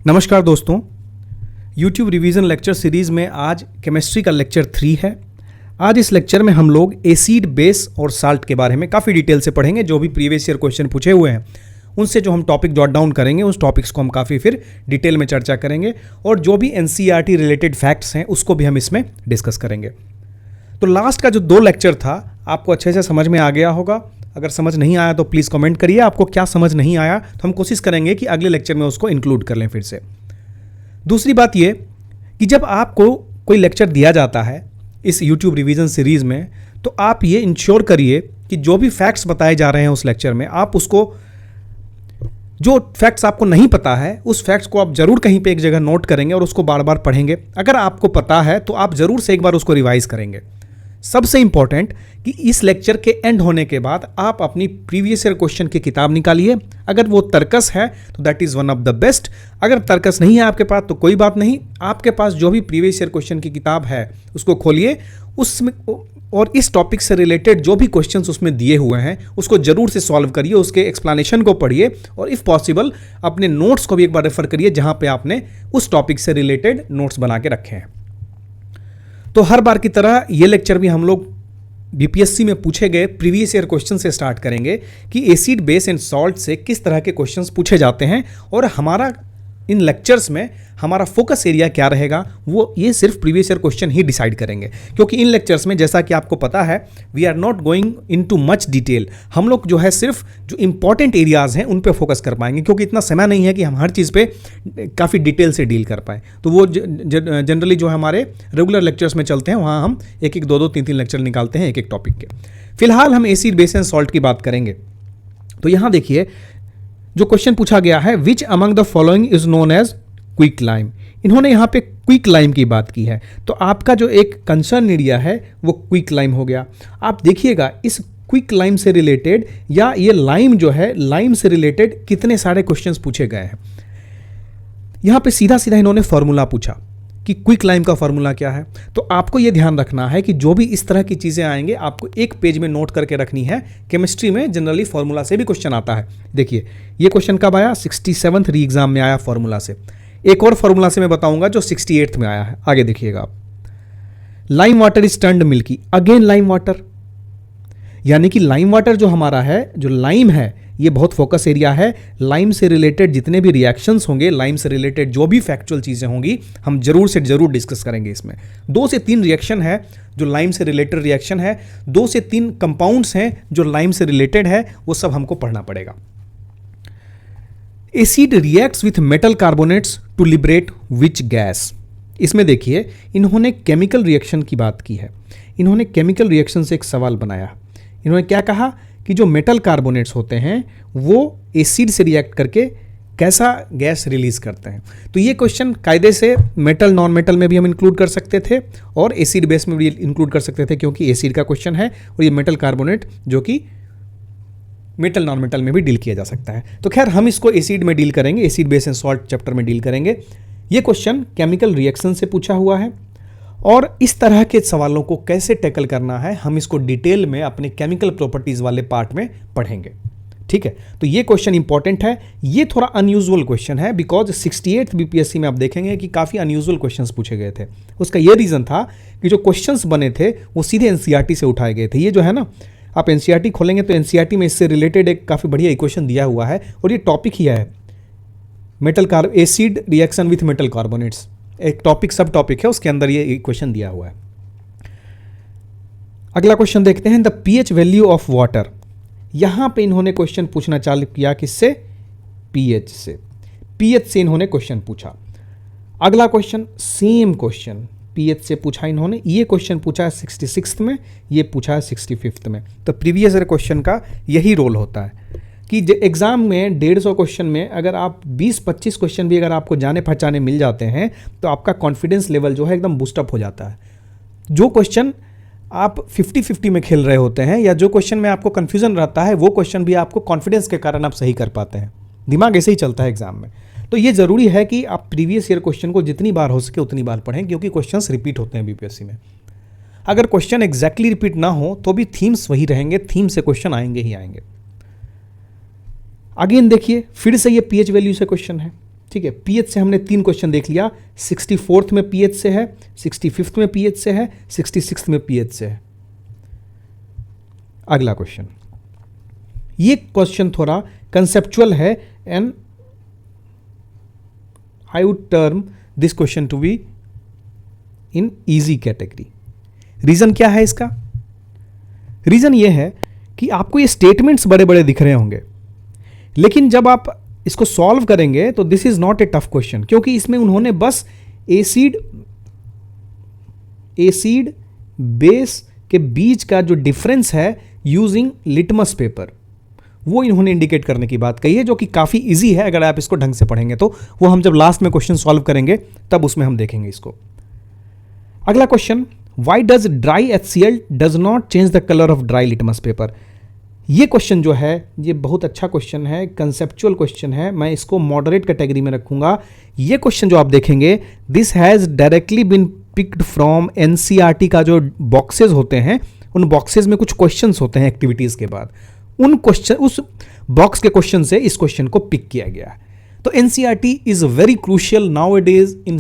नमस्कार दोस्तों, YouTube revision lecture series में आज केमिस्ट्री का लेक्चर 3 है। आज इस लेक्चर में हम लोग एसिड, बेस और साल्ट के बारे में काफ़ी डिटेल से पढ़ेंगे। जो भी प्रीवियस ईयर क्वेश्चन पूछे हुए हैं उनसे जो हम टॉपिक जॉट डाउन करेंगे उस टॉपिक्स को हम काफ़ी फिर डिटेल में चर्चा करेंगे और जो भी NCERT रिलेटेड फैक्ट्स हैं उसको भी हम इसमें डिस्कस करेंगे। तो लास्ट का जो 2 लेक्चर था आपको अच्छे से समझ में आ गया होगा। अगर समझ नहीं आया तो प्लीज़ कमेंट करिए आपको क्या समझ नहीं आया, तो हम कोशिश करेंगे कि अगले लेक्चर में उसको इंक्लूड कर लें फिर से। दूसरी बात ये कि जब आपको कोई लेक्चर दिया जाता है इस YouTube रिवीजन सीरीज़ में, तो आप ये इंश्योर करिए कि जो भी फैक्ट्स बताए जा रहे हैं उस लेक्चर में, आप उसको, जो फैक्ट्स आपको नहीं पता है उस फैक्ट्स को आप जरूर कहीं पे एक जगह नोट करेंगे और उसको बार बार पढ़ेंगे। अगर आपको पता है तो आप जरूर से एक बार उसको रिवाइज करेंगे। सबसे इंपॉर्टेंट कि इस लेक्चर के एंड होने के बाद आप अपनी प्रीवियस ईयर क्वेश्चन की किताब निकालिए। अगर वो तर्कस है तो that is one of the best. अगर तर्कस नहीं है आपके पास तो कोई बात नहीं, आपके पास जो भी प्रीवियस ईयर क्वेश्चन की किताब है उसको खोलिए, उसमें और इस टॉपिक से रिलेटेड जो भी क्वेश्चंस उसमें दिए हुए हैं उसको जरूर से सॉल्व करिए, उसके एक्सप्लेनेशन को पढ़िए और इफ़ पॉसिबल अपने नोट्स को भी एक बार रेफर करिए जहां पे आपने उस टॉपिक से रिलेटेड नोट्स बना के रखे हैं। तो हर बार की तरह ये लेक्चर भी हम लोग बीपीएससी में पूछे गए प्रीवियस ईयर क्वेश्चन से स्टार्ट करेंगे कि एसिड, बेस एंड सॉल्ट से किस तरह के क्वेश्चंस पूछे जाते हैं और हमारा इन लेक्चर्स में हमारा फोकस एरिया क्या रहेगा वो ये सिर्फ प्रीवियस ईयर क्वेश्चन ही डिसाइड करेंगे। क्योंकि इन लेक्चर्स में जैसा कि आपको पता है we are not going into much detail. हम लोग जो है सिर्फ जो इंपॉर्टेंट एरियाज़ हैं उन पे फोकस कर पाएंगे, क्योंकि इतना समय नहीं है कि हम हर चीज़ पे काफ़ी डिटेल से डील कर पाएँ। तो वो जनरली जो हमारे रेगुलर लेक्चर्स में चलते हैं वहाँ हम 1-1, 2-2, 3-3 लेक्चर निकालते हैं एक टॉपिक के। फिलहाल हम एसिड, बेस एंड सॉल्ट की बात करेंगे। तो यहाँ देखिए जो क्वेश्चन पूछा गया है, which among the following is known as quick lime. इन्होंने यहाँ पे क्विक लाइम की बात की है, तो आपका जो एक कंसर्न एरिया है वो क्विक लाइम हो गया। आप देखिएगा इस क्विक लाइम से रिलेटेड या ये लाइम जो है लाइम से रिलेटेड कितने सारे क्वेश्चंस पूछे गए हैं। यहाँ पे सीधा सीधा इन्होंने फॉर्मूला पूछा कि क्विक लाइम का फॉर्मूला क्या है। तो आपको यह ध्यान रखना है कि जो भी इस तरह की चीज़ें आएंगे आपको एक पेज में नोट करके रखनी है। केमिस्ट्री में जनरली फॉर्मूला से भी क्वेश्चन आता है। देखिए ये क्वेश्चन कब आया, 67th री एग्जाम में आया फॉर्मूला से। एक और फॉर्मूला से मैं बताऊंगा जो 68th में आया है, आगे देखिएगा आप। Lime water is turned milky, again lime water, यानी कि लाइम वाटर जो हमारा है, जो लाइम है ये बहुत फोकस एरिया है। लाइम से रिलेटेड जितने भी रिएक्शंस होंगे, लाइम से रिलेटेड जो भी फैक्चुअल चीज़ें होंगी हम जरूर से जरूर डिस्कस करेंगे। इसमें 2 से 3 रिएक्शन है जो लाइम से रिलेटेड रिएक्शन है, 2 से 3 कंपाउंड्स हैं जो लाइम से रिलेटेड है, वो सब हमको पढ़ना पड़ेगा। Acid reacts with metal carbonates to liberate which gas. इसमें देखिए इन्होंने केमिकल रिएक्शन की बात की है। इन्होंने केमिकल रिएक्शन से एक सवाल बनाया। इन्होंने क्या कहा कि जो मेटल कार्बोनेट्स होते हैं वो एसिड से रिएक्ट करके कैसा गैस रिलीज करते हैं। तो ये क्वेश्चन कायदे से मेटल, नॉन मेटल में भी हम इंक्लूड कर सकते थे और एसिड बेस में भी इंक्लूड कर सकते थे, क्योंकि एसिड का क्वेश्चन है और ये मेटल कार्बोनेट जो कि मेटल, नॉन मेटल में भी डील किया जा सकता है। तो खैर हम इसको एसिड में डील करेंगे, acid, base and salt chapter में डील करेंगे। ये क्वेश्चन केमिकल रिएक्शन से पूछा हुआ है और इस तरह के सवालों को कैसे टैकल करना है हम इसको डिटेल में अपने केमिकल प्रॉपर्टीज वाले पार्ट में पढ़ेंगे। ठीक है, तो ये क्वेश्चन इंपॉर्टेंट है। ये थोड़ा अनयूजुअल क्वेश्चन है बिकॉज 68th बीपीएससी में आप देखेंगे कि काफ़ी अनयूजुअल क्वेश्चंस पूछे गए थे। उसका ये रीज़न था कि जो क्वेश्चंस बने थे वो सीधे एनसीईआरटी से उठाए गए थे। ये जो है ना, आप एनसीईआरटी खोलेंगे तो एनसीईआरटी में इससे रिलेटेड एक काफ़ी बढ़िया इक्वेशन दिया हुआ है और ये टॉपिक ही है metal acid reaction with metal carbonates. एक टॉपिक सब टॉपिक है, उसके अंदर ये क्वेश्चन दिया हुआ है। अगला क्वेश्चन देखते हैं, the pH value of water. यहां पे इन्होंने क्वेश्चन पूछना चालू किया किससे, पीएच से। पीएच से इन्होंने क्वेश्चन पूछा। अगला क्वेश्चन सेम क्वेश्चन पीएच से पूछा इन्होंने। ये क्वेश्चन पूछा है 66th में, ये पूछा है 65th में। तो प्रीवियस ईयर क्वेश्चन का यही रोल होता है कि एग्जाम में 150 क्वेश्चन में अगर आप 20-25 क्वेश्चन भी अगर आपको जाने पहचाने मिल जाते हैं तो आपका कॉन्फिडेंस लेवल जो है एकदम बूस्टअप हो जाता है। जो क्वेश्चन आप 50-50 में खेल रहे होते हैं या जो क्वेश्चन में आपको कन्फ्यूजन रहता है वो क्वेश्चन भी आपको कॉन्फिडेंस के कारण आप सही कर पाते हैं। दिमाग ऐसे ही चलता है एग्जाम में। तो ये ज़रूरी है कि आप प्रीवियस ईयर क्वेश्चन को जितनी बार हो सके उतनी बार पढ़ें, क्योंकि क्वेश्चंस रिपीट होते हैं बीपीएससी में। अगर क्वेश्चन एग्जैक्टली रिपीट ना हो तो भी थीम्स वही रहेंगे, थीम से क्वेश्चन आएंगे ही आएंगे। अगेन देखिए फिर से ये पीएच वैल्यू से क्वेश्चन है। ठीक है, पीएच से हमने 3 क्वेश्चन देख लिया, 64th में पीएच से है, 65th में पीएच से है, 66th में पीएच से है। अगला क्वेश्चन, ये क्वेश्चन थोड़ा कंसेप्चुअल है and I would term this question to be in easy category. Reason क्या है इसका? रीजन ये है कि आपको ये स्टेटमेंट्स बड़े बड़े दिख रहे होंगे, लेकिन जब आप इसको सॉल्व करेंगे तो this is not a tough question, क्योंकि इसमें उन्होंने बस एसिड बेस के बीच का जो डिफरेंस है यूजिंग लिटमस पेपर, वो इन्होंने इंडिकेट करने की बात कही है, जो कि काफ़ी इजी है अगर आप इसको ढंग से पढ़ेंगे तो। वो हम जब लास्ट में क्वेश्चन सॉल्व करेंगे तब उसमें हम देखेंगे इसको। अगला question, why does dry HCl does not change the colour of dry litmus paper. ये क्वेश्चन जो है ये बहुत अच्छा क्वेश्चन है, कंसेप्चुअल क्वेश्चन है, मैं इसको मॉडरेट कैटेगरी में रखूंगा। ये क्वेश्चन जो आप देखेंगे, this has directly been picked from NCERT का जो बॉक्सेस होते हैं, उन बॉक्सेस में कुछ क्वेश्चंस होते हैं एक्टिविटीज़ के बाद, उन क्वेश्चन, उस बॉक्स के क्वेश्चन से इस क्वेश्चन को पिक किया गया है। तो NCERT is very crucial now it is in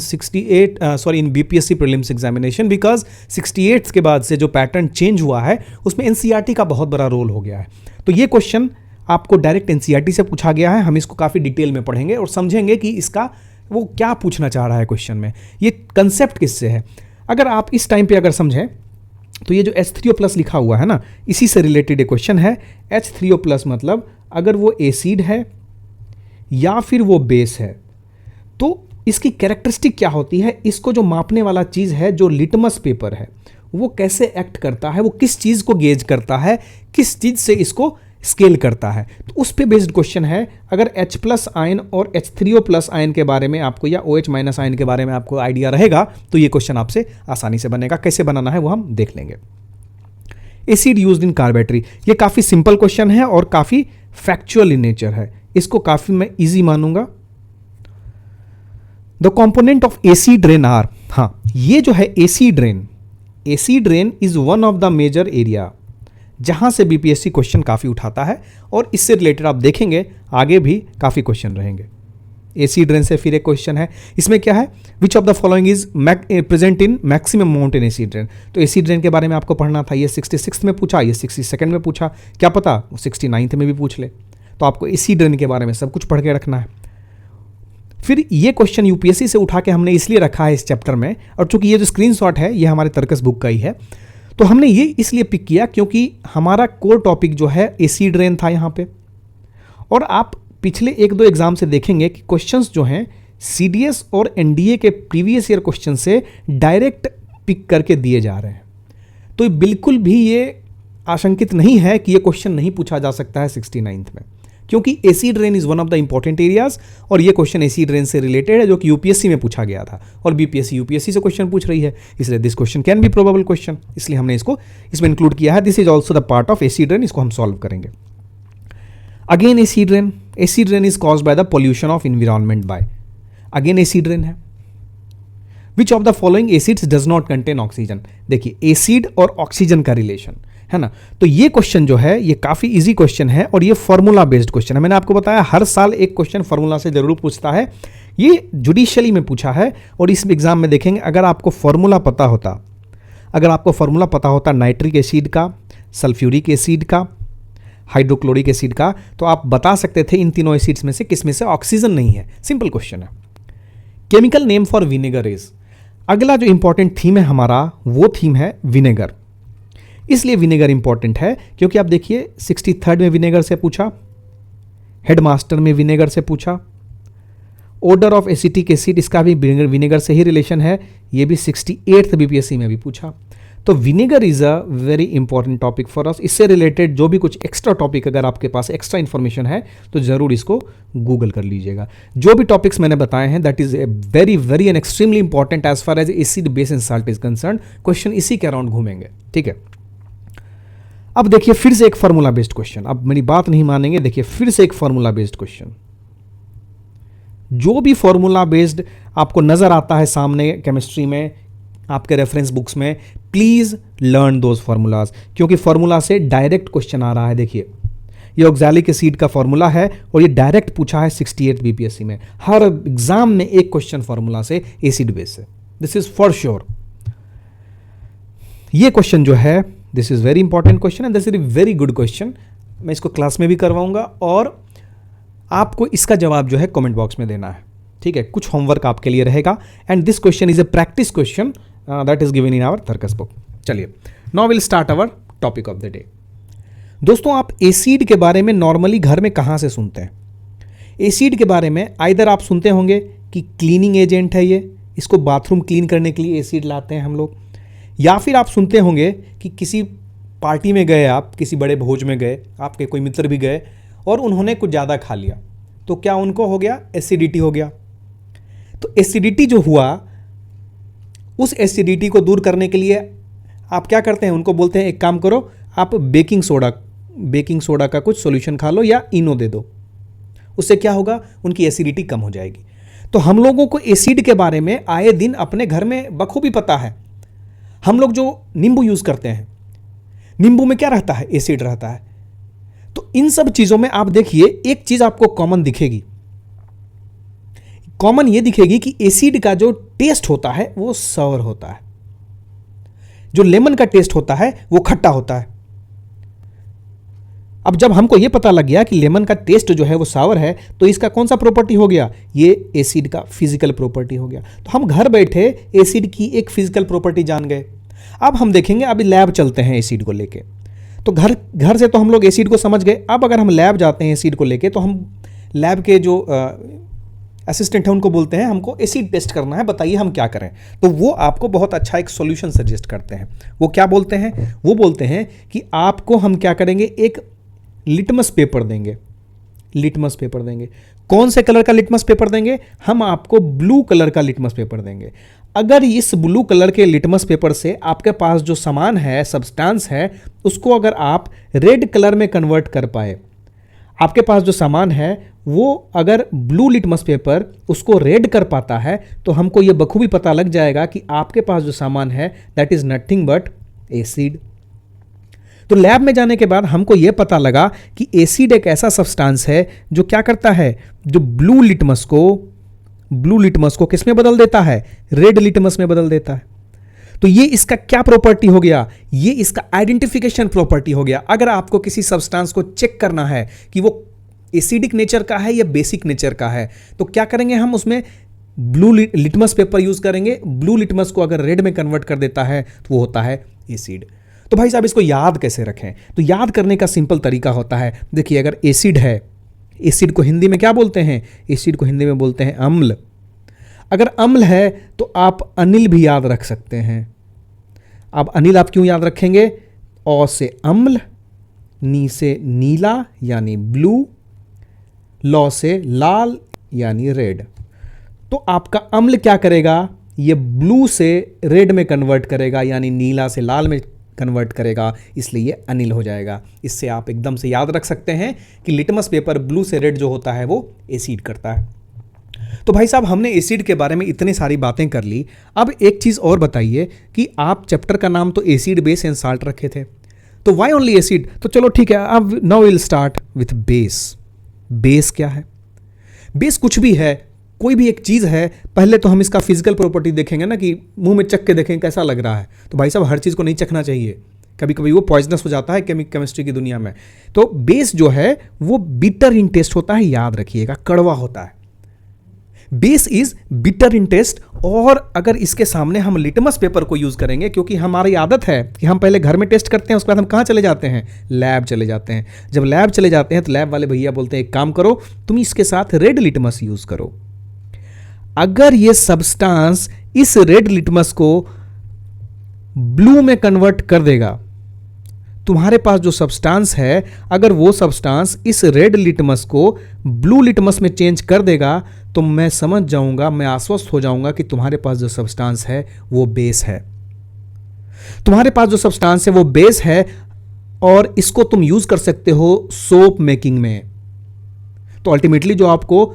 BPSC prelims examination, because 68 के बाद से जो पैटर्न चेंज हुआ है उसमें NCERT का बहुत बड़ा रोल हो गया है। तो ये क्वेश्चन आपको डायरेक्ट NCERT से पूछा गया है। हम इसको काफ़ी डिटेल में पढ़ेंगे और समझेंगे कि इसका वो क्या पूछना चाह रहा है क्वेश्चन में, ये कंसेप्ट किससे है। अगर आप इस टाइम पे अगर समझें तो ये जो H3O+ लिखा हुआ है ना, इसी से रिलेटेड एक क्वेश्चन है। H3O+ मतलब अगर वो एसिड है या फिर वो बेस है तो इसकी कैरेक्टरिस्टिक क्या होती है, इसको जो मापने वाला चीज़ है, जो लिटमस पेपर है, वो कैसे एक्ट करता है, वो किस चीज़ को गेज करता है, किस चीज़ से इसको स्केल करता है, तो उस पे बेस्ड क्वेश्चन है। अगर H+ आयन और H3O+ आयन के बारे में आपको या OH- आयन के बारे में आपको आइडिया रहेगा तो ये क्वेश्चन आपसे आसानी से बनेगा। कैसे बनाना है वो हम देख लेंगे। Acid used in car battery, ये काफ़ी सिंपल क्वेश्चन है और काफ़ी फैक्चुअल इन नेचर है, इसको काफ़ी मैं ईजी मानूंगा। The component of acid rain are, हाँ ये जो है acid rain is one of the major area जहां से BPSC क्वेश्चन काफ़ी उठाता है और इससे रिलेटेड आप देखेंगे आगे भी काफ़ी क्वेश्चन रहेंगे। एसी ड्रेन से फिर एक क्वेश्चन है, इसमें क्या है, which of the following is present in maximum amount in acid rain. तो एसी ड्रेन के बारे में आपको पढ़ना था, ये 66 में पूछा, ये 62 में पूछा, क्या पता 69 में भी पूछ ले। तो आपको एसी ड्रेन के बारे में सब कुछ पढ़ के रखना है। फिर ये क्वेश्चन UPSC से उठा के हमने इसलिए रखा है इस चैप्टर में, और चूंकि ये जो स्क्रीनशॉट है ये हमारे तर्कस बुक का ही है, तो हमने ये इसलिए पिक किया क्योंकि हमारा कोर टॉपिक जो है एसी ड्रेन था यहाँ पे। और आप पिछले 1-2 एग्जाम से देखेंगे कि क्वेश्चंस जो हैं CDS और NDA के प्रीवियस ईयर क्वेश्चन से डायरेक्ट पिक करके दिए जा रहे हैं। तो बिल्कुल भी ये आशंकित नहीं है कि ये क्वेश्चन नहीं पूछा जा सकता है 69th में, क्योंकि AC rain is one of the important areas और ये क्वेश्चन एसी ड्रेन से रिलेटेड है, जो कि UPSC में पूछा गया था और BPSC UPSC से क्वेश्चन पूछ रही है, इसलिए this question can be probable question, इसलिए हमने इसको इसमें इंक्लूड किया है। This is also the part of acid rain, इसको हम सॉल्व करेंगे। Again acid rain is caused by the pollution of environment by, again acid rain है। Which of the following acids does not contain oxygen, देखिए acid और oxygen का relation है ना। तो ये क्वेश्चन जो है ये काफ़ी इजी क्वेश्चन है और ये फॉर्मूला बेस्ड क्वेश्चन है। मैंने आपको बताया हर साल एक क्वेश्चन फॉर्मूला से जरूर पूछता है, ये जुडिशियली में पूछा है और इस एग्जाम में देखेंगे अगर आपको फॉर्मूला पता होता नाइट्रिक एसिड का, सल्फ्यूरिक एसिड का, हाइड्रोक्लोरिक एसिड का, तो आप बता सकते थे इन तीनों एसिड्स में से किस में से ऑक्सीजन नहीं है। सिंपल क्वेश्चन है। Chemical name for vinegar is, अगला जो इंपॉर्टेंट थीम है हमारा वो थीम है विनेगर। इसलिए विनेगर इंपॉर्टेंट है क्योंकि आप देखिए 63rd में विनेगर से पूछा, हेडमास्टर में विनेगर से पूछा, ऑर्डर ऑफ एसिटिक एसिड इसका भी विनेगर से ही रिलेशन है, ये भी 68th BPSC में भी पूछा। तो vinegar is a very important topic for us. इससे रिलेटेड जो भी कुछ एक्स्ट्रा टॉपिक अगर आपके पास एक्स्ट्रा इन्फॉर्मेशन है तो जरूर इसको गूगल कर लीजिएगा। जो भी टॉपिक्स मैंने बताए हैं that is a very very and extremely important as far as acid base and salt is concern. Question इसी के अराउंड घूमेंगे, ठीक है। अब देखिए फिर से एक फार्मूला बेस्ड क्वेश्चन, अब मेरी बात नहीं मानेंगे, देखिए फिर से एक फार्मूला बेस्ड क्वेश्चन। जो भी फार्मूला बेस्ड आपको नजर आता है सामने केमिस्ट्री में आपके रेफरेंस बुक्स में, प्लीज लर्न दोज फार्मूलाज, क्योंकि फार्मूला से डायरेक्ट क्वेश्चन आ रहा है। देखिए ये ऑक्सैलिक एसिड का फॉर्मूला है और ये डायरेक्ट पूछा है 68 बीपीएससी में। हर एग्जाम में एक क्वेश्चन फॉर्मूला से एसिड बेस से, दिस इज फॉर श्योर। ये क्वेश्चन जो है this is very important question and this is very good question. मैं इसको क्लास में भी करवाऊंगा और आपको इसका जवाब जो है कमेंट बॉक्स में देना है, ठीक है। कुछ होमवर्क आपके लिए रहेगा and this question is a practice question that is given in our थर्कस बुक। चलिए, now will start our topic of the day. दोस्तों, आप एसिड के बारे में नॉर्मली घर में कहाँ से सुनते हैं? एसिड के बारे में आइदर आप सुनते होंगे कि क्लीनिंग एजेंट है ये, इसको बाथरूम क्लीन करने के लिए एसिड लाते हैं हम लोग, या फिर आप सुनते होंगे कि किसी पार्टी में गए, आप किसी बड़े भोज में गए, आपके कोई मित्र भी गए और उन्होंने कुछ ज़्यादा खा लिया तो क्या उनको हो गया? एसिडिटी हो गया। तो एसिडिटी जो हुआ, उस एसिडिटी को दूर करने के लिए आप क्या करते हैं? उनको बोलते हैं एक काम करो, आप बेकिंग सोडा का कुछ सॉल्यूशन खा लो या इनो दे दो, उससे क्या होगा? उनकी एसिडिटी कम हो जाएगी। तो हम लोगों को एसिड के बारे में आए दिन अपने घर में बखूबी पता है। हम लोग जो नींबू यूज़ करते हैं, नींबू में क्या रहता है? एसिड रहता है। तो इन सब चीज़ों में आप देखिए एक चीज़ आपको कॉमन दिखेगी। कॉमन ये दिखेगी कि एसिड का जो टेस्ट होता है वो सॉर होता है, जो लेमन का टेस्ट होता है वो खट्टा होता है। अब जब हमको ये पता लग गया कि लेमन का टेस्ट जो है वो सावर है, तो इसका कौन सा प्रॉपर्टी हो गया? ये एसिड का फिजिकल प्रॉपर्टी हो गया। तो हम घर बैठे एसिड की एक फिजिकल प्रॉपर्टी जान गए। अब हम देखेंगे, अभी लैब चलते हैं एसिड को लेके। तो घर से तो हम लोग एसिड को समझ गए। अब अगर हम लैब जाते हैं एसिड को लेके, तो हम लैब के जो असिस्टेंट है उनको बोलते हैं हमको एसिड टेस्ट करना है, बताइए हम क्या करें। तो वो आपको बहुत अच्छा एक सॉल्यूशन सजेस्ट करते हैं। वो क्या बोलते हैं? वो बोलते हैं कि आपको हम क्या करेंगे, एक लिटमस पेपर देंगे। लिटमस पेपर देंगे। कौन से कलर का लिटमस पेपर देंगे? हम आपको ब्लू कलर का लिटमस पेपर देंगे। अगर इस ब्लू कलर के लिटमस पेपर से आपके पास जो सामान है, सब्सटेंस है, उसको अगर आप रेड कलर में कन्वर्ट कर पाए, आपके पास जो सामान है वो अगर ब्लू लिटमस पेपर उसको रेड कर पाता है, तो हमको ये बखूबी पता लग जाएगा कि आपके पास जो सामान है that is nothing but acid. तो लैब में जाने के बाद हमको ये पता लगा कि एसिड एक ऐसा सब्सटेंस है जो क्या करता है, जो ब्लू लिटमस को किस में बदल देता है? रेड लिटमस में बदल देता है। तो ये इसका क्या प्रॉपर्टी हो गया? ये इसका आइडेंटिफिकेशन प्रॉपर्टी हो गया। अगर आपको किसी सब्सटेंस को चेक करना है कि वो एसिडिक नेचर का है या बेसिक नेचर का है, तो क्या करेंगे? हम उसमें ब्लू लिटमस पेपर यूज करेंगे। ब्लू लिटमस को अगर रेड में कन्वर्ट कर देता है तो वो होता है एसिड। तो भाई साहब, इसको याद कैसे रखें? तो याद करने का सिंपल तरीका होता है, देखिए अगर एसिड है, एसिड को हिंदी में क्या बोलते हैं? एसिड को हिंदी में बोलते हैं अम्ल। अगर अम्ल है तो आप अनिल भी याद रख सकते हैं। अब अनिल आप क्यों याद रखेंगे? अ से अम्ल, नी से नीला यानी ब्लू, लौ से लाल यानी रेड। तो आपका अम्ल क्या करेगा? ये ब्लू से रेड में कन्वर्ट करेगा, यानी नीला से लाल में कन्वर्ट करेगा, इसलिए ये अनिल हो जाएगा। इससे आप एकदम से याद रख सकते हैं कि लिटमस पेपर ब्लू से रेड जो होता है वो एसिड करता है। तो भाई साहब, हमने एसिड के बारे में इतनी सारी बातें कर ली। अब एक चीज़ और बताइए कि आप चैप्टर का नाम तो एसिड, बेस एंड साल्ट रखे थे, तो वाई ओनली एसिड? तो चलो ठीक है, अब now will start with base. Base क्या है? बेस कुछ भी है, कोई भी एक चीज़ है। पहले तो हम इसका फिजिकल प्रॉपर्टी देखेंगे ना, कि मुंह में चख के देखें कैसा लग रहा है। तो भाई साहब, हर चीज़ को नहीं चखना चाहिए, कभी कभी वो पॉइजनस हो जाता है केमिस्ट्री की दुनिया में। तो बेस जो है वो बिटर इन टेस्ट होता है, याद रखिएगा, कड़वा होता है। Base is bitter in taste. और अगर इसके सामने हम लिटमस पेपर को यूज करेंगे, क्योंकि हमारी आदत है कि हम पहले घर में टेस्ट करते हैं, उसके बाद हम कहाँ चले जाते हैं? लैब चले जाते हैं। जब लैब चले जाते हैं तो लैब वाले भैया बोलते हैं एक काम करो, तुम इसके साथ रेड लिटमस यूज करो। अगर ये सब्सटेंस इस रेड लिटमस को ब्लू में कन्वर्ट कर देगा, तुम्हारे पास जो सब्सटेंस है, अगर वो सब्सटेंस इस रेड लिटमस को ब्लू लिटमस में चेंज कर देगा, तो मैं समझ जाऊंगा, मैं आश्वस्त हो जाऊंगा कि तुम्हारे पास जो सब्सटेंस है वो बेस है। तुम्हारे पास जो सब्सटेंस है वो बेस है, और इसको तुम यूज कर सकते हो सोप मेकिंग में। तो अल्टीमेटली जो आपको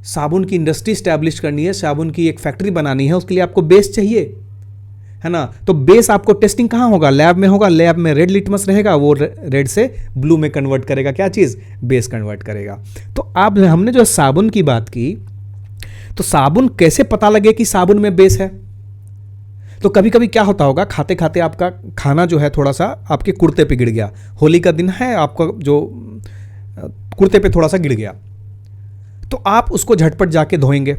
साबुन की इंडस्ट्री स्टैब्लिश करनी है, साबुन की एक फैक्ट्री बनानी है, उसके लिए आपको बेस चाहिए। है ना। तो बेस आपको टेस्टिंग कहाँ होगा, लैब में होगा। लैब में रेड लिटमस रहेगा, वो रेड से ब्लू में कन्वर्ट करेगा, क्या चीज़, बेस कन्वर्ट करेगा। तो आप हमने जो साबुन की बात की, तो साबुन कैसे पता लगे कि साबुन में बेस है। तो कभी कभी क्या होता होगा, खाते खाते आपका खाना जो है थोड़ा सा आपके कुर्ते पे गिर गया, होली का दिन है, आपका जो कुर्ते पे थोड़ा सा गिर गया, तो आप उसको झटपट जाके धोएंगे।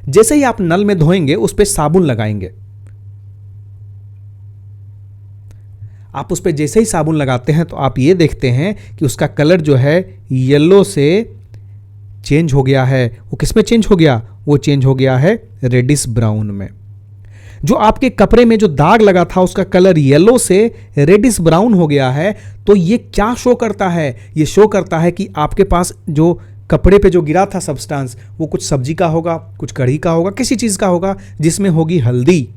जैसे ही आप नल में धोएंगे उस पर साबुन लगाएंगे। आप उस पर जैसे ही साबुन लगाते हैं तो आप ये देखते हैं कि उसका कलर जो है येलो से चेंज हो गया है। वो किस में चेंज हो गया, वो चेंज हो गया है रेडिश ब्राउन में। जो आपके कपड़े में जो दाग लगा था उसका कलर येलो से रेडिश ब्राउन हो गया है। तो ये क्या शो करता है, ये शो करता है कि आपके पास जो कपड़े पे जो गिरा था सब्सटेंस, वो कुछ सब्जी का होगा, कुछ कढ़ी का होगा, किसी चीज का होगा जिसमें होगी हल्दी।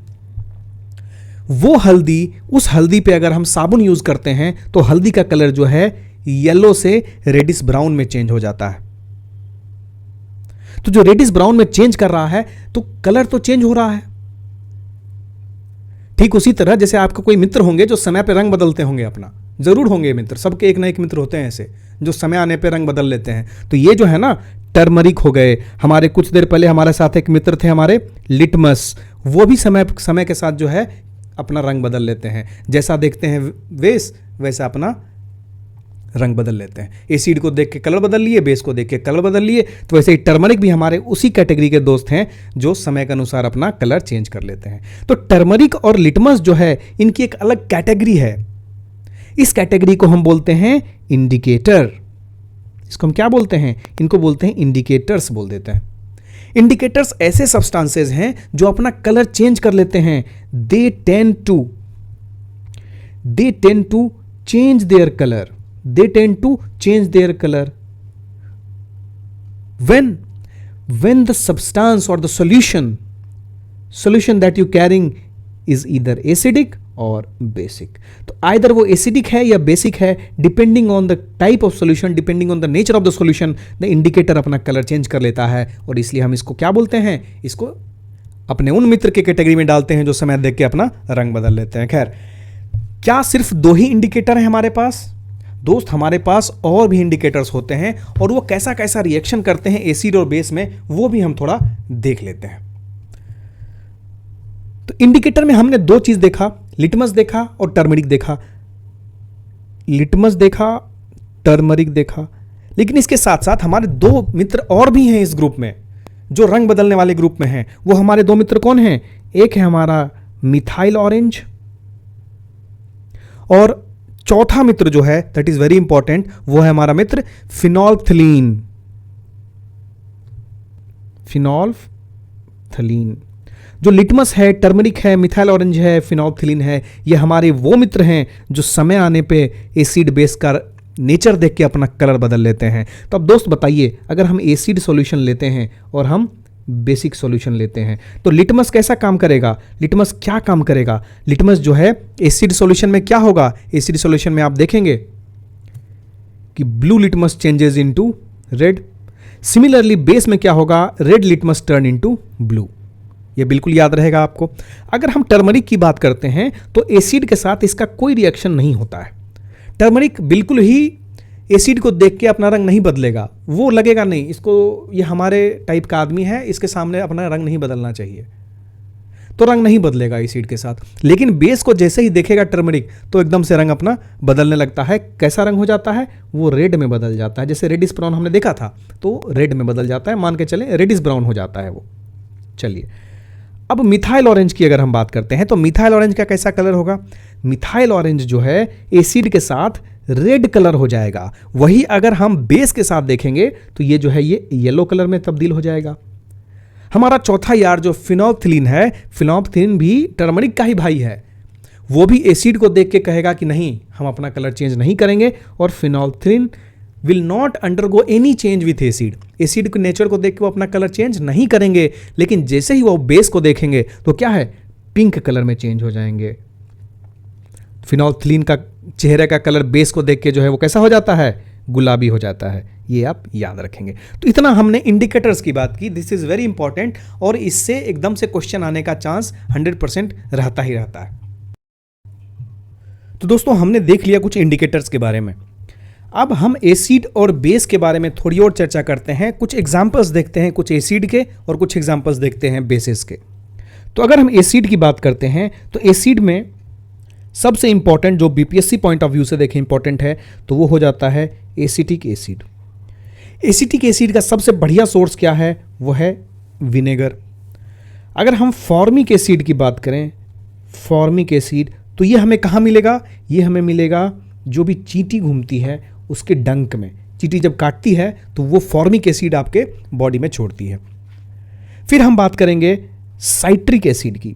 वो हल्दी, उस हल्दी पे अगर हम साबुन यूज करते हैं तो हल्दी का कलर जो है येलो से रेडिश ब्राउन में चेंज हो जाता है। तो जो रेडिश ब्राउन में चेंज कर रहा है तो कलर तो चेंज हो रहा है। ठीक उसी तरह जैसे आपके कोई मित्र होंगे जो समय पे रंग बदलते होंगे अपना, जरूर होंगे मित्र, सबके एक ना एक मित्र होते हैं ऐसे जो समय आने पे रंग बदल लेते हैं। तो ये जो है ना टर्मरिक हो गए, हमारे कुछ देर पहले हमारे साथ एक मित्र थे हमारे लिटमस, वो भी समय के साथ जो है अपना रंग बदल लेते हैं। जैसा देखते हैं वेस वैसा अपना रंग बदल लेते हैं। एसिड को देख के कलर बदल लिए, बेस को देख के कलर बदल लिए। तो वैसे ही टर्मरिक भी हमारे उसी कैटेगरी के दोस्त हैं जो समय के अनुसार अपना कलर चेंज कर लेते हैं। तो टर्मरिक और लिटमस जो है इनकी एक अलग कैटेगरी है। इस कैटेगरी को हम बोलते हैं इंडिकेटर। इसको हम क्या बोलते हैं, इनको बोलते हैं इंडिकेटर्स बोल देते हैं। इंडिकेटर्स ऐसे सब्सटेंसेस हैं जो अपना कलर चेंज कर लेते हैं। They tend to change their colour. They tend to change their color when the substance or the solution that you carrying is either acidic or basic. तो either वो acidic है या basic है, depending on the type of solution, depending on the nature of the solution, the indicator अपना colour change कर लेता है। और इसलिए हम इसको क्या बोलते हैं, इसको अपने उन मित्र के कैटेगरी में डालते हैं जो समय देख के अपना रंग बदल लेते हैं। खैर, क्या सिर्फ दो ही इंडिकेटर हैं हमारे पास? दोस्त, हमारे पास और भी इंडिकेटर्स होते हैं और वो कैसा कैसा रिएक्शन करते हैं एसिड और बेस में, वो भी हम थोड़ा देख लेते हैं। तो इंडिकेटर में हमने दो चीज देखा, लिटमस देखा और टर्मरिक देखा। लिटमस देखा, टर्मरिक देखा, लेकिन इसके साथ साथ हमारे दो मित्र और भी हैं इस ग्रुप में जो रंग बदलने वाले ग्रुप में हैं। वो हमारे दो मित्र कौन हैं? एक है हमारा मिथाइल ऑरेंज और चौथा मित्र जो है दैट इज वेरी इंपॉर्टेंट, वो है हमारा मित्र फिनोल्फ्थलीन। फिनोल्फ्थलीन जो लिटमस है, टर्मरिक है, मिथाइल ऑरेंज है, फिनोल्फ्थलीन है, ये हमारे वो मित्र हैं जो समय आने पे एसिड बेस का नेचर देख के अपना कलर बदल लेते हैं। तो अब दोस्त बताइए, अगर हम एसिड सॉल्यूशन लेते हैं और हम बेसिक सॉल्यूशन लेते हैं तो लिटमस कैसा काम करेगा? लिटमस क्या काम करेगा? लिटमस जो है एसिड सॉल्यूशन में क्या होगा? एसिड सॉल्यूशन में आप देखेंगे कि blue litmus changes into red. Similarly base में क्या होगा? Red litmus turn into blue. ये बिल्कुल याद रहेगा आपको। अगर हम टर्मरिक की बात करते हैं तो एसिड के साथ इसका कोई रिएक्शन नहीं होता है। टर्मरिक बिल्कुल ही एसिड को देख के अपना रंग नहीं बदलेगा, वो लगेगा नहीं इसको ये हमारे टाइप का आदमी है, इसके सामने अपना रंग नहीं बदलना चाहिए, तो रंग नहीं बदलेगा एसिड के साथ। लेकिन बेस को जैसे ही देखेगा टर्मरिक तो एकदम से रंग अपना बदलने लगता है। कैसा रंग हो जाता है? वो रेड में बदल जाता है। जैसे रेडिश ब्राउन हमने देखा था तो रेड में बदल जाता है, मान के चले रेडिश ब्राउन हो जाता है वो। चलिए, अब मिथाइल ऑरेंज की अगर हम बात करते हैं तो मिथाइल ऑरेंज का कैसा कलर होगा? मिथाइल ऑरेंज जो है एसिड के साथ रेड कलर हो जाएगा। वही अगर हम बेस के साथ देखेंगे तो ये जो है ये येलो कलर में तब्दील हो जाएगा। हमारा चौथा यार जो फिनोल्फ्थलीन है, फिनोल्फ्थलीन भी टर्मरिक का ही भाई है। वो भी एसिड को देख के कहेगा कि नहीं, हम अपना कलर चेंज नहीं करेंगे। और phenolphthalein will not undergo any change with acid. Acid के नेचर को देख के वो अपना कलर चेंज नहीं करेंगे, लेकिन जैसे ही वो बेस को देखेंगे तो क्या है, पिंक कलर में चेंज हो जाएंगे। फिनोल्फ्थलीन का चेहरे का कलर बेस को देख के जो है वो कैसा हो जाता है? गुलाबी हो जाता है। ये आप याद रखेंगे। तो इतना हमने इंडिकेटर्स की बात की, दिस इज वेरी इंपॉर्टेंट, और इससे एकदम से क्वेश्चन आने का चांस 100% रहता ही रहता है। तो दोस्तों हमने देख लिया कुछ इंडिकेटर्स के बारे में। अब हम एसिड और बेस के बारे में थोड़ी और चर्चा करते हैं, कुछ एग्जांपल्स देखते हैं, कुछ एसिड के और कुछ एग्जांपल्स देखते हैं बेसिस के। तो अगर हम एसिड की बात करते हैं तो एसिड में सबसे इंपॉर्टेंट जो बीपीएससी पॉइंट ऑफ व्यू से देखें इंपॉर्टेंट है तो वो हो जाता है एसिटिक एसिड। एसिटिक एसिड का सबसे बढ़िया सोर्स क्या है? वो है विनेगर। अगर हम फॉर्मिक एसिड की बात करें, फॉर्मिक एसिड, तो ये हमें कहाँ मिलेगा? ये हमें मिलेगा जो भी चींटी घूमती है उसके डंक में। चींटी जब काटती है तो वो फॉर्मिक एसिड आपके बॉडी में छोड़ती है। फिर हम बात करेंगे साइट्रिक एसिड की।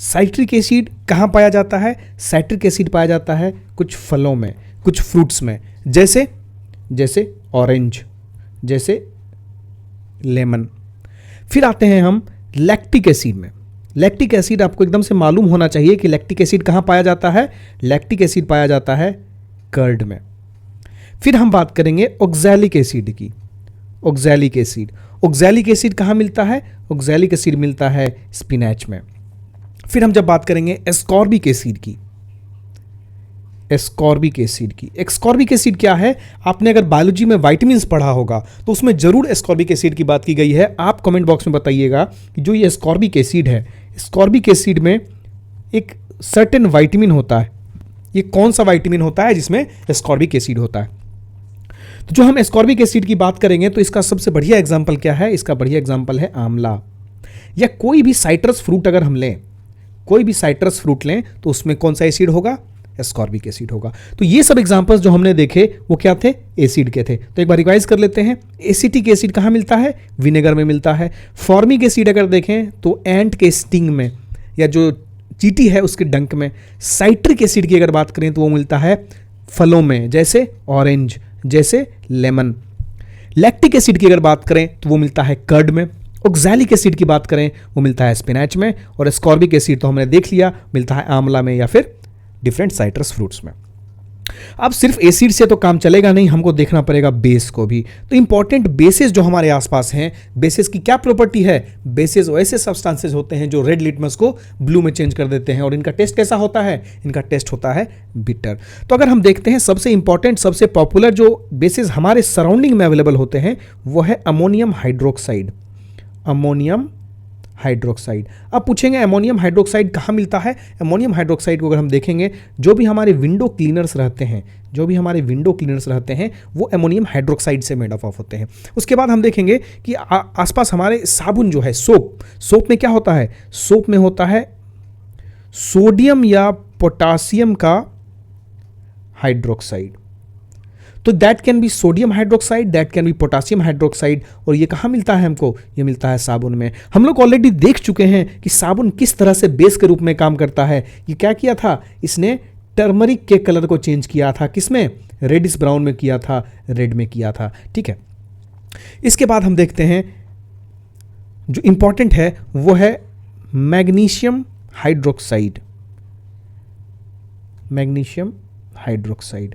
साइट्रिक एसिड कहाँ पाया जाता है? साइट्रिक एसिड पाया जाता है कुछ फलों में, कुछ फ्रूट्स में, जैसे ऑरेंज, जैसे लेमन। फिर आते हैं हम लैक्टिक एसिड में। लैक्टिक एसिड आपको एकदम से मालूम होना चाहिए कि लैक्टिक एसिड कहाँ पाया जाता है? लैक्टिक एसिड पाया जाता है कर्ड में। फिर हम बात करेंगे ऑक्सैलिक एसिड की। ऑक्सैलिक एसिड, ऑक्सैलिक एसिड कहाँ मिलता है? ऑक्सैलिक एसिड मिलता है स्पिनैच में। फिर हम जब बात करेंगे एस्कॉर्बिक एसिड की, एस्कॉर्बिक एसिड की। एस्कॉर्बिक एसिड क्या है? आपने अगर बायोलॉजी में विटामिन्स पढ़ा होगा तो उसमें जरूर एस्कॉर्बिक एसिड की बात की गई है। आप कमेंट बॉक्स में बताइएगा कि जो ये एस्कॉर्बिक एसिड है, एस्कॉर्बिक एसिड में एक सर्टेन विटामिन होता है, ये कौन सा विटामिन होता है जिसमें एस्कॉर्बिक एसिड होता है? तो जो हम एस्कॉर्बिक एसिड की बात करेंगे तो इसका सबसे बढ़िया एग्जाम्पल क्या है? इसका बढ़िया एग्जाम्पल है आंवला, या कोई भी साइट्रस फ्रूट अगर हम लें, कोई भी साइट्रस फ्रूट लें तो उसमें कौन सा एसिड होगा? एस्कॉर्बिक एसिड होगा। तो ये सब एग्जांपल्स जो हमने देखे वो क्या थे? एसिड के थे। तो एक बार रिवाइज कर लेते हैं। एसिटिक एसिड कहाँ मिलता है? विनेगर में मिलता है। फॉर्मिक एसिड अगर देखें तो एंट के स्टिंग में, या जो चींटी है उसके डंक में। साइट्रिक एसिड की अगर बात करें तो वो मिलता है फलों में, जैसे ऑरेंज, जैसे लेमन। लैक्टिक एसिड की अगर बात करें तो वो मिलता है कर्ड में। ऑक्सैलिक एसिड की बात करें वो मिलता है स्पिनैच में। और एस्कॉर्बिक एसिड तो हमने देख लिया, मिलता है आंवला में या फिर डिफरेंट साइट्रस फ्रूट्स में। अब सिर्फ एसिड से तो काम चलेगा नहीं, हमको देखना पड़ेगा बेस को भी। तो इंपॉर्टेंट बेसेस जो हमारे आसपास हैं, बेसेस की क्या प्रॉपर्टी है? बेसेस ऐसे सब्सटेंसेस होते हैं जो रेड लिटमस को ब्लू में चेंज कर देते हैं। और इनका टेस्ट कैसा होता है? इनका टेस्ट होता है बिटर। तो अगर हम देखते हैं सबसे इंपॉर्टेंट, सबसे पॉपुलर जो बेसेस हमारे सराउंडिंग में अवेलेबल होते हैं वो है अमोनियम हाइड्रोक्साइड। Ammonium hydroxide. अब पूछेंगे अमोनियम हाइड्रोक्साइड कहाँ मिलता है? अमोनियम हाइड्रोक्साइड को अगर हम देखेंगे, जो भी हमारे विंडो क्लीनर्स रहते हैं, जो भी हमारे विंडो क्लीनर्स रहते हैं वो अमोनियम हाइड्रोक्साइड से मेड अप ऑफ होते हैं। उसके बाद हम देखेंगे कि आसपास हमारे साबुन जो है, सोप में क्या होता है? सोप में होता है सोडियम या पोटासियम का हाइड्रोक्साइड। तो that can be sodium hydroxide, that can be potassium hydroxide. और ये कहाँ मिलता है हमको? ये मिलता है साबुन में। हम लोग ऑलरेडी देख चुके हैं कि साबुन किस तरह से बेस के रूप में काम करता है। ये क्या किया था? इसने टर्मरिक के कलर को चेंज किया था। किसमें? रेडिश ब्राउन में किया था, रेड में किया था। ठीक है, इसके बाद हम देखते हैं जो इंपॉर्टेंट है वो है मैग्नीशियम हाइड्रोक्साइड। मैग्नीशियम हाइड्रोक्साइड,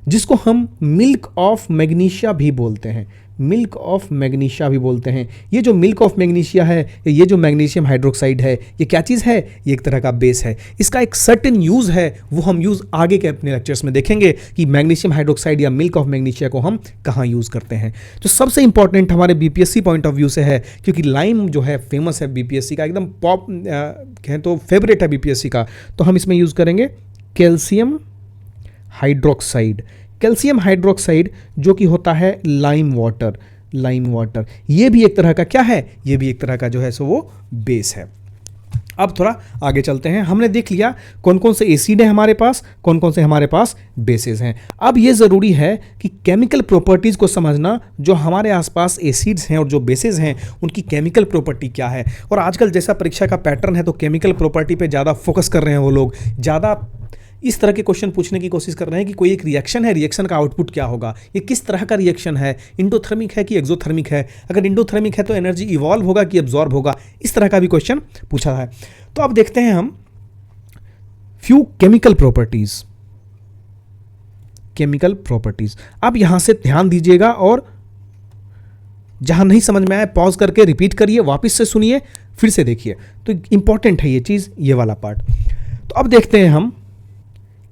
जिसको हम मिल्क ऑफ मैग्नीशिया भी बोलते हैं। मिल्क ऑफ मैग्नीशिया भी बोलते हैं। ये जो मिल्क ऑफ मैग्नीशिया है, ये जो मैग्नीशियम हाइड्रोक्साइड है, ये क्या चीज़ है? ये एक तरह का बेस है। इसका एक सर्टेन यूज़ है, वो हम यूज़ आगे के अपने लेक्चर्स में देखेंगे कि मैग्नीशियम हाइड्रोक्साइड या मिल्क ऑफ मैग्नीशिया को हम कहाँ यूज़ करते हैं। तो सबसे इंपॉर्टेंट हमारे बीपीएससी पॉइंट ऑफ व्यू से है, क्योंकि लाइम जो है फेमस है बीपीएससी का, एकदम पॉप कहें तो फेवरेट है बीपीएससी का। तो हम इसमें यूज़ करेंगे कैल्शियम हाइड्रोक्साइड। कैल्शियम हाइड्रोक्साइड जो कि होता है लाइम वाटर। लाइम वाटर ये भी एक तरह का क्या है? ये भी एक तरह का जो है सो वो बेस है। अब थोड़ा आगे चलते हैं। हमने देख लिया कौन कौन से एसिड है हमारे पास, कौन कौन से हमारे पास बेसेस हैं। अब ये ज़रूरी है कि केमिकल प्रॉपर्टीज़ को समझना, जो हमारे आसपास एसिड्स हैं और जो बेसेस हैं उनकी केमिकल प्रॉपर्टी क्या है। और आजकल जैसा परीक्षा का पैटर्न है तो केमिकल प्रॉपर्टी पे ज़्यादा फोकस कर रहे हैं वो लोग, ज़्यादा इस तरह के क्वेश्चन पूछने की कोशिश कर रहे हैं कि कोई एक रिएक्शन है, रिएक्शन का आउटपुट क्या होगा, ये किस तरह का रिएक्शन है, इंडोथर्मिक है कि एक्सोथर्मिक है, अगर इंडोथर्मिक है तो एनर्जी इवॉल्व होगा कि एब्जॉर्ब होगा, इस तरह का भी क्वेश्चन पूछा है। तो अब देखते हैं हम few chemical properties. Chemical properties. अब यहां से ध्यान दीजिएगा और जहां नहीं समझ में आए पॉज करके रिपीट करिए, वापस से सुनिए, फिर से देखिए। तो इंपॉर्टेंट है ये चीज, ये वाला पार्ट। तो अब देखते हैं हम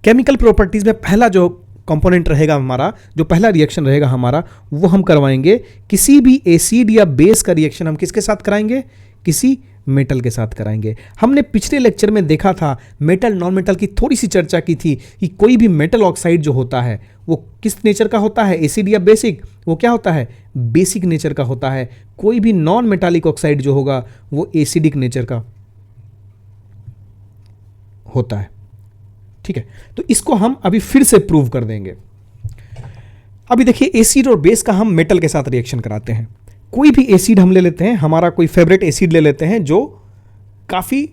केमिकल प्रॉपर्टीज में पहला जो कंपोनेंट रहेगा हमारा, जो पहला रिएक्शन रहेगा हमारा, वो हम करवाएंगे किसी भी एसिड या बेस का रिएक्शन हम किसके साथ कराएंगे, किसी मेटल के साथ कराएंगे। हमने पिछले लेक्चर में देखा था, मेटल नॉन मेटल की थोड़ी सी चर्चा की थी कि कोई भी मेटल ऑक्साइड जो होता है वो किस नेचर का होता है, एसिड या बेसिक, वो क्या होता है, बेसिक नेचर का होता है। कोई भी नॉन मेटालिक ऑक्साइड जो होगा वो एसिडिक नेचर का होता है। ठीक है, तो इसको हम अभी फिर से प्रूव कर देंगे। अभी देखिए, एसिड और बेस का हम मेटल के साथ रिएक्शन कराते हैं। कोई भी एसिड हम ले लेते हैं, हमारा कोई फेवरेट एसिड ले लेते हैं जो काफ़ी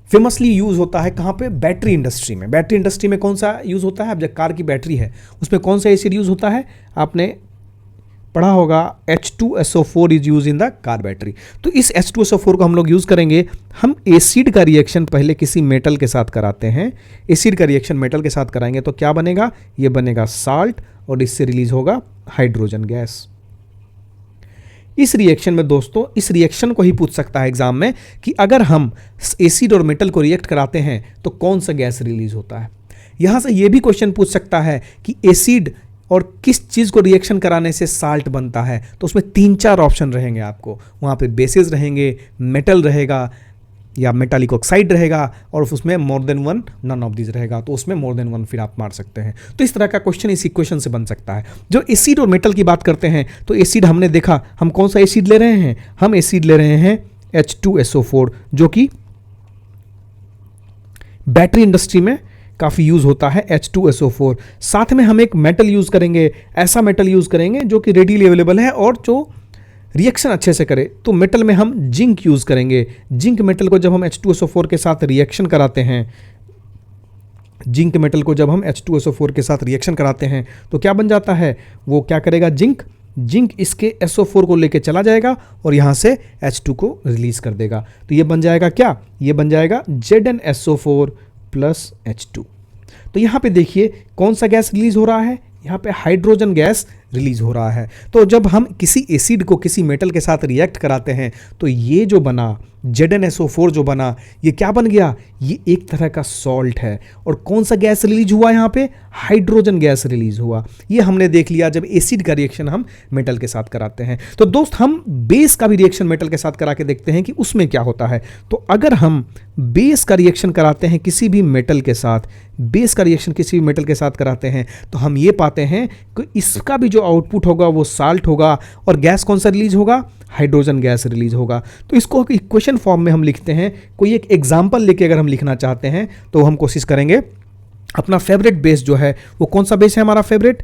फेमसली यूज़ होता है। कहाँ पे, बैटरी इंडस्ट्री में। बैटरी इंडस्ट्री में कौन सा यूज़ होता है, अब जब कार की बैटरी है उसमें कौन सा एसिड यूज़ होता है, आपने पढ़ा होगा H2SO4 is use in the car battery. तो इस H2SO4 को हम लोग यूज़ करेंगे। हम एसिड का रिएक्शन पहले किसी मेटल के साथ कराते हैं। एसिड का रिएक्शन मेटल के साथ कराएंगे तो क्या बनेगा, ये बनेगा साल्ट और इससे रिलीज होगा हाइड्रोजन गैस। इस रिएक्शन में दोस्तों, इस रिएक्शन को ही पूछ सकता है एग्जाम में कि अगर हम एसिड और मेटल को रिएक्ट कराते हैं तो कौन सा गैस रिलीज होता है। यहां से यह भी क्वेश्चन पूछ सकता है कि एसिड और किस चीज़ को रिएक्शन कराने से साल्ट बनता है। तो उसमें 3-4 ऑप्शन रहेंगे आपको, वहाँ पे बेसेस रहेंगे, मेटल रहेगा या मेटालिक ऑक्साइड रहेगा, और उसमें more than one, none of this रहेगा। तो उसमें मोर देन वन फिर आप मार सकते हैं। तो इस तरह का क्वेश्चन इस इक्वेशन से बन सकता है। जो एसिड और मेटल की बात करते हैं तो एसिड हमने देखा, हम कौन सा एसिड ले रहे हैं, हम एसिड ले रहे हैं H2SO4 जो कि बैटरी इंडस्ट्री में काफ़ी यूज़ होता है H2SO4। साथ में हम एक मेटल यूज़ करेंगे, ऐसा मेटल यूज़ करेंगे जो कि रेडीली अवेलेबल है और जो रिएक्शन अच्छे से करे। तो मेटल में हम जिंक यूज़ करेंगे। जिंक मेटल को जब हम H2SO4 के साथ रिएक्शन कराते हैं, जिंक मेटल को जब हम H2SO4 के साथ रिएक्शन कराते हैं तो क्या बन जाता है, वो क्या करेगा, जिंक इसके SO4 को लेके चला जाएगा और यहाँ से H2 को रिलीज कर देगा। तो ये बन जाएगा क्या, ये बन जाएगा ZnSO4 प्लस H2। तो यहाँ पे देखिए कौन सा गैस रिलीज हो रहा है, यहाँ पे हाइड्रोजन गैस रिलीज हो रहा है। तो जब हम किसी एसिड को किसी मेटल के साथ रिएक्ट कराते हैं तो ये जो बना ZnSO4 जो बना, ये क्या बन गया, ये एक तरह का सॉल्ट है। और कौन सा गैस रिलीज हुआ यहाँ पे, हाइड्रोजन गैस रिलीज हुआ। ये हमने देख लिया जब एसिड का रिएक्शन हम मेटल के साथ कराते हैं। तो दोस्त हम बेस का भी रिएक्शन मेटल के साथ करा के देखते हैं कि उसमें क्या होता है। तो अगर हम बेस का रिएक्शन कराते हैं किसी भी मेटल के साथ, बेस का रिएक्शन किसी भी मेटल के साथ कराते हैं तो हम ये पाते हैं कि इसका भी जो आउटपुट होगा वो साल्ट होगा और गैस कौन सा रिलीज होगा, हाइड्रोजन गैस रिलीज होगा। तो इसको इक्वेशन फॉर्म में हम लिखते हैं। कोई एक एग्जांपल लेके अगर हम लिखना चाहते हैं तो हम कोशिश करेंगे, अपना फेवरेट बेस जो है वो कौन सा बेस है हमारा फेवरेट,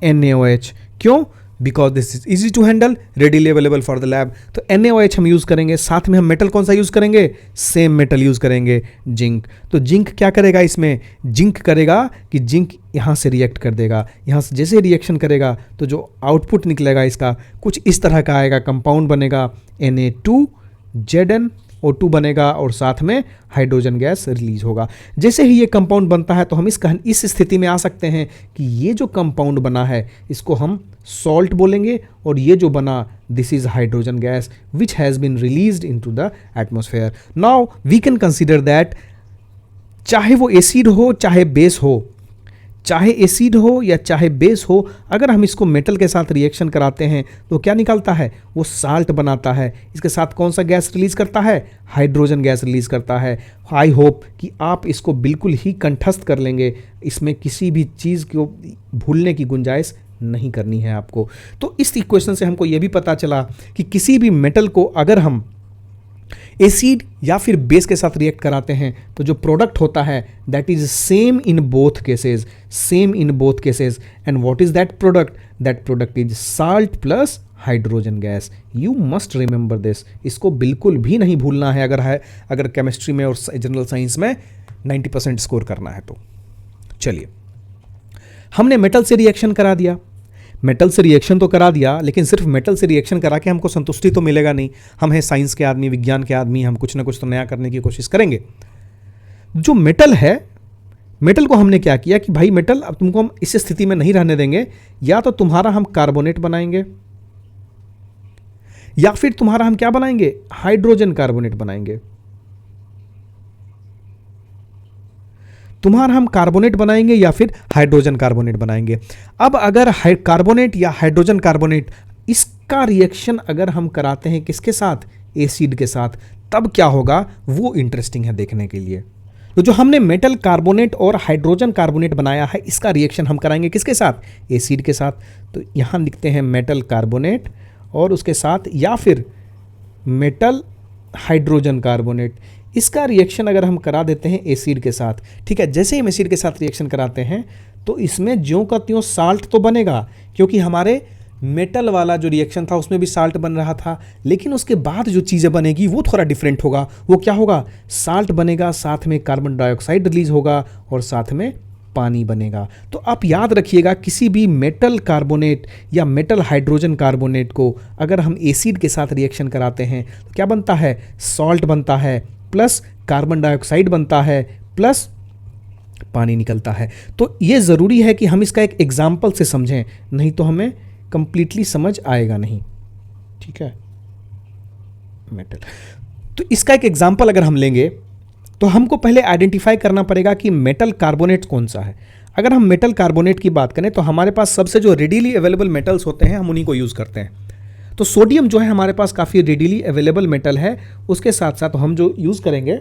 NaOH। क्यों, because this is easy to handle, readily available for the lab. तो NaOH हम यूज़ करेंगे। साथ में हम मेटल कौन सा यूज़ करेंगे, सेम मेटल यूज़ करेंगे, जिंक। तो जिंक क्या करेगा इसमें, जिंक करेगा कि जिंक यहाँ से रिएक्ट कर देगा। यहाँ से जैसे रिएक्शन करेगा तो जो आउटपुट निकलेगा इसका कुछ इस तरह का आएगा, कंपाउंड बनेगा Na2ZnO2 बनेगा और साथ में हाइड्रोजन गैस रिलीज होगा। जैसे ही ये कंपाउंड बनता है तो हम इस स्थिति में आ सकते हैं कि ये जो कंपाउंड बना है इसको हम सॉल्ट बोलेंगे और ये जो बना, this is hydrogen gas which has been released into the atmosphere. Now we can consider that चाहे वो एसिड हो चाहे बेस हो, चाहे एसिड हो या चाहे बेस हो, अगर हम इसको मेटल के साथ रिएक्शन कराते हैं तो क्या निकलता है, वो साल्ट बनाता है। इसके साथ कौन सा गैस रिलीज करता है, हाइड्रोजन गैस रिलीज करता है। आई होप कि आप इसको बिल्कुल ही कंठस्थ कर लेंगे, इसमें किसी भी चीज़ को भूलने की गुंजाइश नहीं करनी है आपको। तो इस इक्वेशन से हमको ये भी पता चला कि किसी भी मेटल को अगर हम एसिड या फिर बेस के साथ रिएक्ट कराते हैं तो जो प्रोडक्ट होता है that is same in both cases, same in both cases. And what is that product, that product is salt plus hydrogen gas. You must remember this, इसको बिल्कुल भी नहीं भूलना है अगर केमिस्ट्री में और जनरल साइंस में 90% स्कोर करना है तो। चलिए, हमने मेटल से रिएक्शन करा दिया, मेटल से रिएक्शन तो करा दिया, लेकिन सिर्फ मेटल से रिएक्शन करा के हमको संतुष्टि तो मिलेगा नहीं। हम हैं साइंस के आदमी, विज्ञान के आदमी, हम कुछ ना कुछ तो नया करने की कोशिश करेंगे। जो मेटल है, मेटल को हमने क्या किया कि भाई मेटल अब तुमको हम इस स्थिति में नहीं रहने देंगे, या तो तुम्हारा हम कार्बोनेट बनाएंगे या फिर तुम्हारा हम क्या बनाएंगे, हाइड्रोजन कार्बोनेट बनाएंगे। तुम्हारा हम कार्बोनेट बनाएंगे या फिर हाइड्रोजन कार्बोनेट बनाएंगे। अब अगर कार्बोनेट या हाइड्रोजन कार्बोनेट इसका रिएक्शन अगर हम कराते हैं किसके साथ, एसिड के साथ, तब क्या होगा वो इंटरेस्टिंग है देखने के लिए। तो जो हमने मेटल कार्बोनेट और हाइड्रोजन कार्बोनेट बनाया है इसका रिएक्शन हम कराएंगे किसके साथ, एसिड के साथ। तो यहां लिखते हैं मेटल कार्बोनेट और उसके साथ या फिर मेटल हाइड्रोजन कार्बोनेट, इसका रिएक्शन अगर हम करा देते हैं एसिड के साथ, ठीक है। जैसे ही हम एसिड के साथ रिएक्शन कराते हैं तो इसमें ज्यों का त्यों साल्ट तो बनेगा, क्योंकि हमारे मेटल वाला जो रिएक्शन था उसमें भी साल्ट बन रहा था, लेकिन उसके बाद जो चीज़ें बनेगी वो थोड़ा डिफरेंट होगा। वो क्या होगा, साल्ट बनेगा, साथ में कार्बन डाइऑक्साइड रिलीज होगा और साथ में पानी बनेगा। तो आप याद रखिएगा किसी भी मेटल कार्बोनेट या मेटल हाइड्रोजन कार्बोनेट को अगर हम एसिड के साथ रिएक्शन कराते हैं तो क्या बनता है, सॉल्ट बनता है, प्लस कार्बन डाइऑक्साइड बनता है, प्लस पानी निकलता है। तो ये ज़रूरी है कि हम इसका एक एग्जाम्पल से समझें, नहीं तो हमें कंप्लीटली समझ आएगा नहीं, ठीक है। मेटल, तो इसका एक एग्जाम्पल अगर हम लेंगे तो हमको पहले आइडेंटिफाई करना पड़ेगा कि मेटल कार्बोनेट कौन सा है। अगर हम मेटल कार्बोनेट की बात करें तो हमारे पास सबसे जो रेडीली अवेलेबल मेटल्स होते हैं हम उन्हीं को यूज़ करते हैं। तो सोडियम जो है हमारे पास काफ़ी रेडीली अवेलेबल मेटल है, उसके साथ साथ हम जो यूज़ करेंगे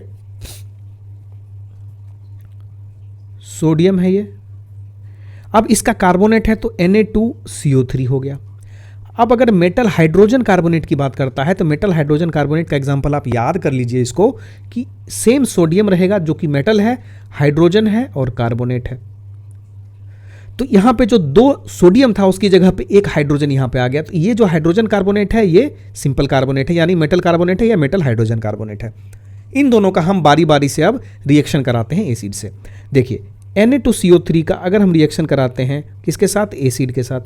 सोडियम है ये। अब इसका कार्बोनेट है तो Na2CO3 हो गया। अब अगर मेटल हाइड्रोजन कार्बोनेट की बात करता है तो मेटल हाइड्रोजन कार्बोनेट का एग्जांपल आप याद कर लीजिए इसको कि सेम सोडियम रहेगा जो कि मेटल है, हाइड्रोजन है और कार्बोनेट है। तो यहां पे जो 2 सोडियम था उसकी जगह पे एक हाइड्रोजन यहां पे आ गया। तो ये जो हाइड्रोजन कार्बोनेट है ये सिंपल कार्बोनेट है, यानी मेटल कार्बोनेट है या मेटल हाइड्रोजन कार्बोनेट है। इन दोनों का हम बारी बारी से अब रिएक्शन कराते हैं एसिड से। देखिए Na2CO3 का अगर हम रिएक्शन कराते हैं किसके साथ, एसिड के साथ,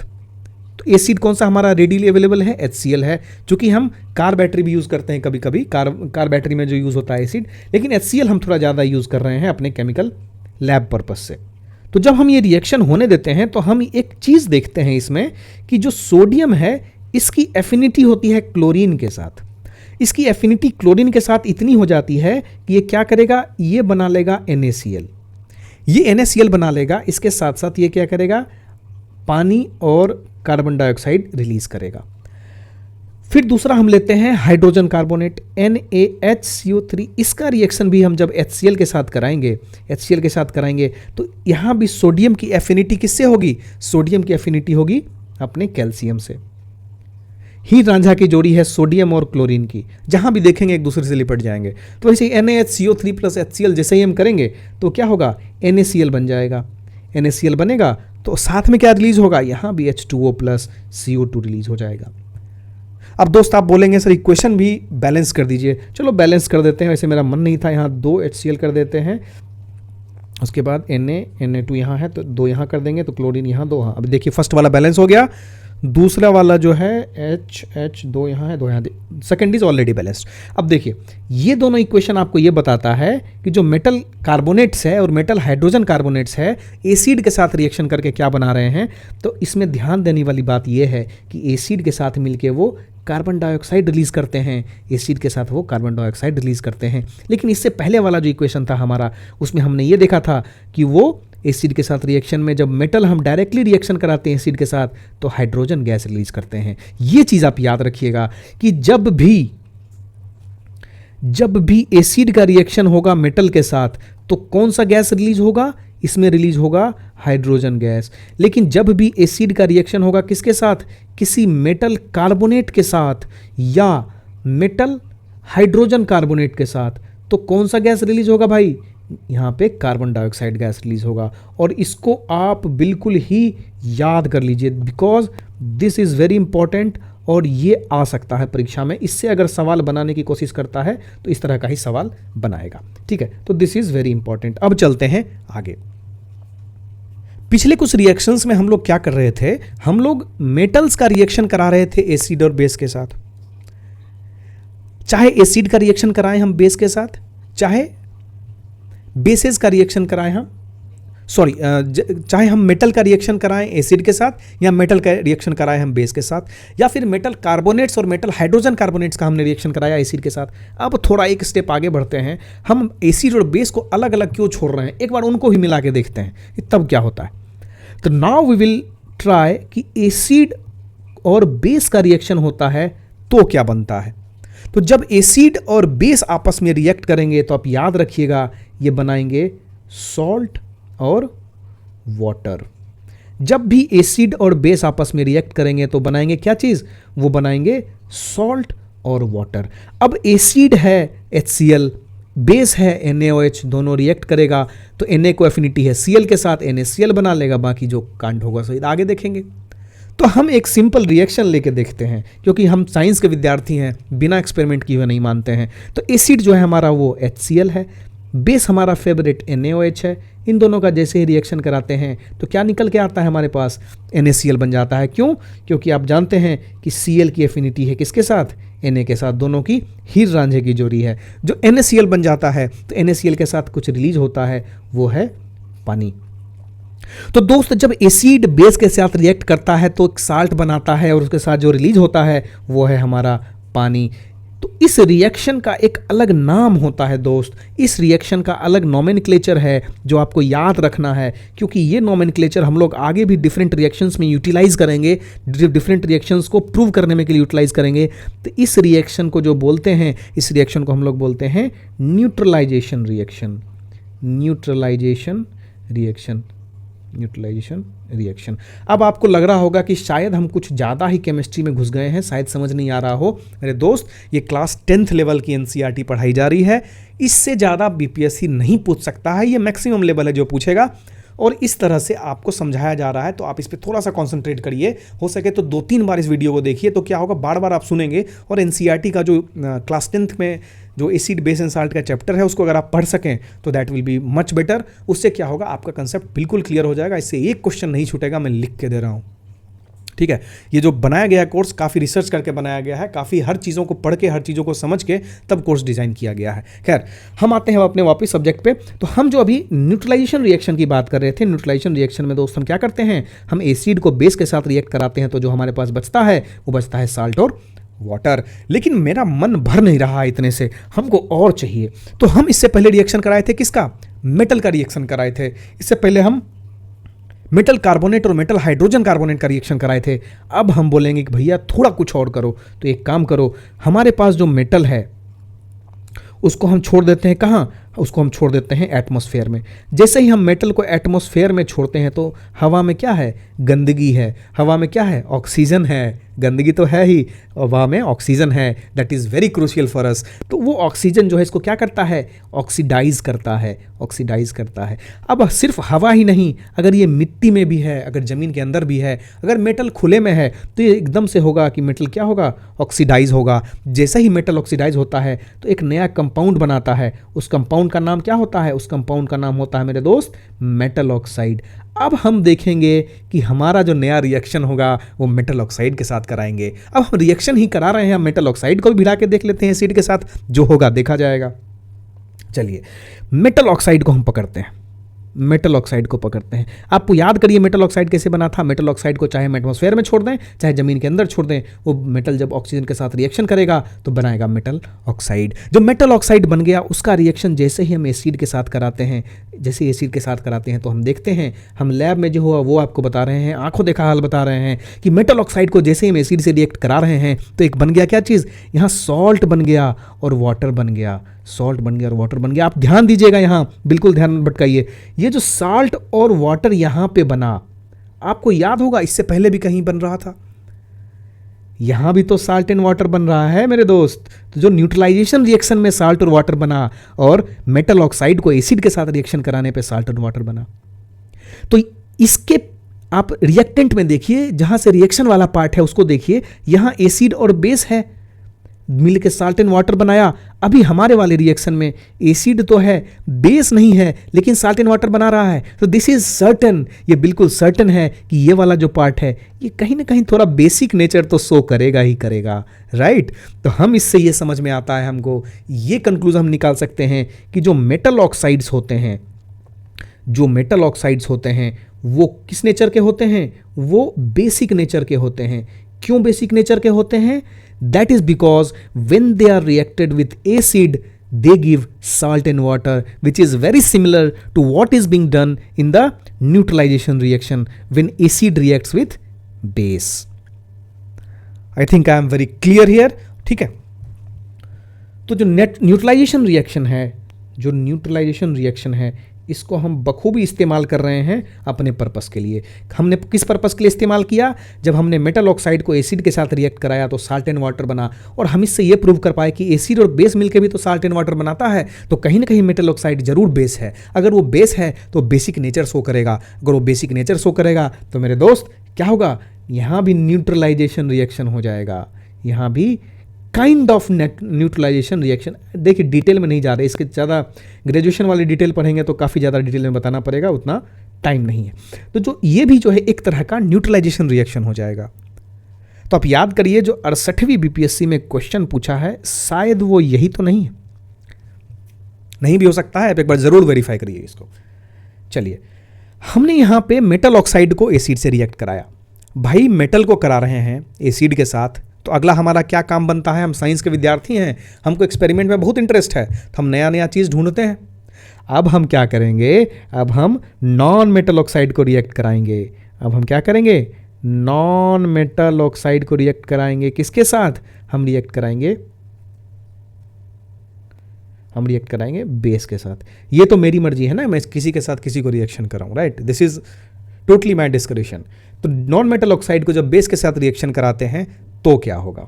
तो एसिड कौन सा हमारा रेडीली अवेलेबल है, HCl है, क्योंकि हम कार बैटरी भी यूज़ करते हैं कभी कभी, कार बैटरी में जो यूज़ होता है एसिड, लेकिन HCl हम थोड़ा ज़्यादा यूज़ कर रहे हैं अपने केमिकल लैब पर्पज से। तो जब हम ये रिएक्शन होने देते हैं तो हम एक चीज़ देखते हैं इसमें कि जो सोडियम है इसकी एफिनिटी होती है क्लोरीन के साथ। इसकी एफिनिटी क्लोरीन के साथ इतनी हो जाती है कि ये क्या करेगा, ये बना लेगा NaCl। ये NaCl बना लेगा, इसके साथ साथ ये क्या करेगा, पानी और कार्बन डाइऑक्साइड रिलीज करेगा। फिर दूसरा हम लेते हैं हाइड्रोजन कार्बोनेट NaHCO3। इसका रिएक्शन भी हम जब HCl के साथ कराएंगे तो यहां भी सोडियम की एफिनिटी किससे होगी, सोडियम की एफिनिटी होगी अपने कैल्शियम से। ही रांझा की जोड़ी है सोडियम और क्लोरीन की, जहां भी देखेंगे एक दूसरे से लिपट जाएंगे। तो वैसे NaHCO3 प्लस HCl जैसे ही हम करेंगे तो क्या होगा, NaCl बन जाएगा। NaCl बनेगा तो साथ में क्या रिलीज होगा, यहां भी H2O प्लस CO2 रिलीज हो जाएगा। अब दोस्त आप बोलेंगे सर इक्वेशन भी बैलेंस कर दीजिए। चलो बैलेंस कर देते हैं, वैसे मेरा मन नहीं था, यहाँ 2 HCl कर देते हैं, उसके बाद Na2 यहाँ है तो 2 यहाँ कर देंगे, तो क्लोरीन यहाँ 2 यहाँ। अब देखिए फर्स्ट वाला बैलेंस हो गया, दूसरा वाला जो है H2 यहाँ है, 2 यहाँ, सेकेंड इज ऑलरेडी बैलेंस्ड। अब देखिए ये दोनों इक्वेशन आपको ये बताता है कि जो मेटल कार्बोनेट्स है और मेटल हाइड्रोजन कार्बोनेट्स है एसिड के साथ रिएक्शन करके क्या बना रहे हैं। तो इसमें ध्यान देने वाली बात ये है कि एसिड के साथ मिलके वो कार्बन डाइऑक्साइड रिलीज करते हैं, एसिड के साथ वो कार्बन डाइऑक्साइड रिलीज करते हैं। लेकिन इससे पहले वाला जो इक्वेशन था हमारा, उसमें हमने ये देखा था कि वो एसिड के साथ रिएक्शन में जब मेटल हम डायरेक्टली रिएक्शन कराते हैं एसिड के साथ तो हाइड्रोजन गैस रिलीज करते हैं। ये चीज़ आप याद रखिएगा कि जब भी एसिड का रिएक्शन होगा मेटल के साथ तो कौन सा गैस रिलीज होगा, इसमें रिलीज होगा हाइड्रोजन गैस। लेकिन जब भी एसिड का रिएक्शन होगा किसके साथ, किसी मेटल कार्बोनेट के साथ या मेटल हाइड्रोजन कार्बोनेट के साथ, तो कौन सा गैस रिलीज होगा भाई, यहाँ पे कार्बन डाइऑक्साइड गैस रिलीज होगा। और इसको आप बिल्कुल ही याद कर लीजिए because this is very important और ये आ सकता है परीक्षा में। इससे अगर सवाल बनाने की कोशिश करता है तो इस तरह का ही सवाल बनाएगा, ठीक है। तो दिस इज़ वेरी इंपॉर्टेंट। अब चलते हैं आगे। पिछले कुछ रिएक्शंस में हम लोग क्या कर रहे थे, हम लोग मेटल्स का रिएक्शन करा रहे थे एसिड और बेस के साथ। चाहे एसिड का रिएक्शन कराएं हम बेस के साथ, चाहे बेसेस का रिएक्शन कराएं हम सॉरी, चाहे हम मेटल का रिएक्शन कराएं एसिड के साथ या मेटल का रिएक्शन कराएं हम बेस के साथ, या फिर मेटल कार्बोनेट्स और मेटल हाइड्रोजन कार्बोनेट्स का हमने रिएक्शन कराया एसिड के साथ। अब थोड़ा एक स्टेप आगे बढ़ते हैं, हम एसिड और बेस को अलग अलग क्यों छोड़ रहे हैं, एक बार उनको ही मिला के देखते हैं कि तब क्या होता है। तो नाउ वी विल ट्राई कि एसिड और बेस का रिएक्शन होता है तो क्या बनता है। तो जब एसिड और बेस आपस में रिएक्ट करेंगे तो आप याद रखिएगा ये बनाएंगे सॉल्ट और वाटर। जब भी एसिड और बेस आपस में रिएक्ट करेंगे तो बनाएंगे क्या चीज, वो बनाएंगे सॉल्ट और वाटर। अब एसिड है HCl, बेस है NaOH, दोनों रिएक्ट करेगा तो Na को एफिनिटी है Cl के साथ, NaCl बना लेगा, बाकी जो कांड होगा सो आगे देखेंगे। तो हम एक सिंपल रिएक्शन लेके देखते हैं, क्योंकि हम साइंस के विद्यार्थी हैं, बिना एक्सपेरिमेंट किए हुए नहीं मानते हैं। तो एसिड जो है हमारा वो HCl है, बेस हमारा फेवरेट NaOH है। इन दोनों का जैसे ही रिएक्शन कराते हैं तो क्या निकल के आता है हमारे पास, NaCl बन जाता है। क्यों? क्योंकि आप जानते हैं कि Cl की एफिनिटी है किसके साथ, Na के साथ, दोनों की हीर रांझे की जोड़ी है। जो NaCl बन जाता है तो NaCl के साथ कुछ रिलीज होता है, वो है पानी। तो दोस्त जब एसिड बेस के साथ रिएक्ट करता है तो एक साल्ट बनाता है और उसके साथ जो रिलीज होता है वो है हमारा पानी। तो इस रिएक्शन का एक अलग नाम होता है दोस्त, इस रिएक्शन का अलग नोमेनक्लेचर है जो आपको याद रखना है, क्योंकि ये नोमेनक्लेचर हम लोग आगे भी डिफरेंट रिएक्शंस में यूटिलाइज करेंगे, डिफरेंट रिएक्शंस को प्रूव करने में के लिए यूटिलाइज करेंगे। तो इस रिएक्शन को जो बोलते हैं, इस रिएक्शन को हम लोग बोलते हैं neutralisation reaction. Neutralisation reaction, neutralisation reaction. अब आपको लग रहा होगा कि शायद हम कुछ ज़्यादा ही केमिस्ट्री में घुस गए हैं, शायद समझ नहीं आ रहा हो। मेरे दोस्त, ये क्लास 10th लेवल की NCERT पढ़ाई जा रही है, इससे ज़्यादा BPSC नहीं पूछ सकता है, ये मैक्सिमम लेवल है जो पूछेगा। और इस तरह से आपको समझाया जा रहा है तो आप इस पर थोड़ा सा कॉन्सेंट्रेट करिए। हो सके तो 2-3 बार इस वीडियो को देखिए, तो क्या होगा, बार बार आप सुनेंगे और NCERT का जो क्लास 10th में जो एसिड बेस एंड साल्ट का चैप्टर है उसको अगर आप पढ़ सकें तो that will be much better. उससे क्या होगा, आपका कंसेप्ट बिल्कुल क्लियर हो जाएगा। इससे एक क्वेश्चन नहीं छूटेगा, मैं लिख के दे रहा हूँ, ठीक है। ये जो बनाया गया कोर्स काफ़ी रिसर्च करके बनाया गया है, काफ़ी हर चीज़ों को पढ़ के, हर चीज़ों को समझ के तब कोर्स डिज़ाइन किया गया है। खैर, हम आते हैं अपने वापस सब्जेक्ट पे। तो हम जो अभी न्यूट्रलाइजेशन रिएक्शन की बात कर रहे थे, न्यूट्रलाइजेशन रिएक्शन में दोस्त हम क्या करते हैं, हम एसिड को बेस के साथ रिएक्ट कराते हैं तो जो हमारे पास बचता है वो बचता है साल्ट और वाटर। लेकिन मेरा मन भर नहीं रहा इतने से, हमको और चाहिए। तो हम इससे पहले रिएक्शन कराए थे किसका, मेटल का रिएक्शन कराए थे। इससे पहले हम मेटल कार्बोनेट और मेटल हाइड्रोजन कार्बोनेट का रिएक्शन कराए थे। अब हम बोलेंगे कि भैया थोड़ा कुछ और करो। तो एक काम करो, हमारे पास जो मेटल है उसको हम छोड़ देते हैं कहाँ, उसको हम छोड़ देते हैं एटमॉस्फेयर में। जैसे ही हम मेटल को एटमॉस्फेयर में छोड़ते हैं तो हवा में क्या है, गंदगी है। हवा में क्या है, ऑक्सीजन है। गंदगी तो है ही, हवा में ऑक्सीजन है, that is very crucial for us. तो वो ऑक्सीजन जो है इसको क्या करता है, ऑक्सीडाइज करता है, ऑक्सीडाइज करता है। अब सिर्फ हवा ही नहीं, अगर ये मिट्टी में भी है, अगर ज़मीन के अंदर भी है, अगर मेटल खुले में है तो ये एकदम से होगा कि मेटल क्या होगा, ऑक्सीडाइज होगा। जैसे ही मेटल ऑक्सीडाइज होता है तो एक नया कंपाउंड बनाता है। उस कंपाउंड का नाम क्या होता है, उस कंपाउंड का नाम होता है मेरे दोस्त मेटल ऑक्साइड। अब हम देखेंगे कि हमारा जो नया रिएक्शन होगा वो मेटल ऑक्साइड के साथ कराएंगे। अब हम रिएक्शन ही करा रहे हैं, हम मेटल ऑक्साइड को भी भिड़ा के देख लेते हैं एसिड के साथ, जो होगा देखा जाएगा। चलिए मेटल ऑक्साइड को हम पकड़ते हैं, मेटल ऑक्साइड को पकड़ते हैं। आपको याद करिए मेटल ऑक्साइड कैसे बना था। मेटल ऑक्साइड को चाहे हम एटमॉस्फेयर में छोड़ दें, चाहे ज़मीन के अंदर छोड़ दें, वो मेटल जब ऑक्सीजन के साथ रिएक्शन करेगा तो बनाएगा मेटल ऑक्साइड। जो मेटल ऑक्साइड बन गया उसका रिएक्शन जैसे ही हम एसिड के साथ कराते हैं, जैसे एसिड के साथ कराते हैं तो हम देखते हैं, हम लैब में जो हुआ वो आपको बता रहे हैं, आंखों देखा हाल बता रहे हैं कि मेटल ऑक्साइड को जैसे ही हम एसिड से रिएक्ट करा रहे हैं तो एक बन गया क्या चीज़, यहाँ सॉल्ट बन गया और वाटर बन गया। सॉल्ट बन गया और वाटर बन गया। आप ध्यान दीजिएगा, यहाँ बिल्कुल ध्यान भटकाइए। ये जो सॉल्ट और वाटर यहाँ पे बना, आपको याद होगा इससे पहले भी कहीं बन रहा था, यहां भी तो साल्ट एंड वाटर बन रहा है मेरे दोस्त। तो जो न्यूट्रलाइजेशन रिएक्शन में साल्ट और वाटर बना और मेटल ऑक्साइड को एसिड के साथ रिएक्शन कराने पे साल्ट और वाटर बना। तो इसके आप रिएक्टेंट में देखिए, जहां से रिएक्शन वाला पार्ट है उसको देखिए, यहां एसिड और बेस है, मिल के साल्ट एंड वाटर बनाया। अभी हमारे वाले रिएक्शन में एसिड तो है, बेस नहीं है, लेकिन साल्ट एंड वाटर बना रहा है। तो दिस इज सर्टन, ये बिल्कुल सर्टन है कि ये वाला जो पार्ट है ये कहीं ना कहीं थोड़ा बेसिक नेचर तो शो करेगा ही करेगा, राइट। तो हम इससे ये समझ में आता है, हमको ये कंक्लूजन हम निकाल सकते हैं कि जो मेटल ऑक्साइड्स होते हैं, जो मेटल ऑक्साइड्स होते हैं वो किस नेचर के होते हैं? वो बेसिक नेचर के होते हैं। क्यों बेसिक नेचर के होते हैं? That is because when they are reacted with acid they give salt and water, which is very similar to what is being done in the neutralization reaction when acid reacts with base. I think I am very clear here. ठीक है, तो जो neutralisation reaction है इसको हम बखूबी इस्तेमाल कर रहे हैं अपने पर्पस के लिए। हमने किस पर्पस के लिए इस्तेमाल किया? जब हमने मेटल ऑक्साइड को एसिड के साथ रिएक्ट कराया तो साल्ट एंड वाटर बना, और हम इससे ये प्रूव कर पाए कि एसिड और बेस मिलकर भी तो साल्ट एंड वाटर बनाता है, तो कहीं ना कहीं मेटल ऑक्साइड जरूर बेस है। अगर वो बेस है तो बेसिक नेचर शो करेगा। अगर वो बेसिक नेचर शो करेगा तो मेरे दोस्त क्या होगा? यहाँ भी न्यूट्रलाइजेशन रिएक्शन हो जाएगा, यहाँ भी काइंड ऑफ न्यूट्रलाइजेशन रिएक्शन। देखिए डिटेल में नहीं जा रहे, इसके ज़्यादा ग्रेजुएशन वाली डिटेल पढ़ेंगे तो काफ़ी ज़्यादा डिटेल में बताना पड़ेगा, उतना टाइम नहीं है। तो जो ये भी जो है एक तरह का न्यूट्रलाइजेशन रिएक्शन हो जाएगा। तो आप याद करिए जो 68वीं बीपीएससी में क्वेश्चन पूछा है शायद वो यही तो नहीं है, नहीं भी हो सकता है, आप एक बार ज़रूर वेरीफाई करिए इसको। चलिए, हमने यहाँ पे मेटल ऑक्साइड को एसिड से रिएक्ट कराया। भाई मेटल को करा रहे हैं एसिड के साथ, तो अगला हमारा क्या काम बनता है? हम साइंस के विद्यार्थी हैं, हमको एक्सपेरिमेंट में बहुत इंटरेस्ट है, तो हम नया नया चीज़ ढूंढते हैं। अब हम क्या करेंगे? अब हम नॉन मेटल ऑक्साइड को रिएक्ट कराएंगे। अब हम क्या करेंगे? नॉन मेटल ऑक्साइड को रिएक्ट कराएंगे। किसके साथ? हम रिएक्ट कराएंगे बेस के साथ। ये तो मेरी मर्जी है ना, मैं किसी के साथ किसी को रिएक्शन कराऊं, right? This is totally my description. तो नॉन मेटल ऑक्साइड को जब बेस के साथ रिएक्शन कराते हैं तो क्या होगा?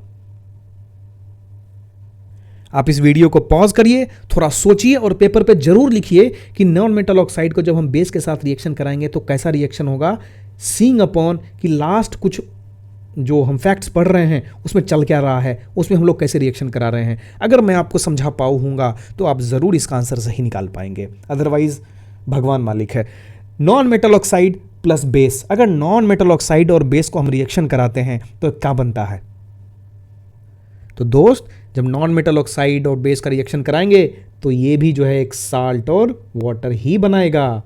आप इस वीडियो को पॉज करिए, थोड़ा सोचिए और पेपर पे जरूर लिखिए कि नॉन मेटल ऑक्साइड को जब हम बेस के साथ रिएक्शन कराएंगे तो कैसा रिएक्शन होगा, सीइंग अपॉन कि लास्ट कुछ जो हम फैक्ट्स पढ़ रहे हैं उसमें चल क्या रहा है, उसमें हम लोग कैसे रिएक्शन करा रहे हैं। अगर मैं आपको समझा पाऊंगा तो आप ज़रूर इसका आंसर सही निकाल पाएंगे, अदरवाइज भगवान मालिक है। Non metal oxide plus base, अगर नॉन मेटल ऑक्साइड और बेस को हम रिएक्शन कराते हैं तो क्या बनता है? तो दोस्त, जब नॉन मेटल ऑक्साइड और बेस का रिएक्शन कराएंगे तो ये भी जो है एक साल्ट और वाटर ही बनाएगा,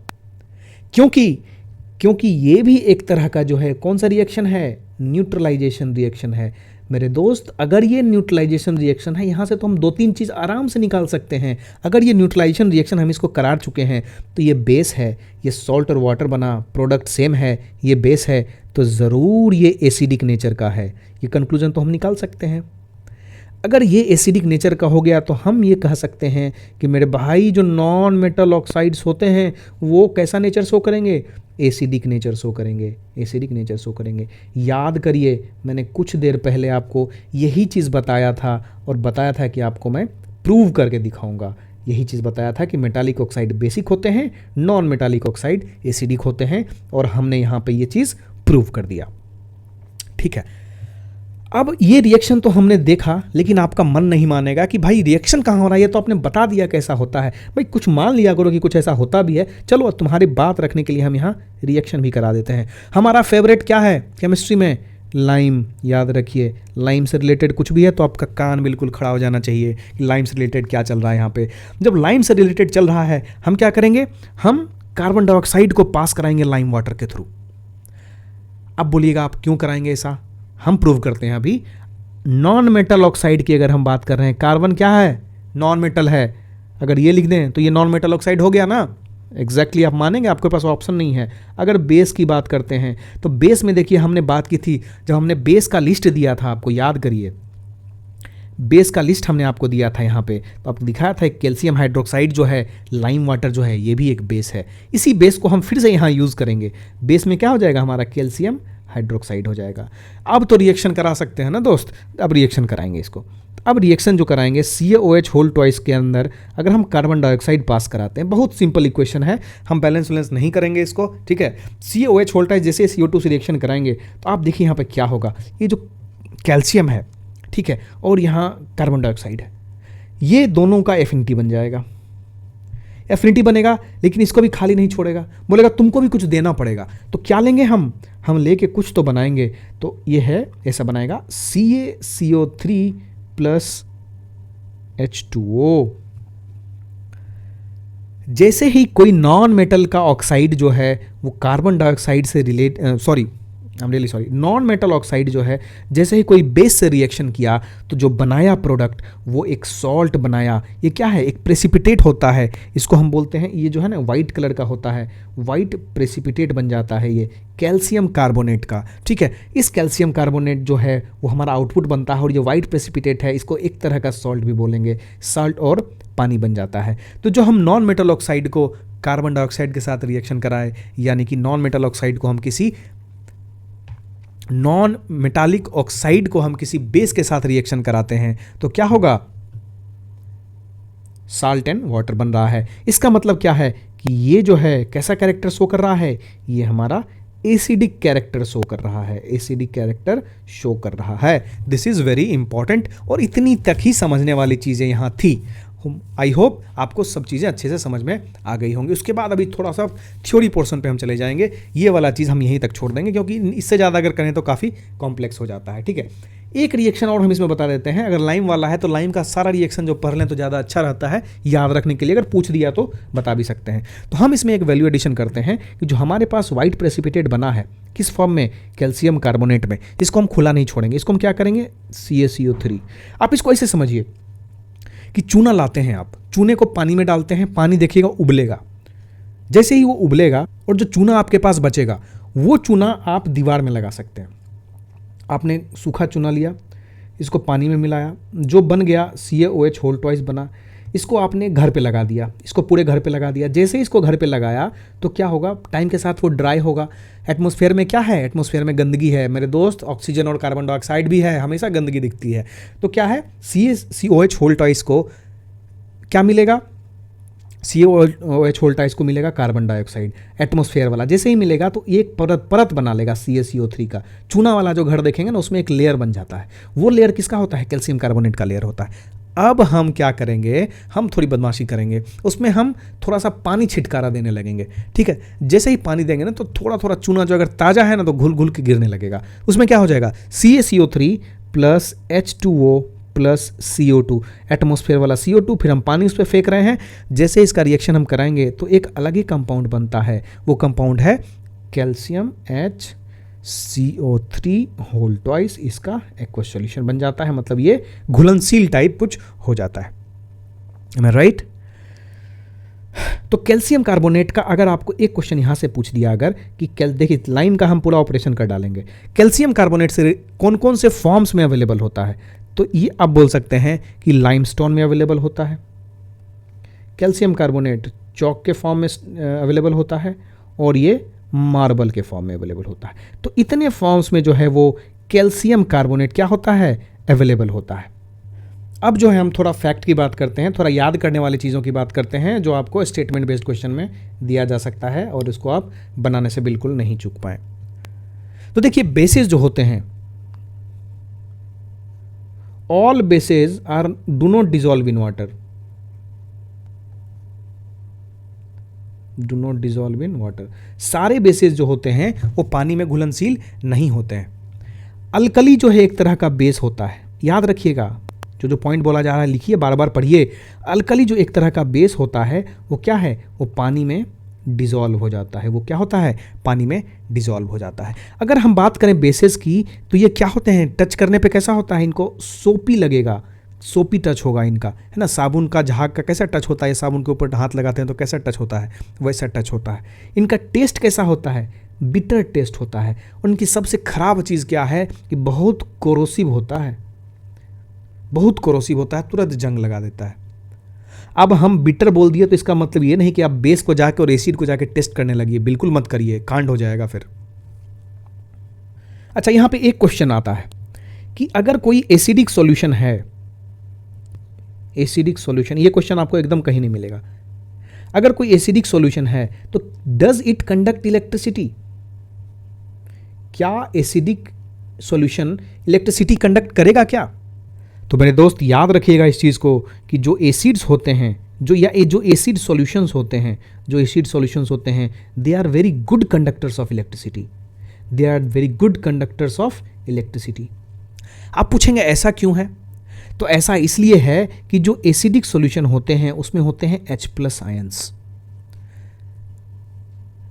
क्योंकि ये भी एक तरह का जो है कौन सा रिएक्शन है? न्यूट्रलाइजेशन रिएक्शन है। मेरे दोस्त, अगर ये न्यूट्रलाइजेशन रिएक्शन है, यहाँ से तो हम 2-3 चीज़ आराम से निकाल सकते हैं। अगर ये न्यूट्रलाइजेशन रिएक्शन हम इसको करार चुके हैं तो ये बेस है, ये सॉल्ट और वाटर बना, प्रोडक्ट सेम है, ये बेस है, तो ज़रूर ये एसिडिक नेचर का है। ये कंक्लूजन तो हम निकाल सकते हैं। अगर ये एसिडिक नेचर का हो गया तो हम ये कह सकते हैं कि मेरे भाई जो नॉन मेटल ऑक्साइड्स होते हैं वो कैसा नेचर शो करेंगे? एसिडिक नेचर शो करेंगे। याद करिए, मैंने कुछ देर पहले आपको यही चीज़ बताया था, और बताया था कि आपको मैं प्रूव करके दिखाऊंगा। यही चीज़ बताया था कि मेटालिक ऑक्साइड बेसिक होते हैं, नॉन मेटालिक ऑक्साइड एसिडिक होते हैं, और हमने यहाँ पे ये चीज़ प्रूव कर दिया। ठीक है, अब ये रिएक्शन तो हमने देखा, लेकिन आपका मन नहीं मानेगा कि भाई रिएक्शन कहाँ हो रहा है, ये तो आपने बता दिया कैसा होता है। भाई कुछ मान लिया करो कि कुछ ऐसा होता भी है। चलो, तुम्हारी बात रखने के लिए हम यहाँ रिएक्शन भी करा देते हैं। हमारा फेवरेट क्या है केमिस्ट्री में? लाइम। याद रखिए, लाइम से रिलेटेड कुछ भी है तो आपका कान बिल्कुल खड़ा हो जाना चाहिए कि लाइम से रिलेटेड क्या चल रहा है यहाँ पे। जब लाइम से रिलेटेड चल रहा है, हम क्या करेंगे? हम कार्बन डाइऑक्साइड को पास कराएंगे लाइम वाटर के थ्रू। अब बोलिएगा आप क्यों कराएंगे ऐसा? हम प्रूव करते हैं अभी। नॉन मेटल ऑक्साइड की अगर हम बात कर रहे हैं, कार्बन क्या है? नॉन मेटल है। अगर ये लिख दें तो ये नॉन मेटल ऑक्साइड हो गया ना। एग्जैक्टली आप मानेंगे, आपके पास ऑप्शन नहीं है। अगर बेस की बात करते हैं तो बेस में देखिए हमने बात की थी, जब हमने बेस का लिस्ट दिया था आपको, याद करिए बेस का लिस्ट हमने आपको दिया था यहाँ पे, तो आपको दिखाया था कैल्शियम हाइड्रोक्साइड जो है, लाइम वाटर जो है, ये भी एक बेस है। इसी बेस को हम फिर से यहाँ यूज़ करेंगे। बेस में क्या हो जाएगा हमारा? कैल्शियम हाइड्रोक्साइड हो जाएगा। अब तो रिएक्शन करा सकते हैं ना दोस्त, अब रिएक्शन कराएंगे इसको। अब रिएक्शन जो कराएंगे CaOH होल ट्वाइस के अंदर अगर हम कार्बन डाइऑक्साइड पास कराते हैं, बहुत सिंपल इक्वेशन है, हम बैलेंस नहीं करेंगे इसको, ठीक है। CaOH होल ट्वाइस जैसे CO2 से रिएक्शन कराएंगे तो आप देखिए यहाँ पे क्या होगा। ये जो कैल्शियम है, ठीक है, और यहाँ कार्बन डाइऑक्साइड है, ये दोनों का एफिनिटी बन जाएगा। एफिनिटी बनेगा, लेकिन इसको भी खाली नहीं छोड़ेगा, बोलेगा तुमको भी कुछ देना पड़ेगा। तो क्या लेंगे हम लेके कुछ तो बनाएंगे। तो ये है, ऐसा बनाएगा जैसे ही कोई नॉन मेटल का ऑक्साइड जो है वो कार्बन डाइऑक्साइड से नॉन मेटल ऑक्साइड जो है जैसे ही कोई बेस से रिएक्शन किया तो जो बनाया प्रोडक्ट वो एक सॉल्ट बनाया। ये क्या है? एक प्रेसिपिटेट होता है। इसको हम बोलते हैं, ये जो है ना वाइट कलर का होता है, वाइट प्रेसिपिटेट बन जाता है ये कैल्शियम कार्बोनेट का। ठीक है, इस कैल्शियम कार्बोनेट जो है वो हमारा आउटपुट बनता है और ये वाइट प्रेसिपिटेट है, इसको एक तरह का सॉल्ट भी बोलेंगे, सॉल्ट और पानी बन जाता है। तो जो हम नॉन मेटल ऑक्साइड को कार्बन डाइऑक्साइड के साथ रिएक्शन कराए, यानी कि नॉन मेटल ऑक्साइड को हम किसी नॉन मेटालिक ऑक्साइड को हम किसी बेस के साथ रिएक्शन कराते हैं तो क्या होगा? साल्ट एंड वाटर बन रहा है। इसका मतलब क्या है कि ये जो है कैसा कैरेक्टर शो कर रहा है? ये हमारा एसिडिक कैरेक्टर शो कर रहा है, एसिडिक कैरेक्टर शो कर रहा है। दिस इज वेरी इंपॉर्टेंट और इतनी तक ही समझने वाली चीज़ें यहाँ थी। आई होप आपको सब चीज़ें अच्छे से समझ में आ गई होंगी। उसके बाद अभी थोड़ा सा थ्योरी पोर्शन पे हम चले जाएंगे। ये वाला चीज़ हम यहीं तक छोड़ देंगे क्योंकि इससे ज़्यादा अगर करें तो काफ़ी कॉम्प्लेक्स हो जाता है। ठीक है, एक रिएक्शन और हम इसमें बता देते हैं। अगर लाइम वाला है तो लाइम का सारा रिएक्शन जो पढ़ लें तो ज़्यादा अच्छा रहता है याद रखने के लिए। अगर पूछ दिया तो बता भी सकते हैं। तो हम इसमें एक वैल्यू एडिशन करते हैं कि जो हमारे पास वाइट प्रेसिपिटेट बना है किस फॉर्म में? कैल्शियम कार्बोनेट में। इसको हम खुला नहीं छोड़ेंगे, इसको हम क्या करेंगे? CaCO3। आप इसको ऐसे समझिए कि चूना लाते हैं आप, चूने को पानी में डालते हैं, पानी देखिएगा उबलेगा। जैसे ही वो उबलेगा और जो चूना आपके पास बचेगा वो चूना आप दीवार में लगा सकते हैं। आपने सूखा चूना लिया, इसको पानी में मिलाया, जो बन गया CaOH होल ट्वाइस बना, इसको आपने घर पे लगा दिया, इसको पूरे घर पे लगा दिया। जैसे ही इसको घर पे लगाया तो क्या होगा? टाइम के साथ वो ड्राई होगा। एटमॉस्फेयर में क्या है? एटमॉस्फेयर में गंदगी है मेरे दोस्त, ऑक्सीजन और कार्बन डाइऑक्साइड भी है, हमेशा गंदगी दिखती है। तो क्या है? CaCOH होल ट्वाइस को क्या मिलेगा? CaOH होल ट्वाइस को मिलेगा कार्बन डाइऑक्साइड एटमॉस्फेयर वाला। जैसे ही मिलेगा तो एक परत बना लेगा CaCO3 का। चूना वाला जो घर देखेंगे ना उसमें एक लेयर बन जाता है। वो लेयर किसका होता है? कैल्शियम कार्बोनेट का लेयर होता है। अब हम क्या करेंगे? हम थोड़ी बदमाशी करेंगे, उसमें हम थोड़ा सा पानी छिटकारा देने लगेंगे। ठीक है, जैसे ही पानी देंगे ना तो थोड़ा थोड़ा चूना जो अगर ताज़ा है ना तो घुल घुल के गिरने लगेगा। उसमें क्या हो जाएगा? CaCO3 plus H2O plus CO2, atmosphere वाला CO2, फिर हम पानी उस पर फेंक रहे हैं। जैसे इसका रिएक्शन हम कराएंगे तो एक अलग ही कंपाउंड बनता है। वो कंपाउंड है कैल्शियम HCO3 होल ट्वाइस। इसका एक्वस सॉल्यूशन बन जाता है, मतलब ये घुलनशील टाइप कुछ हो जाता है। Am I right? तो कैल्शियम कार्बोनेट का अगर आपको एक क्वेश्चन यहां से पूछ दिया अगर कि देखिए लाइम का हम पूरा ऑपरेशन कर डालेंगे, कैल्शियम कार्बोनेट से कौन कौन से फॉर्म्स में अवेलेबल होता है? तो ये आप बोल सकते हैं कि लाइमस्टोन में अवेलेबल होता है, कैल्शियम कार्बोनेट चॉक के फॉर्म में अवेलेबल होता है और ये मार्बल के फॉर्म में अवेलेबल होता है। तो इतने फॉर्म्स में जो है वो कैल्शियम कार्बोनेट क्या होता है? अवेलेबल होता है। अब जो है हम थोड़ा फैक्ट की बात करते हैं, थोड़ा याद करने वाली चीज़ों की बात करते हैं जो आपको स्टेटमेंट बेस्ड क्वेश्चन में दिया जा सकता है और इसको आप बनाने से बिल्कुल नहीं चूक पाए। तो देखिए बेसिस जो होते हैं, all bases are do not dissolve in water, do not dissolve in water. सारे बेसिस जो होते हैं वो पानी में घुलनशील नहीं होते हैं। अल्कली जो है एक तरह का बेस होता है, याद रखिएगा जो पॉइंट बोला जा रहा है लिखिए, बार बार पढ़िए। अल्कली जो एक तरह का बेस होता है वो क्या है? वो पानी में डिजॉल्व हो जाता है। वो क्या होता है? पानी में डिजॉल्व हो जाता है। अगर हम बात करें बेसिस की तो ये क्या होते हैं? टच करने पे कैसा होता है? इनको सोपी लगेगा, सोपी टच होगा इनका, है ना। साबुन का झाग का कैसा टच होता है? साबुन के ऊपर हाथ लगाते हैं तो कैसा टच होता है? वैसा टच होता है। इनका टेस्ट कैसा होता है? बिटर टेस्ट होता है। उनकी सबसे खराब चीज़ क्या है कि बहुत कोरोसिव होता है, बहुत कोरोसिव होता है, तुरंत जंग लगा देता है। अब हम बिटर बोल दिए तो इसका मतलब ये नहीं कि आप बेस को जाके और एसिड को जाके टेस्ट करने लगिए, बिल्कुल मत करिए, कांड हो जाएगा फिर। अच्छा, यहां पे एक क्वेश्चन आता है कि अगर कोई एसिडिक सॉल्यूशन है, एसिडिक सॉल्यूशन, ये क्वेश्चन आपको एकदम कहीं नहीं मिलेगा। अगर कोई एसिडिक सॉल्यूशन है तो डज इट कंडक्ट इलेक्ट्रिसिटी? क्या एसिडिक सॉल्यूशन इलेक्ट्रिसिटी कंडक्ट करेगा क्या? तो मेरे दोस्त याद रखिएगा इस चीज़ को कि जो एसिड्स होते हैं, जो एसिड सॉल्यूशंस होते हैं, जो एसिड सॉल्यूशंस होते हैं, they are very good conductors of electricity, they are very good conductors of electricity. आप पूछेंगे ऐसा क्यों है? तो ऐसा इसलिए है कि जो एसिडिक सॉल्यूशन होते हैं उसमें होते हैं H+ आयंस।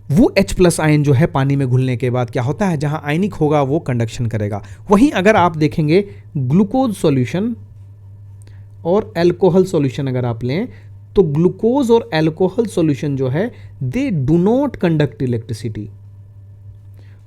वो H प्लस आयन जो है पानी में घुलने के बाद क्या होता है, जहां आयनिक होगा वो कंडक्शन करेगा। वहीं अगर आप देखेंगे ग्लूकोज सॉल्यूशन और अल्कोहल सॉल्यूशन अगर आप लें, तो ग्लूकोज और अल्कोहल सॉल्यूशन जो है they do not conduct electricity,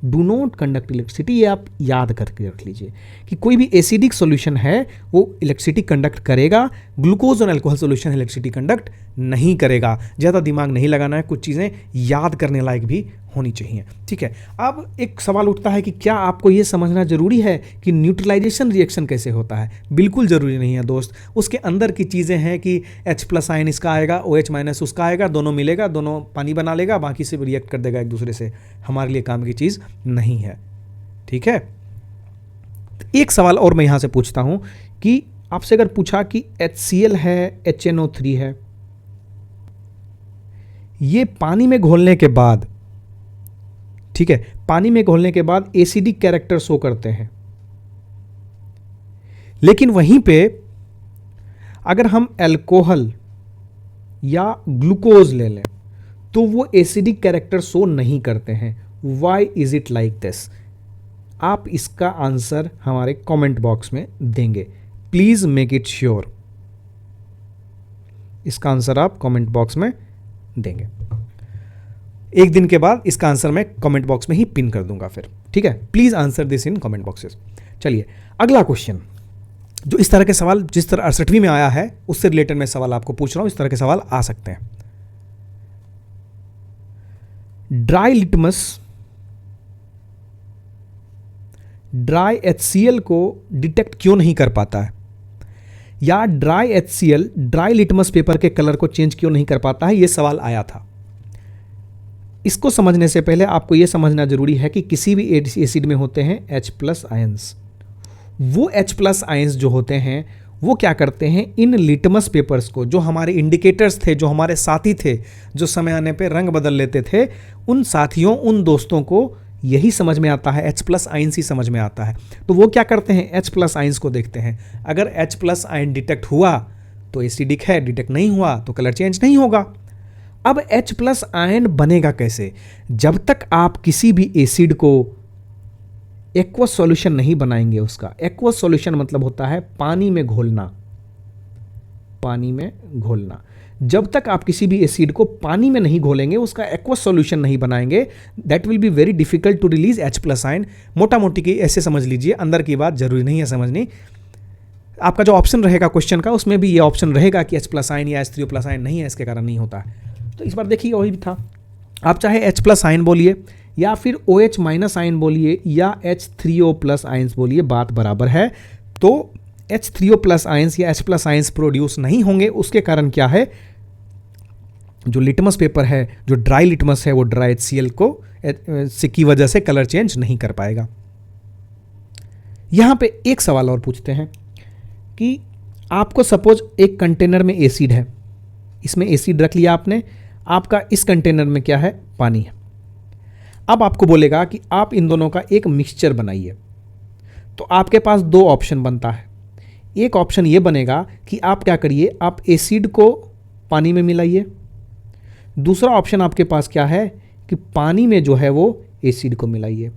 do not conduct electricity. ये आप याद करके रख लीजिए कि कोई भी एसिडिक सॉल्यूशन है वो इलेक्ट्रिसिटी कंडक्ट करेगा, ग्लूकोज और अल्कोहल सॉल्यूशन इलेक्ट्रिसिटी कंडक्ट नहीं करेगा। ज़्यादा दिमाग नहीं लगाना है, कुछ चीज़ें याद करने लायक भी होनी चाहिए, ठीक है। अब एक सवाल उठता है कि क्या आपको ये समझना जरूरी है कि न्यूट्रलाइजेशन रिएक्शन कैसे होता है? बिल्कुल ज़रूरी नहीं है दोस्त। उसके अंदर की चीज़ें हैं कि H प्लस आयन इसका आएगा, OH माइनस उसका आएगा, दोनों मिलेगा, दोनों पानी बना लेगा, बाकी से रिएक्ट कर देगा एक दूसरे से। हमारे लिए काम की चीज़ नहीं है, ठीक है। एक सवाल और मैं यहाँ से पूछता हूँ कि आपसे अगर पूछा कि HCl है, HNO3 है, ये पानी में घोलने के बाद, ठीक है, पानी में घोलने के बाद एसिडिक कैरेक्टर शो करते हैं, लेकिन वहीं पे अगर हम अल्कोहल या ग्लूकोज ले लें तो वो एसिडिक कैरेक्टर शो नहीं करते हैं। Why is it like this? आप इसका आंसर हमारे कमेंट बॉक्स में देंगे, प्लीज मेक इट श्योर। इसका आंसर आप कमेंट बॉक्स में देंगे। एक दिन के बाद इसका आंसर मैं कमेंट बॉक्स में ही पिन कर दूंगा फिर, ठीक है। Please answer this in comment boxes. चलिए अगला क्वेश्चन, जो इस तरह के सवाल जिस तरह 68वीं में आया है उससे रिलेटेड मैं सवाल आपको पूछ रहा हूं। इस तरह के सवाल आ सकते हैं। ड्राई HCl को डिटेक्ट क्यों नहीं कर पाता है, या dry HCl dry litmus paper के कलर को चेंज क्यों नहीं कर पाता है, यह सवाल आया था। इसको समझने से पहले आपको यह समझना जरूरी है कि किसी भी एसिड में होते हैं H प्लस आयंस। वो H प्लस आयंस जो होते हैं वो क्या करते हैं, इन लिटमस पेपर्स को, जो हमारे इंडिकेटर्स थे, जो हमारे साथी थे, जो समय आने पे रंग बदल लेते थे, उन साथियों, उन दोस्तों को यही समझ में आता है, H प्लस आयंस ही समझ में आता है। तो वो क्या करते हैं, H प्लस आयंस को देखते हैं। अगर H प्लस आयन डिटेक्ट हुआ तो एसिडिक है, डिटेक्ट नहीं हुआ तो कलर चेंज नहीं होगा। अब H प्लस आयन बनेगा कैसे? जब तक आप किसी भी एसिड को एक्वस सॉल्यूशन नहीं बनाएंगे। उसका एक्वस सॉल्यूशन मतलब होता है पानी में घोलना, पानी में घोलना। जब तक आप किसी भी एसिड को पानी में नहीं घोलेंगे, उसका एक्वस सॉल्यूशन नहीं बनाएंगे, that will be very difficult to release H plus ion. मोटा मोटी की ऐसे समझ लीजिए, अंदर की बात जरूरी नहीं है समझनी। आपका जो ऑप्शन रहेगा क्वेश्चन का, उसमें भी ये ऑप्शन रहेगा कि H प्लस आयन या H3O प्लस आयन नहीं है, इसके कारण नहीं होता है। तो इस बार देखिए वही भी था, आप चाहे H प्लस आयन बोलिए या फिर OH माइनस आयन बोलिए या H3O प्लस आयन्स बोलिए, बात बराबर है। तो H3O प्लस आयन्स या H प्लस आयन्स प्रोड्यूस नहीं होंगे। उसके कारण क्या है, जो लिटमस पेपर है, जो ड्राई लिटमस है, वो ड्राई HCl को की वजह से कलर चेंज नहीं कर पाएगा। यहां पे एक सवाल और पूछते हैं कि आपको सपोज एक कंटेनर में एसिड है, इसमें एसिड रख लिया आपने, आपका इस कंटेनर में क्या है, पानी है। अब आपको बोलेगा कि आप इन दोनों का एक मिक्सचर बनाइए। तो आपके पास दो ऑप्शन बनता है। एक ऑप्शन ये बनेगा कि आप क्या करिए, आप एसिड को पानी में मिलाइए। दूसरा ऑप्शन आपके पास क्या है कि पानी में जो है वो एसिड को मिलाइए।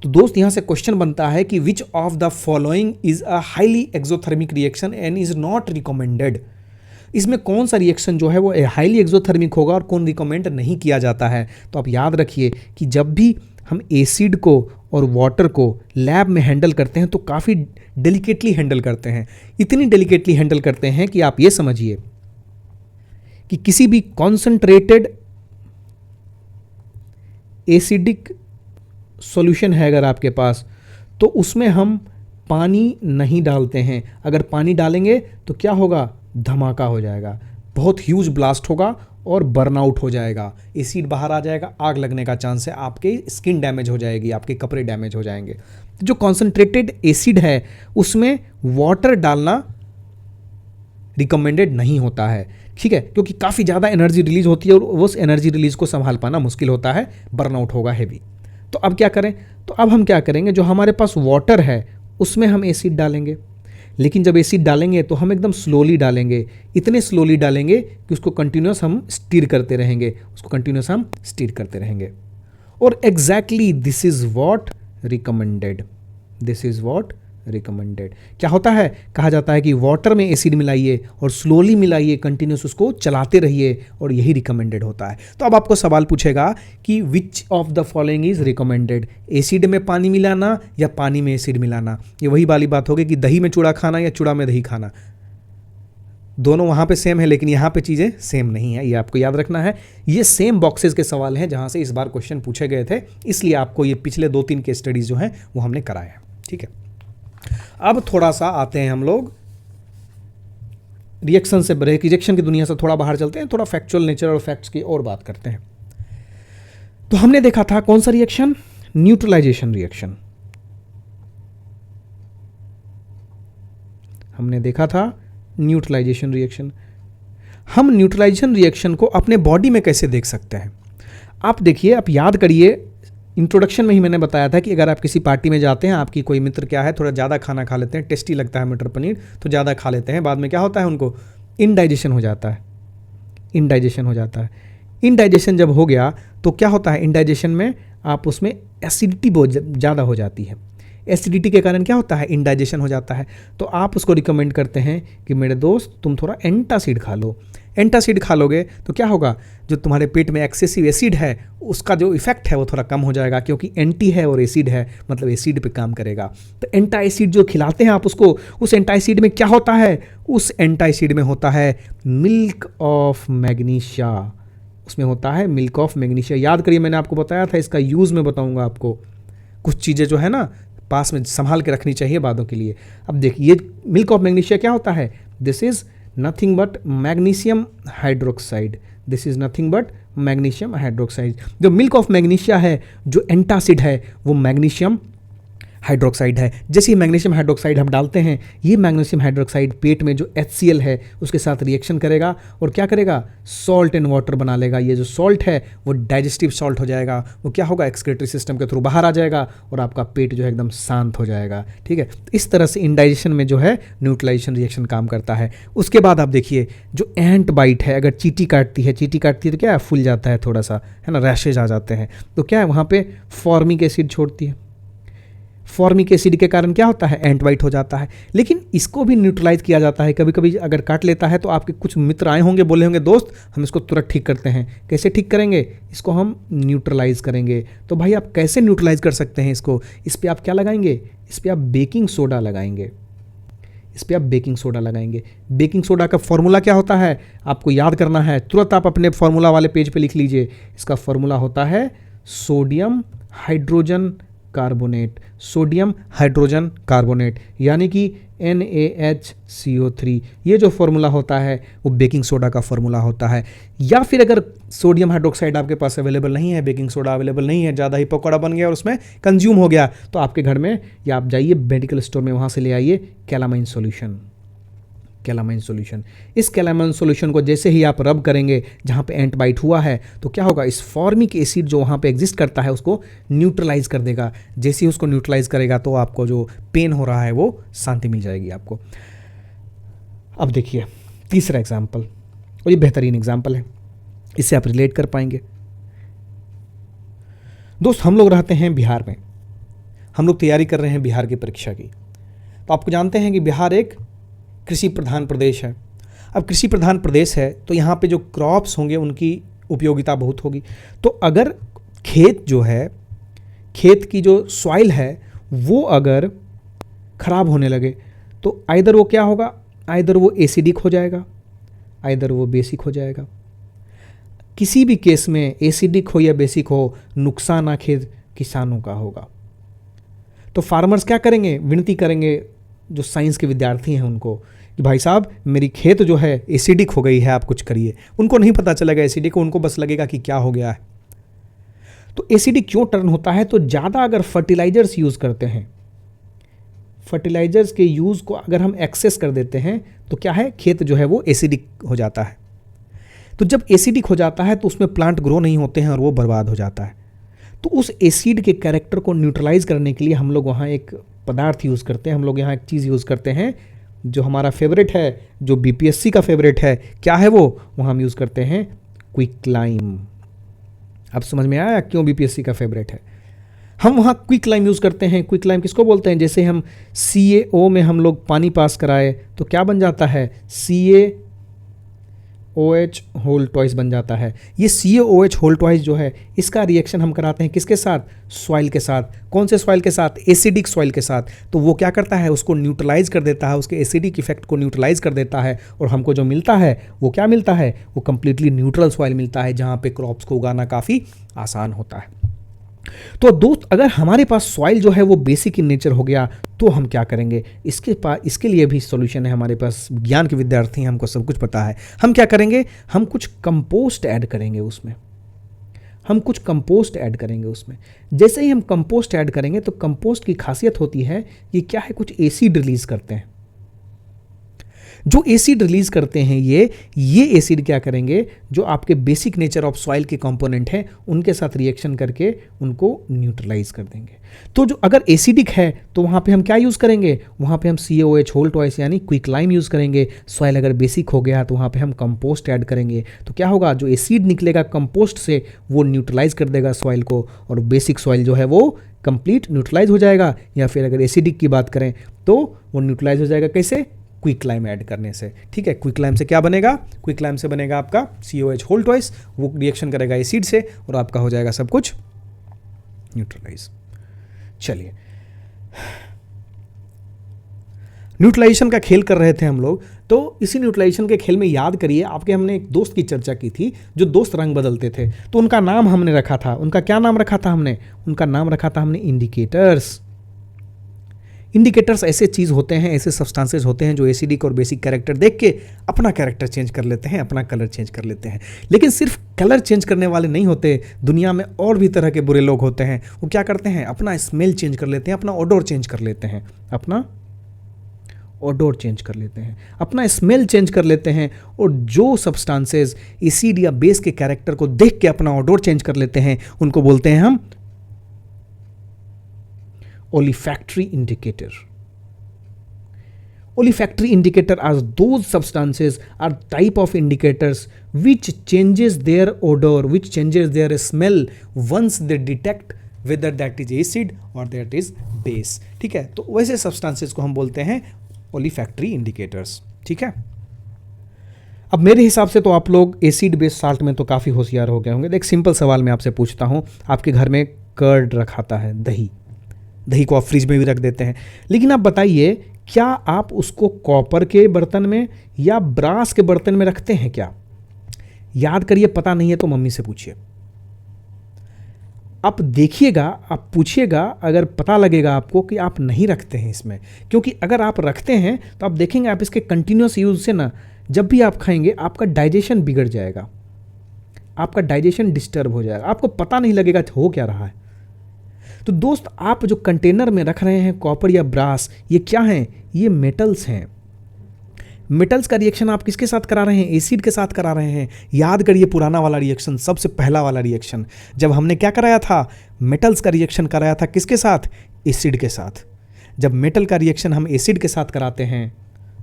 तो दोस्त यहां से क्वेश्चन बनता है कि विच of the following is a highly exothermic reaction and is not recommended. इसमें कौन सा रिएक्शन जो है वो हाईली एक्सोथर्मिक होगा और कौन रिकमेंड नहीं किया जाता है। तो आप याद रखिए कि जब भी हम एसिड को और वाटर को लैब में हैंडल करते हैं तो काफ़ी डेलिकेटली हैंडल करते हैं। इतनी डेलिकेटली हैंडल करते हैं कि आप ये समझिए कि किसी भी कॉन्सेंट्रेटेड एसिडिक सॉल्यूशन है अगर आपके पास, तो उसमें हम पानी नहीं डालते हैं। अगर पानी डालेंगे तो क्या होगा, धमाका हो जाएगा, बहुत ह्यूज ब्लास्ट होगा और बर्नआउट हो जाएगा, एसिड बाहर आ जाएगा, आग लगने का चांस है, आपके स्किन डैमेज हो जाएगी, आपके कपड़े डैमेज हो जाएंगे। जो कॉन्सेंट्रेटेड एसिड है उसमें वाटर डालना रिकमेंडेड नहीं होता है, ठीक है, क्योंकि काफ़ी ज़्यादा एनर्जी रिलीज होती है और उस एनर्जी रिलीज को संभाल पाना मुश्किल होता है, बर्नआउट होगा हैवी। तो अब क्या करें, तो अब हम क्या करेंगे, जो हमारे पास वाटर है उसमें हम एसिड डालेंगे। लेकिन जब एसिड डालेंगे तो हम एकदम स्लोली डालेंगे, इतने स्लोली डालेंगे कि उसको कंटिन्यूस हम स्टीर करते रहेंगे, उसको कंटिन्यूस हम स्टीर करते रहेंगे। और exactly this is what recommended, this is what recommended. क्या होता है, कहा जाता है कि वाटर में एसिड मिलाइए और स्लोली मिलाइए, कंटिन्यूस उसको चलाते रहिए, और यही रिकमेंडेड होता है। तो अब आपको सवाल पूछेगा कि विच of the following is recommended, acid में पानी मिलाना या पानी में एसिड मिलाना। ये वही वाली बात होगी कि दही में चूड़ा खाना या चूड़ा में दही खाना, दोनों वहाँ पे सेम है लेकिन यहाँ पे चीज़ें सेम नहीं है, ये आपको याद रखना है। ये सेम बॉक्सेस के सवाल हैं जहाँ से इस बार क्वेश्चन पूछे गए थे, इसलिए आपको ये पिछले 2-3 केस स्टडीज जो हैं वो हमने कराया है। ठीक है, अब थोड़ा सा आते हैं हम लोग रिएक्शन से, रिएक्शन की दुनिया से थोड़ा बाहर चलते हैं, थोड़ा फैक्चुअल नेचर और फैक्ट्स की और बात करते हैं। तो हमने देखा था कौन सा रिएक्शन, न्यूट्रलाइजेशन रिएक्शन। हमने देखा था न्यूट्रलाइजेशन रिएक्शन। हम न्यूट्रलाइजेशन रिएक्शन को अपने बॉडी में कैसे देख सकते हैं, आप देखिए, आप याद करिए, इंट्रोडक्शन में ही मैंने बताया था कि अगर आप किसी पार्टी में जाते हैं, आपकी कोई मित्र क्या है थोड़ा ज़्यादा खाना खा लेते हैं, टेस्टी लगता है मटर पनीर तो ज़्यादा खा लेते हैं, बाद में क्या होता है उनको इनडाइजेशन हो जाता है, इनडाइजेशन हो जाता है। इनडाइजेशन जब हो गया तो क्या होता है, इनडाइजेशन में आप उसमें एसिडिटी बहुत ज़्यादा हो जाती है, एसिडिटी के कारण क्या होता है, इनडाइजेशन हो जाता है। तो आप उसको रिकमेंड करते हैं कि मेरे दोस्त तुम थोड़ा एंटासिड खा लो। एंटासिड खा लोगे तो क्या होगा, जो तुम्हारे पेट में एक्सेसिव एसिड है उसका जो इफेक्ट है वो थोड़ा कम हो जाएगा, क्योंकि एंटी है और एसिड है, मतलब एसिड पे काम करेगा। तो एंटा एसिड जो खिलाते हैं आप उसको, उस एंटा एसिड में क्या होता है, उस एंटा एसिड में होता है मिल्क ऑफ मैग्नीशिया, उसमें होता है मिल्क ऑफ मैग्नीशिया। याद करिए, मैंने आपको बताया था, इसका यूज़ मैं बताऊँगा आपको, कुछ चीज़ें जो है ना पास में संभाल के रखनी चाहिए बातों के लिए। अब देखिए मिल्क ऑफ मैग्नीशिया क्या होता है, this is nothing but magnesium hydroxide, this is nothing but magnesium hydroxide. जो मिल्क ऑफ मैग्नीशिया है, जो एंटासिड है, वो मैग्नीशियम हाइड्रोक्साइड है। जैसे ही मैग्नीशियम हाइड्रोक्साइड हम डालते हैं, ये मैग्नीशियम हाइड्रोक्साइड पेट में जो HCl है उसके साथ रिएक्शन करेगा और क्या करेगा, सॉल्ट एंड वाटर बना लेगा। ये जो सॉल्ट है वो डाइजेस्टिव सॉल्ट हो जाएगा, वो क्या होगा, एक्सक्रीटरी सिस्टम के थ्रू बाहर आ जाएगा और आपका पेट जो है एकदम शांत हो जाएगा। ठीक है, इस तरह से इंडाइजेशन में जो है न्यूट्रलाइजेशन रिएक्शन काम करता है। उसके बाद आप देखिए, जो एंट बाइट है, अगर चींटी काटती है तो क्या है, फूल जाता है थोड़ा सा, है ना, रैशेज आ जाते हैं, तो क्या है वहाँ पे फॉर्मिक एसिड छोड़ती है। फॉर्मिक एसिड के कारण क्या होता है, एंट बाइट हो जाता है। लेकिन इसको भी न्यूट्रलाइज किया जाता है। कभी कभी अगर काट लेता है तो आपके कुछ मित्र आए होंगे, बोले होंगे दोस्त हम इसको तुरंत ठीक करते हैं। कैसे ठीक करेंगे, इसको हम न्यूट्रलाइज करेंगे। तो भाई आप कैसे न्यूट्रलाइज कर सकते हैं इसको, इस पर आप क्या लगाएंगे, इस पर आप बेकिंग सोडा लगाएंगे, इस पर आप बेकिंग सोडा लगाएंगे। बेकिंग सोडा का फॉर्मूला क्या होता है, आपको याद करना है, तुरंत आप अपने फॉर्मूला वाले पेज पे लिख लीजिए। इसका फॉर्मूला होता है sodium hydrogen carbonate, sodium hydrogen carbonate, यानी कि NaHCO3। ये जो फॉर्मूला होता है वो बेकिंग सोडा का फॉर्मूला होता है। या फिर अगर सोडियम हाइड्रोक्साइड आपके पास अवेलेबल नहीं है, बेकिंग सोडा अवेलेबल नहीं है, ज़्यादा ही पकौड़ा बन गया और उसमें कंज्यूम हो गया, तो आपके घर में या आप जाइए मेडिकल स्टोर में, वहाँ से ले आइए कैलामाइन सॉल्यूशन, कैलामाइन सॉल्यूशन। इस कैलामाइन सॉल्यूशन को जैसे ही आप रब करेंगे जहाँ पे एंट बाइट हुआ है, तो क्या होगा, इस फॉर्मिक एसिड जो वहाँ पे एग्जिस्ट करता है उसको न्यूट्रलाइज कर देगा। जैसे ही उसको न्यूट्रलाइज करेगा तो आपको जो पेन हो रहा है वो शांति मिल जाएगी आपको। अब देखिए तीसरा एग्जाम्पल, और ये बेहतरीन एग्जाम्पल है, इससे आप रिलेट कर पाएंगे। दोस्त हम लोग रहते हैं बिहार में, हम लोग तैयारी कर रहे हैं बिहार की परीक्षा की। तो आपको जानते हैं कि बिहार एक कृषि प्रधान प्रदेश है। अब कृषि प्रधान प्रदेश है तो यहाँ पे जो क्रॉप्स होंगे उनकी उपयोगिता बहुत होगी। तो अगर खेत जो है, खेत की जो सॉइल है वो अगर ख़राब होने लगे तो आइदर वो क्या होगा, आइदर वो एसिडिक हो जाएगा, आइदर वो बेसिक हो जाएगा। किसी भी केस में एसिडिक हो या बेसिक हो, नुकसान आखिर किसानों का होगा। तो फार्मर्स क्या करेंगे, विनती करेंगे जो साइंस के विद्यार्थी हैं उनको कि भाई साहब मेरी खेत जो है एसिडिक हो गई है, आप कुछ करिए। उनको नहीं पता चलेगा एसिडिक, उनको बस लगेगा कि क्या हो गया है। तो एसिडिक क्यों टर्न होता है, तो ज़्यादा अगर फर्टिलाइजर्स यूज़ करते हैं, फर्टिलाइजर्स के यूज़ को अगर हम एक्सेस कर देते हैं तो क्या है, खेत जो है वो एसिडिक हो जाता है। तो जब एसिडिक हो जाता है तो उसमें प्लांट ग्रो नहीं होते हैं और वो बर्बाद हो जाता है। तो उस एसिड के कैरेक्टर को न्यूट्रलाइज करने के लिए हम लोग वहाँ एक पदार्थ यूज़ करते हैं, हम लोग यहाँ एक चीज़ यूज़ करते हैं, जो हमारा फेवरेट है, जो बीपीएससी का फेवरेट है, क्या है वो हम यूज़ करते हैं क्विकलाइम। अब समझ में आया क्यों बीपीएससी का फेवरेट है। हम वहाँ क्विकलाइम यूज़ करते हैं। क्विकलाइम किसको बोलते हैं? जैसे हम CaO में हम लोग पानी पास कराए तो क्या बन जाता है? CaOH होल ट्वाइस बन जाता है। ये CaOH होल ट्वाइस जो है, इसका रिएक्शन हम कराते हैं किसके साथ? सॉइल के साथ। कौन से सॉइल के साथ? एसिडिक सॉइल के साथ। तो वो क्या करता है? उसको न्यूट्रलाइज कर देता है, उसके एसिडिक इफेक्ट को न्यूट्रलाइज कर देता है, और हमको जो मिलता है वो क्या मिलता है? वो कंप्लीटली न्यूट्रल सॉइल मिलता है, जहाँ पे क्रॉप्स को उगाना काफ़ी आसान होता है। तो दोस्त, अगर हमारे पास सॉइल जो है वो बेसिक इन नेचर हो गया तो हम क्या करेंगे? इसके लिए भी सॉल्यूशन है हमारे पास। ज्ञान के विद्यार्थी, हमको सब कुछ पता है। हम क्या करेंगे? हम कुछ कंपोस्ट ऐड करेंगे उसमें। जैसे ही हम कंपोस्ट ऐड करेंगे तो कंपोस्ट की खासियत होती है, ये क्या है? कुछ एसिड रिलीज करते हैं। जो एसिड रिलीज करते हैं ये एसिड क्या करेंगे? जो आपके बेसिक नेचर ऑफ सॉइल के कंपोनेंट हैं उनके साथ रिएक्शन करके उनको न्यूट्रलाइज कर देंगे। तो जो अगर एसिडिक है तो वहाँ पे हम क्या यूज़ करेंगे? वहाँ पे हम CaOH होल ट्वाइस यानी क्विकलाइम यूज़ करेंगे। सॉइल अगर बेसिक हो गया तो वहाँ पे हम कंपोस्ट ऐड करेंगे। तो क्या होगा? जो एसिड निकलेगा कंपोस्ट से वो न्यूट्रलाइज कर देगा सॉइल को, और बेसिक सॉइल जो है वो कंप्लीट न्यूट्रलाइज हो जाएगा। या फिर अगर एसिडिक की बात करें तो वो न्यूट्रलाइज हो जाएगा कैसे? क्विकलाइम ऐड करने से। ठीक है, क्विकलाइम से क्या बनेगा? क्विकलाइम से बनेगा आपका CaOH होल ट्वाइस, वो रिएक्शन करेगा एसिड से और आपका हो जाएगा सब कुछ न्यूट्रलाइज। चलिए, न्यूट्रलाइजेशन का खेल कर रहे थे हम लोग, तो इसी न्यूट्रलाइजेशन के खेल में याद करिए, आपके हमने एक दोस्त की चर्चा की थी, जो दोस्त रंग बदलते थे। तो उनका नाम हमने रखा था, उनका क्या नाम रखा था हमने? उनका नाम रखा था हमने इंडिकेटर्स। इंडिकेटर्स ऐसे चीज़ होते हैं, ऐसे सब्सटेंसेस होते हैं जो एसिडिक और बेसिक कैरेक्टर देख के अपना कैरेक्टर चेंज कर लेते हैं, अपना कलर चेंज कर लेते हैं। लेकिन सिर्फ कलर चेंज करने वाले नहीं होते, दुनिया में और भी तरह के बुरे लोग होते हैं। वो क्या करते हैं? अपना स्मेल चेंज कर लेते हैं, अपना ओडोर चेंज कर लेते हैं, अपना स्मेल चेंज कर लेते हैं। और जो सब्सटेंसेस एसिड या बेस के कैरेक्टर को देख के अपना ओडोर चेंज कर लेते हैं, उनको बोलते हैं हम olfactory indicator. Olfactory indicator are those substances are type of indicators which changes their odor, which changes their smell once they detect whether that is acid or that is base. ठीक है, तो वैसे substances को हम बोलते हैं olfactory indicators. ठीक है, अब मेरे हिसाब से तो आप लोग एसिड बेस साल्ट में तो काफ़ी होशियार हो गए होंगे। एक सिंपल सवाल मैं आपसे पूछता हूँ, आपके घर में कर्ड रखाता है, दही को आप फ्रिज में भी रख देते हैं, लेकिन आप बताइए क्या आप उसको कॉपर के बर्तन में या ब्रास के बर्तन में रखते हैं क्या? याद करिए, पता नहीं है तो मम्मी से पूछिए। आप देखिएगा, आप पूछिएगा, अगर पता लगेगा आपको कि आप नहीं रखते हैं इसमें, क्योंकि अगर आप रखते हैं तो आप देखेंगे आप इसके कंटिन्यूस यूज से ना, जब भी आप खाएंगे आपका डाइजेशन बिगड़ जाएगा, आपका डाइजेशन डिस्टर्ब हो जाएगा, आपको पता नहीं लगेगा हो क्या रहा है। तो दोस्त, आप जो कंटेनर में रख रहे हैं कॉपर या ब्रास, ये क्या हैं? ये मेटल्स हैं। मेटल्स का रिएक्शन आप किसके साथ करा रहे हैं? एसिड के साथ करा रहे हैं। याद करिए पुराना वाला रिएक्शन, सबसे पहला वाला रिएक्शन, जब हमने क्या कराया था? मेटल्स का रिएक्शन कराया था किसके साथ? एसिड के साथ। जब मेटल का रिएक्शन हम एसिड के साथ कराते हैं,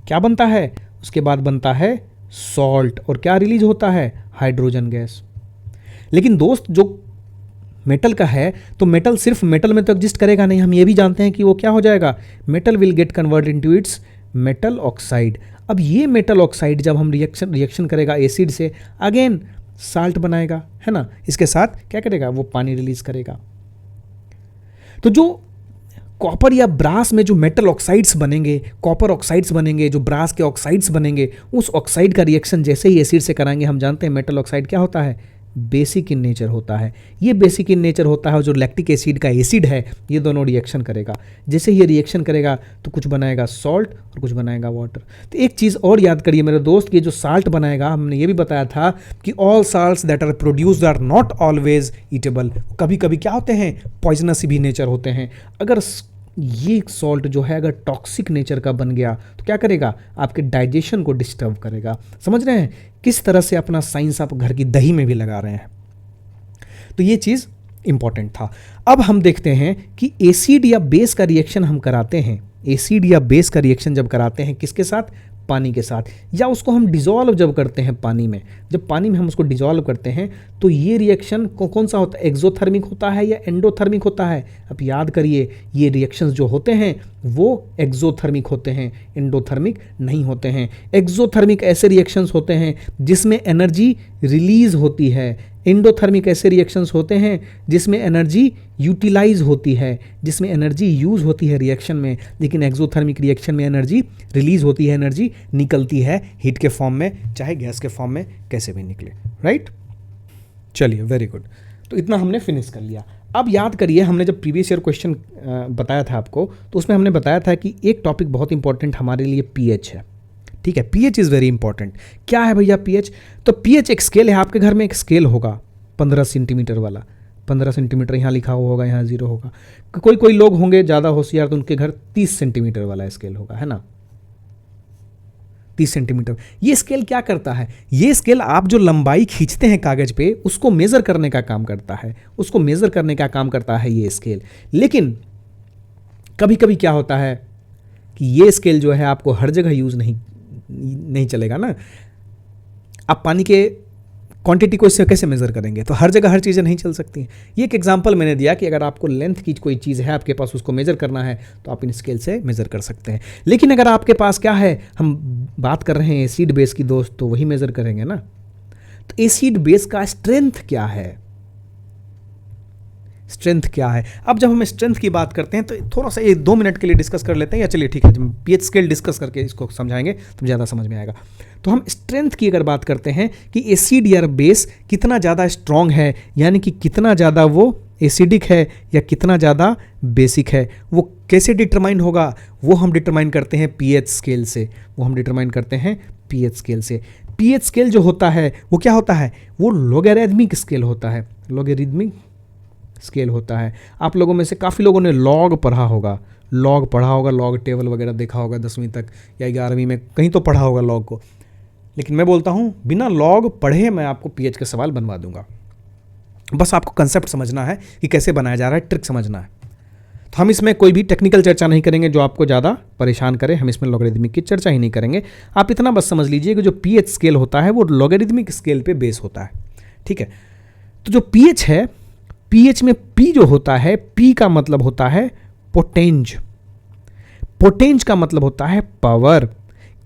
क्या बनता है? उसके बाद बनता है सॉल्ट, और क्या रिलीज होता है? Hydrogen gas. लेकिन दोस्त, जो मेटल का है तो मेटल सिर्फ मेटल में तो एग्जिस्ट करेगा नहीं, हम ये भी जानते हैं कि वो क्या हो जाएगा? Metal will get convert into its metal oxide. अब ये मेटल ऑक्साइड जब हम रिएक्शन करेगा एसिड से, अगेन साल्ट बनाएगा, है ना? इसके साथ क्या करेगा? वो पानी रिलीज करेगा। तो जो कॉपर या ब्रास में जो मेटल ऑक्साइड्स बनेंगे, कॉपर ऑक्साइड्स बनेंगे, जो ब्रास के ऑक्साइड्स बनेंगे, उस ऑक्साइड का रिएक्शन जैसे ही एसिड से कराएंगे, हम जानते हैं मेटल ऑक्साइड क्या होता है? बेसिक इन नेचर होता है। ये बेसिक इन नेचर होता है, जो लैक्टिक एसिड का एसिड है, ये दोनों रिएक्शन करेगा। जैसे ये रिएक्शन करेगा तो कुछ बनाएगा सॉल्ट और कुछ बनाएगा वाटर। तो एक चीज़ और याद करिए मेरे दोस्त, कि जो साल्ट बनाएगा, हमने ये भी बताया था कि all salts that are produced are not always eatable. कभी कभी क्या होते हैं? पॉइजनस भी नेचर होते हैं। अगर ये सॉल्ट जो है अगर टॉक्सिक नेचर का बन गया तो क्या करेगा? आपके डाइजेशन को डिस्टर्ब करेगा। समझ रहे हैं किस तरह से अपना साइंस आप घर की दही में भी लगा रहे हैं? तो ये चीज़ इंपॉर्टेंट था। अब हम देखते हैं कि एसिड या बेस का रिएक्शन हम कराते हैं एसिड या बेस का रिएक्शन जब कराते हैं किसके साथ, पानी के साथ, या उसको हम डिजॉल्व जब करते हैं पानी में, जब पानी में हम उसको डिजॉल्व करते हैं तो ये रिएक्शन कौन सा होता है, एक्सोथर्मिक होता है या एंडोथर्मिक होता है। अब याद करिए, ये रिएक्शंस जो होते हैं वो एक्सोथर्मिक होते हैं, एंडोथर्मिक नहीं होते हैं। एक्सोथर्मिक ऐसे रिएक्शंस होते हैं जिसमें एनर्जी रिलीज होती है, एंडोथर्मिक ऐसे रिएक्शंस होते हैं जिसमें एनर्जी यूटिलाइज होती है, जिसमें एनर्जी यूज होती है रिएक्शन में, लेकिन एक्सोथर्मिक रिएक्शन में एनर्जी रिलीज होती है, एनर्जी निकलती है हीट के फॉर्म में, चाहे गैस के फॉर्म में, कैसे भी निकले, राइट। चलिए, वेरी गुड। तो इतना हमने फिनिश कर लिया। अब याद करिए, हमने जब प्रीवियस ईयर क्वेश्चन बताया था आपको, तो उसमें हमने बताया था कि एक टॉपिक बहुत इंपॉर्टेंट हमारे लिए पीएच है। ठीक है, पीएच इज़ वेरी इंपॉर्टेंट। क्या है भैया पीएच? तो पीएच एक स्केल है, आपके घर में एक स्केल होगा 15 सेंटीमीटर वाला, 15 सेंटीमीटर यहाँ लिखा हुआ होगा, यहाँ 0 होगा। कोई लोग होंगे ज़्यादा होशियार, तो उनके घर 30 सेंटीमीटर वाला स्केल होगा, है ना, 30 सेंटीमीटर। ये स्केल क्या करता है? ये स्केल आप जो लंबाई खींचते हैं कागज पे, उसको मेज़र करने का काम करता है, उसको मेज़र करने का काम करता है ये स्केल। लेकिन कभी कभी क्या होता है कि ये स्केल जो है आपको हर जगह यूज़ नहीं चलेगा ना। आप पानी के क्वांटिटी को इससे कैसे मेज़र करेंगे? तो हर जगह हर चीज़ें नहीं चल सकती हैं। ये एक एग्जांपल मैंने दिया कि अगर आपको लेंथ की कोई चीज़ है आपके पास, उसको मेज़र करना है तो आप इन स्केल से मेज़र कर सकते हैं। लेकिन अगर आपके पास क्या है, हम बात कर रहे हैं एसिड बेस की दोस्त, तो वही मेज़र करेंगे ना। तो एसिड बेस का स्ट्रेंथ क्या है, स्ट्रेंथ क्या है? अब जब हम स्ट्रेंथ की बात करते हैं तो थोड़ा सा 2 मिनट के लिए डिस्कस कर लेते हैं, या चलिए ठीक है, जब पीएच स्केल डिस्कस करके इसको समझाएंगे तो ज़्यादा समझ में आएगा। तो हम स्ट्रेंथ की अगर बात करते हैं कि एसिड या बेस कितना ज़्यादा स्ट्रॉन्ग है, यानी कि कितना ज़्यादा वो एसिडिक है या कितना ज़्यादा बेसिक है, वो कैसे डिटरमाइन होगा? वो हम डिटरमाइन करते हैं पीएच स्केल से, वो हम डिटरमाइन करते हैं पीएच स्केल से। पीएच स्केल जो होता है वो क्या होता है? वो लॉगरिथमिक स्केल होता है, लॉगरिथमिक स्केल होता है। आप लोगों में से काफ़ी लोगों ने लॉग पढ़ा होगा, लॉग टेबल वगैरह देखा होगा 10वीं तक या 11वीं में, कहीं तो पढ़ा होगा लॉग को। लेकिन मैं बोलता हूँ बिना लॉग पढ़े मैं आपको पीएच के सवाल बनवा दूंगा। बस आपको कंसेप्ट समझना है कि कैसे बनाया जा रहा है, ट्रिक समझना है। तो हम इसमें कोई भी टेक्निकल चर्चा नहीं करेंगे जो आपको ज़्यादा परेशान करे, हम इसमें लॉगरिथमिक की चर्चा ही नहीं करेंगे। आप इतना बस समझ लीजिए कि जो पीएच स्केल होता है वो लॉगरिथमिक स्केल पे बेस होता है, ठीक है। तो जो पीएच है, पीएच में पी जो होता है, पी का मतलब होता है पोटेंज, पोटेंज का मतलब होता है पावर।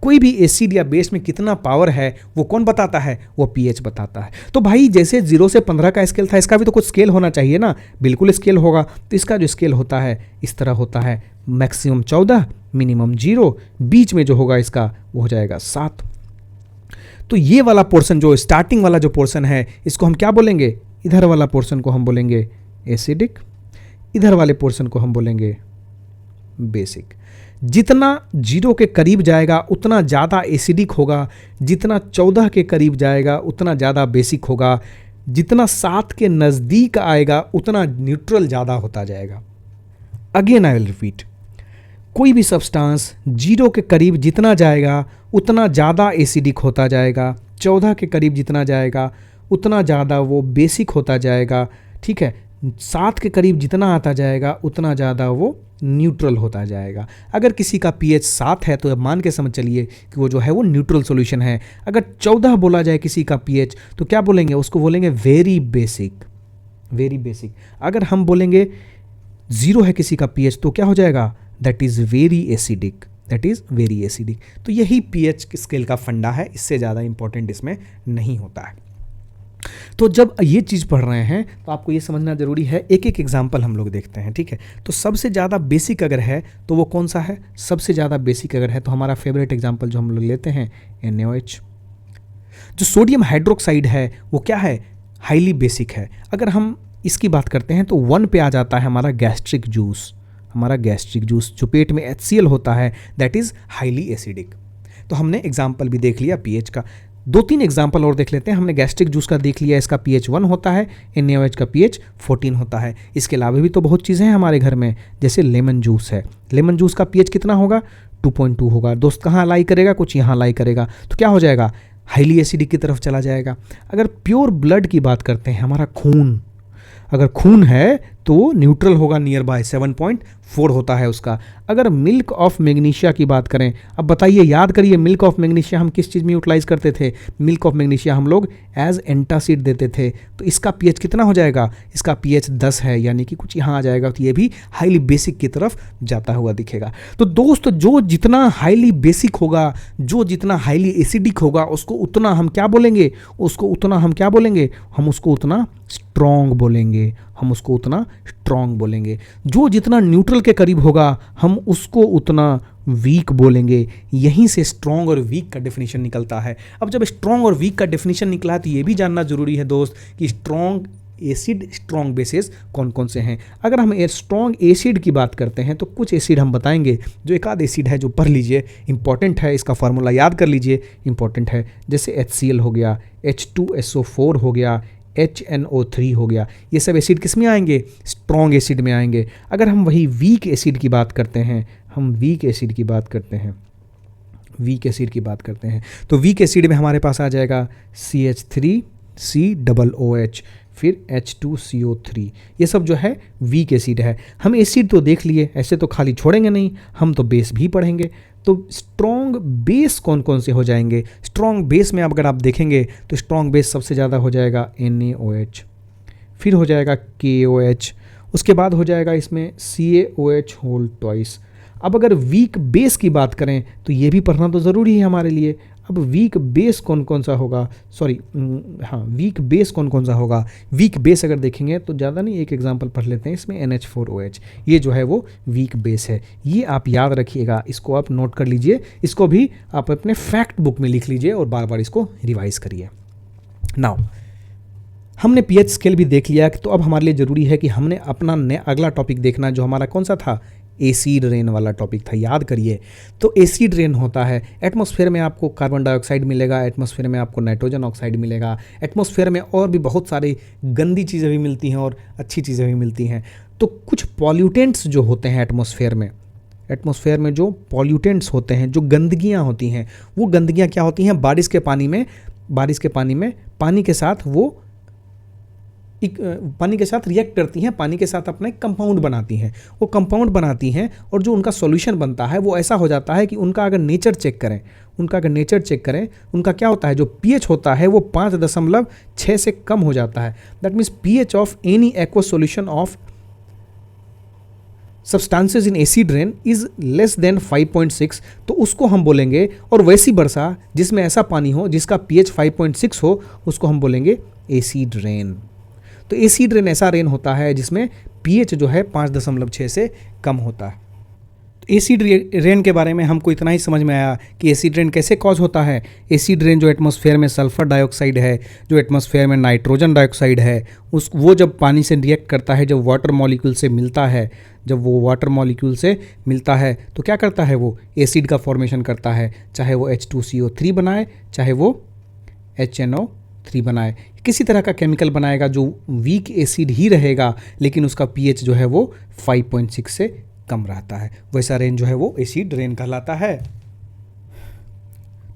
कोई भी एसिड या बेस में कितना पावर है वो कौन बताता है? वो पीएच बताता है। तो भाई जैसे 0 से 15 का स्केल था, इसका भी तो कुछ स्केल होना चाहिए ना, बिल्कुल स्केल होगा। तो इसका जो स्केल होता है इस तरह होता है, मैक्सिमम 14, मिनिमम 0, बीच में जो होगा इसका वो हो जाएगा 7। तो ये वाला पोर्शन जो स्टार्टिंग वाला जो पोर्शन है इसको हम क्या बोलेंगे? इधर वाला पोर्शन को हम बोलेंगे एसिडिक, इधर वाले पोर्शन को हम बोलेंगे बेसिक। जितना 0 के करीब जाएगा उतना ज़्यादा एसिडिक होगा, जितना 14 के करीब जाएगा उतना ज़्यादा बेसिक होगा, जितना 7 के नज़दीक आएगा उतना न्यूट्रल ज़्यादा होता जाएगा। अगेन आई विल रिपीट, कोई भी सब्सटेंस 0 के करीब जितना जाएगा उतना ज़्यादा एसिडिक होता जाएगा, 14 के करीब जितना जाएगा उतना ज़्यादा वो बेसिक होता जाएगा, ठीक है। 7 के करीब जितना आता जाएगा उतना ज़्यादा वो न्यूट्रल होता जाएगा। अगर किसी का पीएच 7 है तो मान के समझ चलिए कि वो जो है वो न्यूट्रल सॉल्यूशन है। अगर 14 बोला जाए किसी का पीएच तो क्या बोलेंगे? उसको बोलेंगे वेरी बेसिक, वेरी बेसिक। अगर हम बोलेंगे 0 है किसी का पीएच तो क्या हो जाएगा? That is very acidic, that is very acidic. तो यही पीएच स्केल का फंडा है, इससे ज़्यादा इंपॉर्टेंट इसमें नहीं होता है। तो जब ये चीज़ पढ़ रहे हैं तो आपको ये समझना ज़रूरी है। एक एक एग्जाम्पल हम लोग देखते हैं, ठीक है। तो सबसे ज़्यादा बेसिक अगर है तो वो कौन सा है? सबसे ज़्यादा बेसिक अगर है तो हमारा फेवरेट एग्जाम्पल जो हम लोग लेते हैं NaOH। जो सोडियम हाइड्रोक्साइड है वो क्या है? हाईली बेसिक है। अगर हम इसकी बात करते हैं तो 1 पे आ जाता है हमारा गैस्ट्रिक जूस, हमारा गैस्ट्रिक जूस जो पेट में HCl होता है, दैट इज़ हाईली एसिडिक। तो हमने एग्जाम्पल भी देख लिया पीएच का। 2-3 एग्जाम्पल और देख लेते हैं। हमने गैस्ट्रिक जूस का देख लिया, इसका pH 1 होता है, NaOH का pH 14 होता है। इसके अलावा भी तो बहुत चीज़ें हैं हमारे घर में, जैसे लेमन जूस है। लेमन जूस का pH कितना होगा? 2.2 होगा। दोस्त कहाँ अलाई करेगा? कुछ यहाँ अलाई करेगा, तो क्या हो जाएगा? हाईली एसिडिक की तरफ चला जाएगा। अगर प्योर ब्लड की बात करते हैं, हमारा खून, अगर खून है तो न्यूट्रल होगा नियर बाय 7.4 होता है उसका। अगर मिल्क ऑफ मैग्नीशिया की बात करें, अब बताइए, याद करिए, मिल्क ऑफ मैग्नीशिया हम किस चीज़ में यूटिलाइज करते थे? मिल्क ऑफ मैग्नीशिया हम लोग एज एंटासिड देते थे। तो इसका पीएच कितना हो जाएगा? इसका पीएच 10 है, यानी कि कुछ यहाँ आ जाएगा। तो ये भी हाईली बेसिक की तरफ जाता हुआ दिखेगा। तो दोस्त, जो जितना हाईली बेसिक होगा, जो जितना हाईली एसिडिक होगा, उसको उतना हम क्या बोलेंगे? हम उसको उतना स्ट्रॉन्ग बोलेंगे। जो जितना न्यूट्रल के करीब होगा, हम उसको उतना वीक बोलेंगे। यहीं से स्ट्रॉन्ग और वीक का डेफिनेशन निकलता है। अब जब स्ट्रॉन्ग और वीक का डेफिनेशन निकला, तो ये भी जानना जरूरी है दोस्त कि स्ट्रॉन्ग एसिड, स्ट्रॉन्ग बेसिस कौन कौन से हैं। अगर हम स्ट्रॉन्ग एसिड की बात करते हैं तो कुछ एसिड हम बताएंगे, जो एक आध एसिड है जो पढ़ लीजिए, इंपॉर्टेंट है, इसका फार्मूला याद कर लीजिए, इंपॉर्टेंट है। जैसे HCl हो गया, H2SO4 हो गया, HNO3 हो गया। ये सब एसिड किस में आएंगे? स्ट्रॉन्ग एसिड में आएंगे। अगर हम वही वीक एसिड की बात करते हैं, तो वीक एसिड में हमारे पास आ जाएगा CH3COOH, फिर H2CO3। ये सब जो है वीक एसिड है। हम एसिड तो देख लिए, ऐसे तो खाली छोड़ेंगे नहीं, हम तो बेस भी पढ़ेंगे। तो स्ट्रॉन्ग बेस कौन कौन से हो जाएंगे? स्ट्रॉन्ग बेस में अगर आप देखेंगे तो स्ट्रॉन्ग बेस सबसे ज़्यादा हो जाएगा NaOH, फिर हो जाएगा KOH, उसके बाद हो जाएगा इसमें CaOH होल ट्वाइस। अब अगर वीक बेस की बात करें तो ये भी पढ़ना तो ज़रूरी है हमारे लिए। अब वीक बेस कौन कौन सा होगा? वीक बेस अगर देखेंगे तो ज़्यादा नहीं, एक एग्जांपल पढ़ लेते हैं। इसमें NH4OH, ये जो है वो वीक बेस है। ये आप याद रखिएगा, इसको आप नोट कर लीजिए, इसको भी आप अपने फैक्ट बुक में लिख लीजिए और बार बार इसको रिवाइज करिए। नाउ हमने पीएच स्केल भी देख लिया, तो अब हमारे लिए ज़रूरी है कि हमने अपना अगला टॉपिक देखना, जो हमारा कौन सा था? एसिड रेन वाला टॉपिक था, याद करिए। तो एसिड रेन होता है, एटमॉस्फेयर में आपको कार्बन डाइऑक्साइड मिलेगा, एटमॉस्फेयर में आपको नाइट्रोजन ऑक्साइड मिलेगा, एटमॉस्फेयर में और भी बहुत सारी गंदी चीज़ें भी मिलती हैं और अच्छी चीज़ें भी मिलती हैं। तो कुछ पॉल्यूटेंट्स जो होते हैं एटमॉस्फेयर में जो पॉल्यूटेंट्स होते हैं, जो गंदगियाँ होती हैं, वो गंदगियाँ क्या होती हैं? बारिश के पानी में पानी के साथ रिएक्ट करती हैं, पानी के साथ अपना एक कंपाउंड बनाती हैं। वो कंपाउंड बनाती हैं और जो उनका सॉल्यूशन बनता है वो ऐसा हो जाता है कि उनका अगर नेचर चेक करें, उनका क्या होता है? जो पीएच होता है वो 5.6 से कम हो जाता है। That means pH of any aqueous solution of substances in acid rain is less than 5.6, तो उसको हम बोलेंगे। और वैसी वर्षा जिसमें ऐसा पानी हो जिसका पीएच 5.6 हो, उसको हम बोलेंगे एसिड रेन। तो एसिड रेन ऐसा रेन होता है जिसमें पीएच जो है 5.6 से कम होता है। तो एसिड रेन के बारे में हमको इतना ही समझ में आया कि एसिड रेन कैसे कॉज होता है। एसिड रेन जो एटमॉस्फेयर में सल्फर डाइऑक्साइड है, जो एटमॉस्फेयर में नाइट्रोजन डाइऑक्साइड है, वो जब पानी से रिएक्ट करता है, जब वाटर मॉलिक्यूल से मिलता है, तो क्या करता है? वो एसिड का फॉर्मेशन करता है, चाहे वो H2CO3 बनाए, चाहे वो HNO3 बनाए। किसी तरह का केमिकल बनाएगा जो वीक एसिड ही रहेगा, लेकिन उसका पीएच जो है वो 5.6 से कम रहता है। वैसा रेन जो है वो एसिड रेन कहलाता है।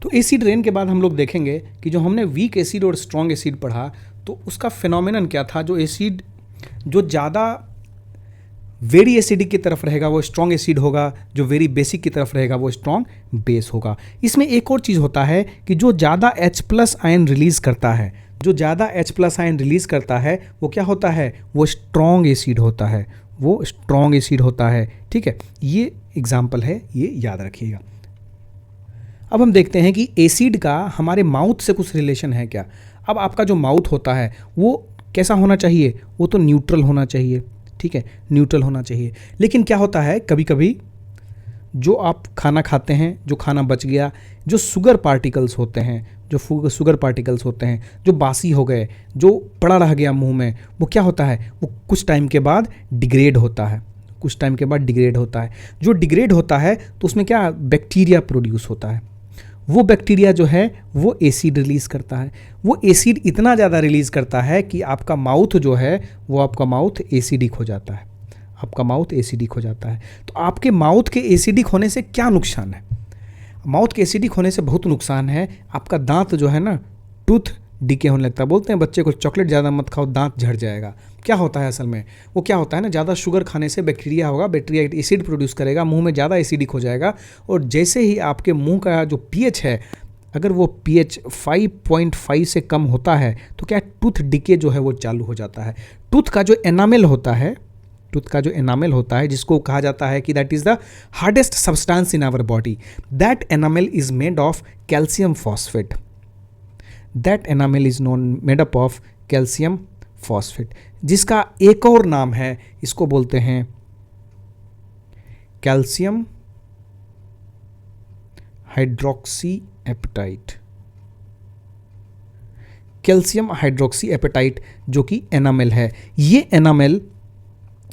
तो एसिड रेन के बाद हम लोग देखेंगे कि जो हमने वीक एसिड और स्ट्रॉन्ग एसिड पढ़ा, तो उसका फिनोमेनन क्या था? जो एसिड जो ज़्यादा वेरी एसिडिक की तरफ रहेगा वो स्ट्रॉन्ग एसिड होगा, जो वेरी बेसिक की तरफ रहेगा वो स्ट्रॉन्ग बेस होगा। इसमें एक और चीज़ होता है कि जो ज़्यादा H+ आयन रिलीज़ करता है, वो क्या होता है? वो स्ट्रॉन्ग एसिड होता है। ठीक है, ये एग्जाम्पल है, ये याद रखिएगा। अब हम देखते हैं कि एसिड का हमारे माउथ से कुछ रिलेशन है क्या। अब आपका जो माउथ होता है वो कैसा होना चाहिए? वो तो न्यूट्रल होना चाहिए। ठीक है, न्यूट्रल होना चाहिए। लेकिन क्या होता है, कभी कभी जो आप खाना खाते हैं, जो खाना बच गया, जो शुगर पार्टिकल्स होते हैं, जो बासी हो गए, जो पड़ा रह गया मुंह में, वो क्या होता है? वो कुछ टाइम के बाद डिग्रेड होता है। जो डिग्रेड होता है तो उसमें क्या बैक्टीरिया प्रोड्यूस होता है। वो बैक्टीरिया जो है वो एसिड रिलीज़ करता है। वो एसिड इतना ज़्यादा रिलीज़ करता है कि आपका माउथ जो है वो आपका माउथ एसिडिक हो जाता है। तो आपके माउथ के एसिडिक होने से क्या नुकसान है? माउथ के एसिडिक होने से बहुत नुकसान है। आपका दांत जो है ना, टूथ डीके होने लगता है। बोलते हैं बच्चे को चॉकलेट ज़्यादा मत खाओ, दांत झड़ जाएगा। क्या होता है असल में, वो क्या होता है ना, ज़्यादा शुगर खाने से बैक्टीरिया होगा, बैक्टीरिया एसिड प्रोड्यूस करेगा, मुंह में ज़्यादा एसिडिक हो जाएगा, और जैसे ही आपके मुंह का जो पीएच है, अगर वो पीएच 5.5 से कम होता है तो क्या टूथ डिके जो है वो चालू हो जाता है। टूथ का जो एनामेल होता है, टूथ का जो एनामेल होता है, जिसको कहा जाता है कि that is the hardest substance in our body, that enamel is made of calcium phosphate. That enamel is non made up of calcium phosphate, जिसका एक और नाम है, इसको बोलते हैं calcium hydroxyapatite. Calcium hydroxyapatite जो कि एनामेल है, ये एनामेल,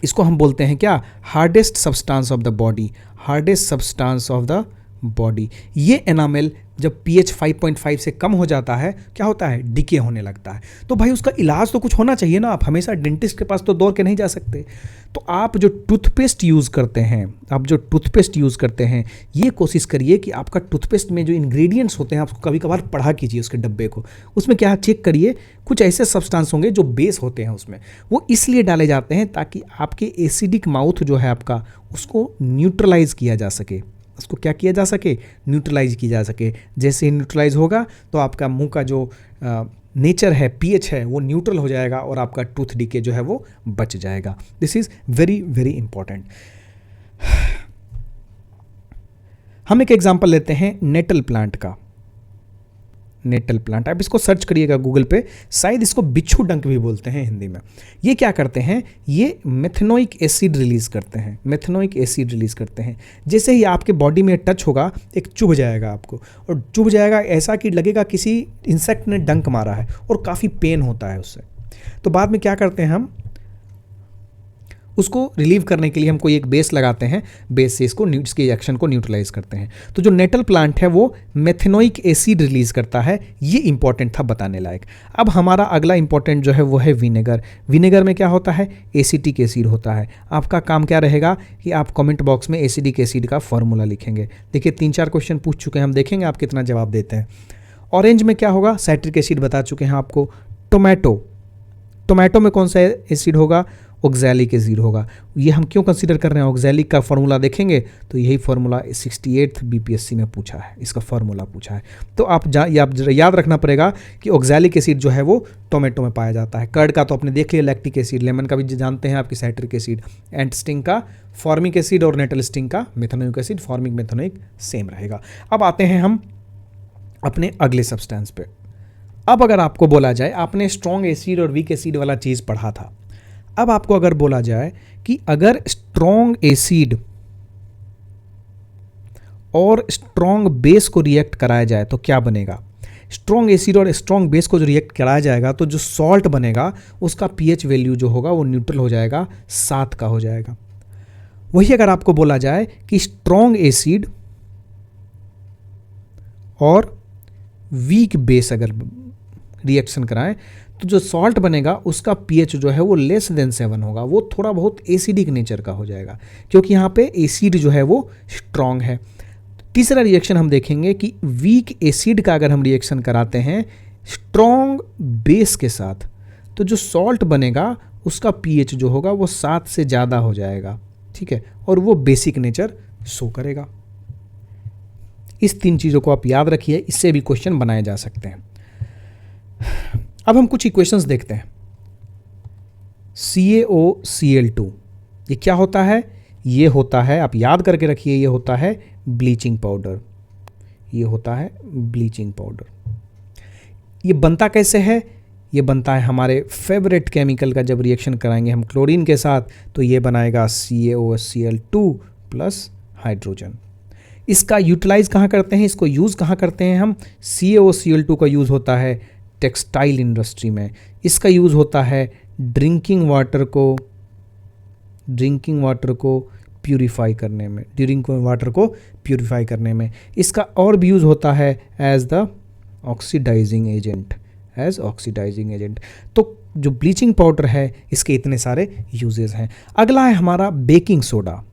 इसको हम बोलते हैं क्या, hardest substance of the body, hardest substance of the body. ये एनामेल जब पीएच 5.5 से कम हो जाता है, क्या होता है, डिके होने लगता है। तो भाई उसका इलाज तो कुछ होना चाहिए ना, आप हमेशा डेंटिस्ट के पास तो दौड़ के नहीं जा सकते। तो आप जो टूथपेस्ट यूज़ करते हैं, ये कोशिश करिए कि आपका टूथपेस्ट में जो इंग्रेडिएंट्स होते हैं, आप कभी कभार पढ़ा कीजिए उसके डब्बे को, उसमें क्या चेक करिए, कुछ ऐसे सब्सटेंस होंगे जो बेस होते हैं उसमें, वो इसलिए डाले जाते हैं ताकि आपके एसिडिक माउथ जो है आपका, उसको न्यूट्रलाइज किया जा सके। उसको क्या किया जा सके, न्यूट्रलाइज किया जा सके। जैसे ही न्यूट्रलाइज होगा तो आपका मुंह का जो नेचर है, पीएच है, वो न्यूट्रल हो जाएगा और आपका टूथ डिके जो है वो बच जाएगा। This is very very important. हम एक एग्जांपल लेते हैं नेटल प्लांट का। नेटल प्लांट, आप इसको सर्च करिएगा गूगल पे, शायद इसको बिच्छू डंक भी बोलते हैं हिंदी में। ये क्या करते हैं, ये मेथनोइक एसिड रिलीज करते हैं, मेथनोइक एसिड रिलीज करते हैं। जैसे ही आपके बॉडी में टच होगा, एक चुभ जाएगा आपको, और चुभ जाएगा ऐसा कि लगेगा किसी इंसेक्ट ने डंक मारा है, और काफ़ी पेन होता है उससे। तो बाद में क्या करते हैं, हम उसको रिलीव करने के लिए हम कोई एक बेस लगाते हैं, बेस से इसके एक्शन को न्यूट्रलाइज करते हैं। तो जो नेटल प्लांट है वो मेथनोइक एसिड रिलीज करता है, ये इंपॉर्टेंट था बताने लायक। अब हमारा अगला इंपॉर्टेंट जो है वो है विनेगर। विनेगर में क्या होता है, एसिटिक एसिड होता है। आपका काम क्या रहेगा कि आप कमेंट बॉक्स में एसिडिक एसिड का फॉर्मूला लिखेंगे। देखिए 3-4 क्वेश्चन पूछ चुके हैं, हम देखेंगे आप कितना जवाब देते हैं। ऑरेंज में क्या होगा, साइट्रिक एसिड बता चुके हैं आपको। टोमेटो में कौन सा एसिड होगा, ऑक्सैलिक एसिड होगा। ये हम क्यों कंसीडर कर रहे हैं, ऑक्सैलिक का फार्मूला देखेंगे तो यही फार्मूला 68th बीपीएससी में पूछा है, इसका फार्मूला पूछा है। तो आप याद रखना पड़ेगा कि ऑक्सैलिक एसिड जो है वो टोमेटो में पाया जाता है। कर्ड का तो आपने देख लिया, लैक्टिक एसिड, लेमन का भी जानते हैं आपकी साइट्रिक एसिड, एंड स्टिंग का फॉर्मिक एसिड, और नेटल स्टिंग का methanoic acid, formic methanoic same रहेगा। अब आते हैं हम अपने अगले सब्सटेंस पे। अब अगर आपको बोला जाए, आपने स्ट्रॉन्ग एसिड और वीक एसिड वाला चीज़ पढ़ा था, अब आपको अगर बोला जाए कि अगर स्ट्रॉन्ग एसिड और स्ट्रॉन्ग बेस को रिएक्ट कराया जाए तो क्या बनेगा। स्ट्रॉन्ग एसिड और स्ट्रॉन्ग बेस को जो रिएक्ट कराया जाएगा तो जो सॉल्ट बनेगा उसका पीएच वैल्यू जो होगा वो न्यूट्रल हो जाएगा, 7 का हो जाएगा। वही अगर आपको बोला जाए कि स्ट्रॉन्ग एसिड और वीक बेस अगर रिएक्शन कराएं तो जो सॉल्ट बनेगा उसका पीएच जो है वो लेस देन 7 होगा, वो थोड़ा बहुत एसिडिक नेचर का हो जाएगा, क्योंकि यहाँ पे एसिड जो है वो स्ट्रॉन्ग है। तीसरा रिएक्शन हम देखेंगे कि वीक एसिड का अगर हम रिएक्शन कराते हैं स्ट्रॉन्ग बेस के साथ, तो जो सॉल्ट बनेगा उसका पीएच जो होगा वो 7 से ज़्यादा हो जाएगा, ठीक है, और वो बेसिक नेचर शो करेगा। इस 3 चीज़ों को आप याद रखिए, इससे भी क्वेश्चन बनाए जा सकते हैं। अब हम कुछ इक्वेशंस देखते हैं। CaOCl2 ये क्या होता है, ये होता है, आप याद करके रखिए, ये होता है ब्लीचिंग पाउडर, ये होता है ब्लीचिंग पाउडर। ये बनता कैसे है, ये बनता है हमारे फेवरेट केमिकल का, जब रिएक्शन कराएंगे हम क्लोरीन के साथ तो ये बनाएगा CaOCl2 प्लस हाइड्रोजन। इसका यूटिलाइज कहाँ करते हैं, इसको यूज़ कहाँ करते हैं हम, CaOCl2 का यूज़ होता है टेक्सटाइल इंडस्ट्री में, इसका यूज़ होता है ड्रिंकिंग वाटर को प्यूरिफाई करने में, इसका और भी यूज़ होता है एज द ऑक्सीडाइजिंग एजेंट। तो जो ब्लीचिंग पाउडर है इसके इतने सारे यूजेस हैं। अगला है हमारा baking soda.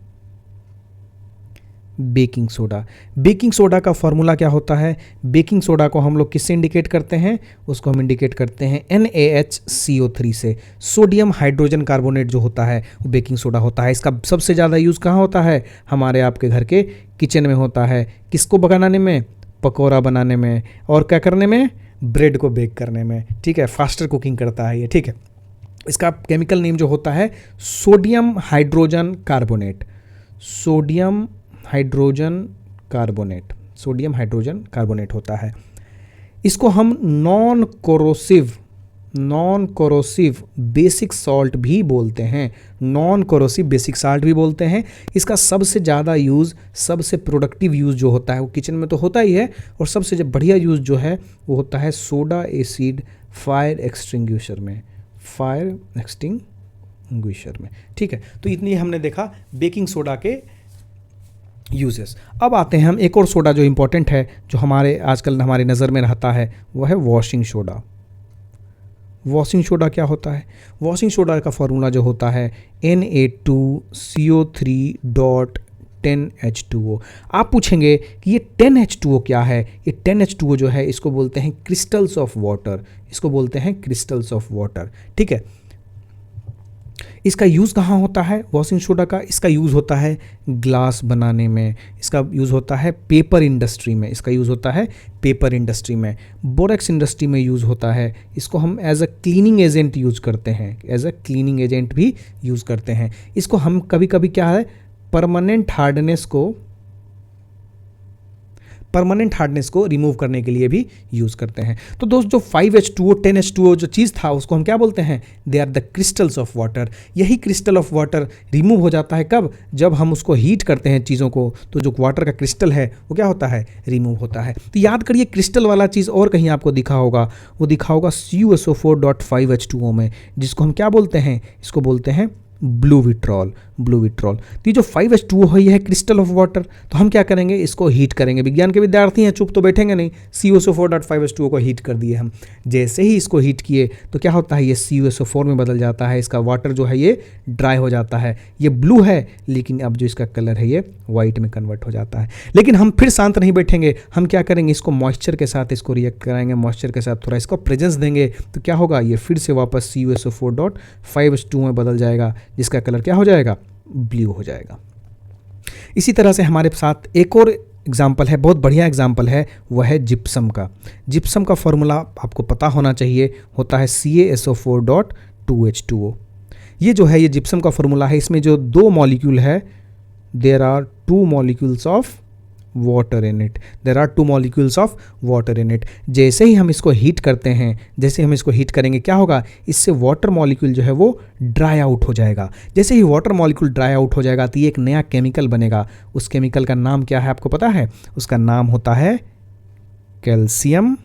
Baking soda. Baking soda का फॉर्मूला क्या होता है? बेकिंग सोडा को हम लोग किससे इंडिकेट करते हैं? उसको हम इंडिकेट करते हैं NaHCO3 से। सोडियम हाइड्रोजन कार्बोनेट जो होता है वो बेकिंग सोडा होता है। इसका सबसे ज़्यादा यूज़ कहाँ होता है? हमारे आपके घर के किचन में होता है। किसको बनाने में? पकौड़ा बनाने में, और क्या करने में? ब्रेड को बेक करने में। ठीक है, फास्टर कुकिंग करता है ये। ठीक है, इसका केमिकल नेम जो होता है sodium hydrogen carbonate. Sodium hydrogen carbonate होता है। इसको हम नॉन कोरोसिव बेसिक सॉल्ट भी बोलते हैं। नॉन कोरोसिव बेसिक सॉल्ट भी बोलते हैं। इसका सबसे ज़्यादा यूज़, सबसे प्रोडक्टिव यूज़ जो होता है वो किचन में तो होता ही है, और सबसे जो बढ़िया यूज़ जो है वो होता है सोडा एसिड फायर एक्सटिंग्विशर में। ठीक है, तो इतनी हमने देखा बेकिंग सोडा के यूजेस। अब आते हैं हम एक और सोडा जो इम्पोर्टेंट है, जो हमारे आजकल हमारी नज़र में रहता है, वो है वॉशिंग सोडा। वॉशिंग सोडा क्या होता है? वॉशिंग सोडा का फॉर्मूला जो होता है Na2CO3.10H2O। आप पूछेंगे कि ये 10H2O क्या है? ये 10H2O जो है इसको बोलते हैं क्रिस्टल्स ऑफ वाटर। ठीक है, इसका यूज़ कहाँ होता है वॉशिंग सोडा का? इसका यूज़ होता है ग्लास बनाने में, इसका यूज़ होता है पेपर इंडस्ट्री में, बोरेक्स इंडस्ट्री में यूज़ होता है। इसको हम एज अ क्लीनिंग एजेंट भी यूज़ करते हैं। इसको हम कभी कभी क्या है परमानेंट हार्डनेस को रिमूव करने के लिए भी यूज़ करते हैं। तो दोस्त जो 5H2O 10H2O जो चीज़ था उसको हम क्या बोलते हैं? They are the crystals of water. यही क्रिस्टल ऑफ वाटर रिमूव हो जाता है कब? जब हम उसको हीट करते हैं चीज़ों को, तो जो वाटर का क्रिस्टल है वो क्या होता है? रिमूव होता है। तो याद करिए क्रिस्टल वाला चीज़ और कहीं आपको दिखा होगा, वो दिखा होगा CuSO4.5H2O में, जिसको हम क्या बोलते हैं? इसको बोलते हैं ब्लू विट्रॉल। तो ये जो 5H2O है ये है क्रिस्टल ऑफ वाटर। तो हम क्या करेंगे? इसको हीट करेंगे। विज्ञान के विद्यार्थी हैं, चुप तो बैठेंगे नहीं। CuSO4.5H2O को हीट कर दिए हम। जैसे ही इसको हीट किए तो क्या होता है? ये CuSO4 में बदल जाता है। इसका वाटर जो है ये ड्राई हो जाता है। ये ब्लू है, लेकिन अब जो इसका कलर है ये वाइट में कन्वर्ट हो जाता है। लेकिन हम फिर शांत नहीं बैठेंगे, हम क्या करेंगे? इसको मॉइस्चर के साथ इसको रिएक्ट कराएंगे, मॉइस्चर के साथ थोड़ा इसको प्रेजेंस देंगे, तो क्या होगा? ये फिर से वापस CuSO4.5H2O में बदल जाएगा, जिसका कलर क्या हो जाएगा? ब्लू हो जाएगा। इसी तरह से हमारे साथ एक और एग्जाम्पल है, बहुत बढ़िया एग्जाम्पल है, वह है जिप्सम का। जिप्सम का फॉर्मूला आपको पता होना चाहिए, होता है CaSO4.2H2O। ये जो है ये जिप्सम का फॉर्मूला है। इसमें जो दो मॉलिक्यूल है, there are two molecules of water in it. जैसे ही हम इसको हीट करते हैं, जैसे हम इसको हीट करेंगे क्या होगा? इससे वाटर मॉलिक्यूल जो है वो ड्राई आउट हो जाएगा। जैसे ही वाटर मॉलिक्यूल ड्राई आउट हो जाएगा तो ये एक नया केमिकल बनेगा। उस केमिकल का नाम क्या है आपको पता है? उसका नाम होता है calcium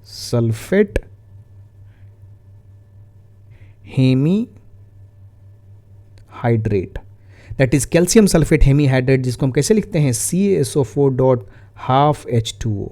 sulphate hemihydrate. That is calcium sulphate hemihydrate, जिसको हम कैसे लिखते हैं? CaSO4.5H2O।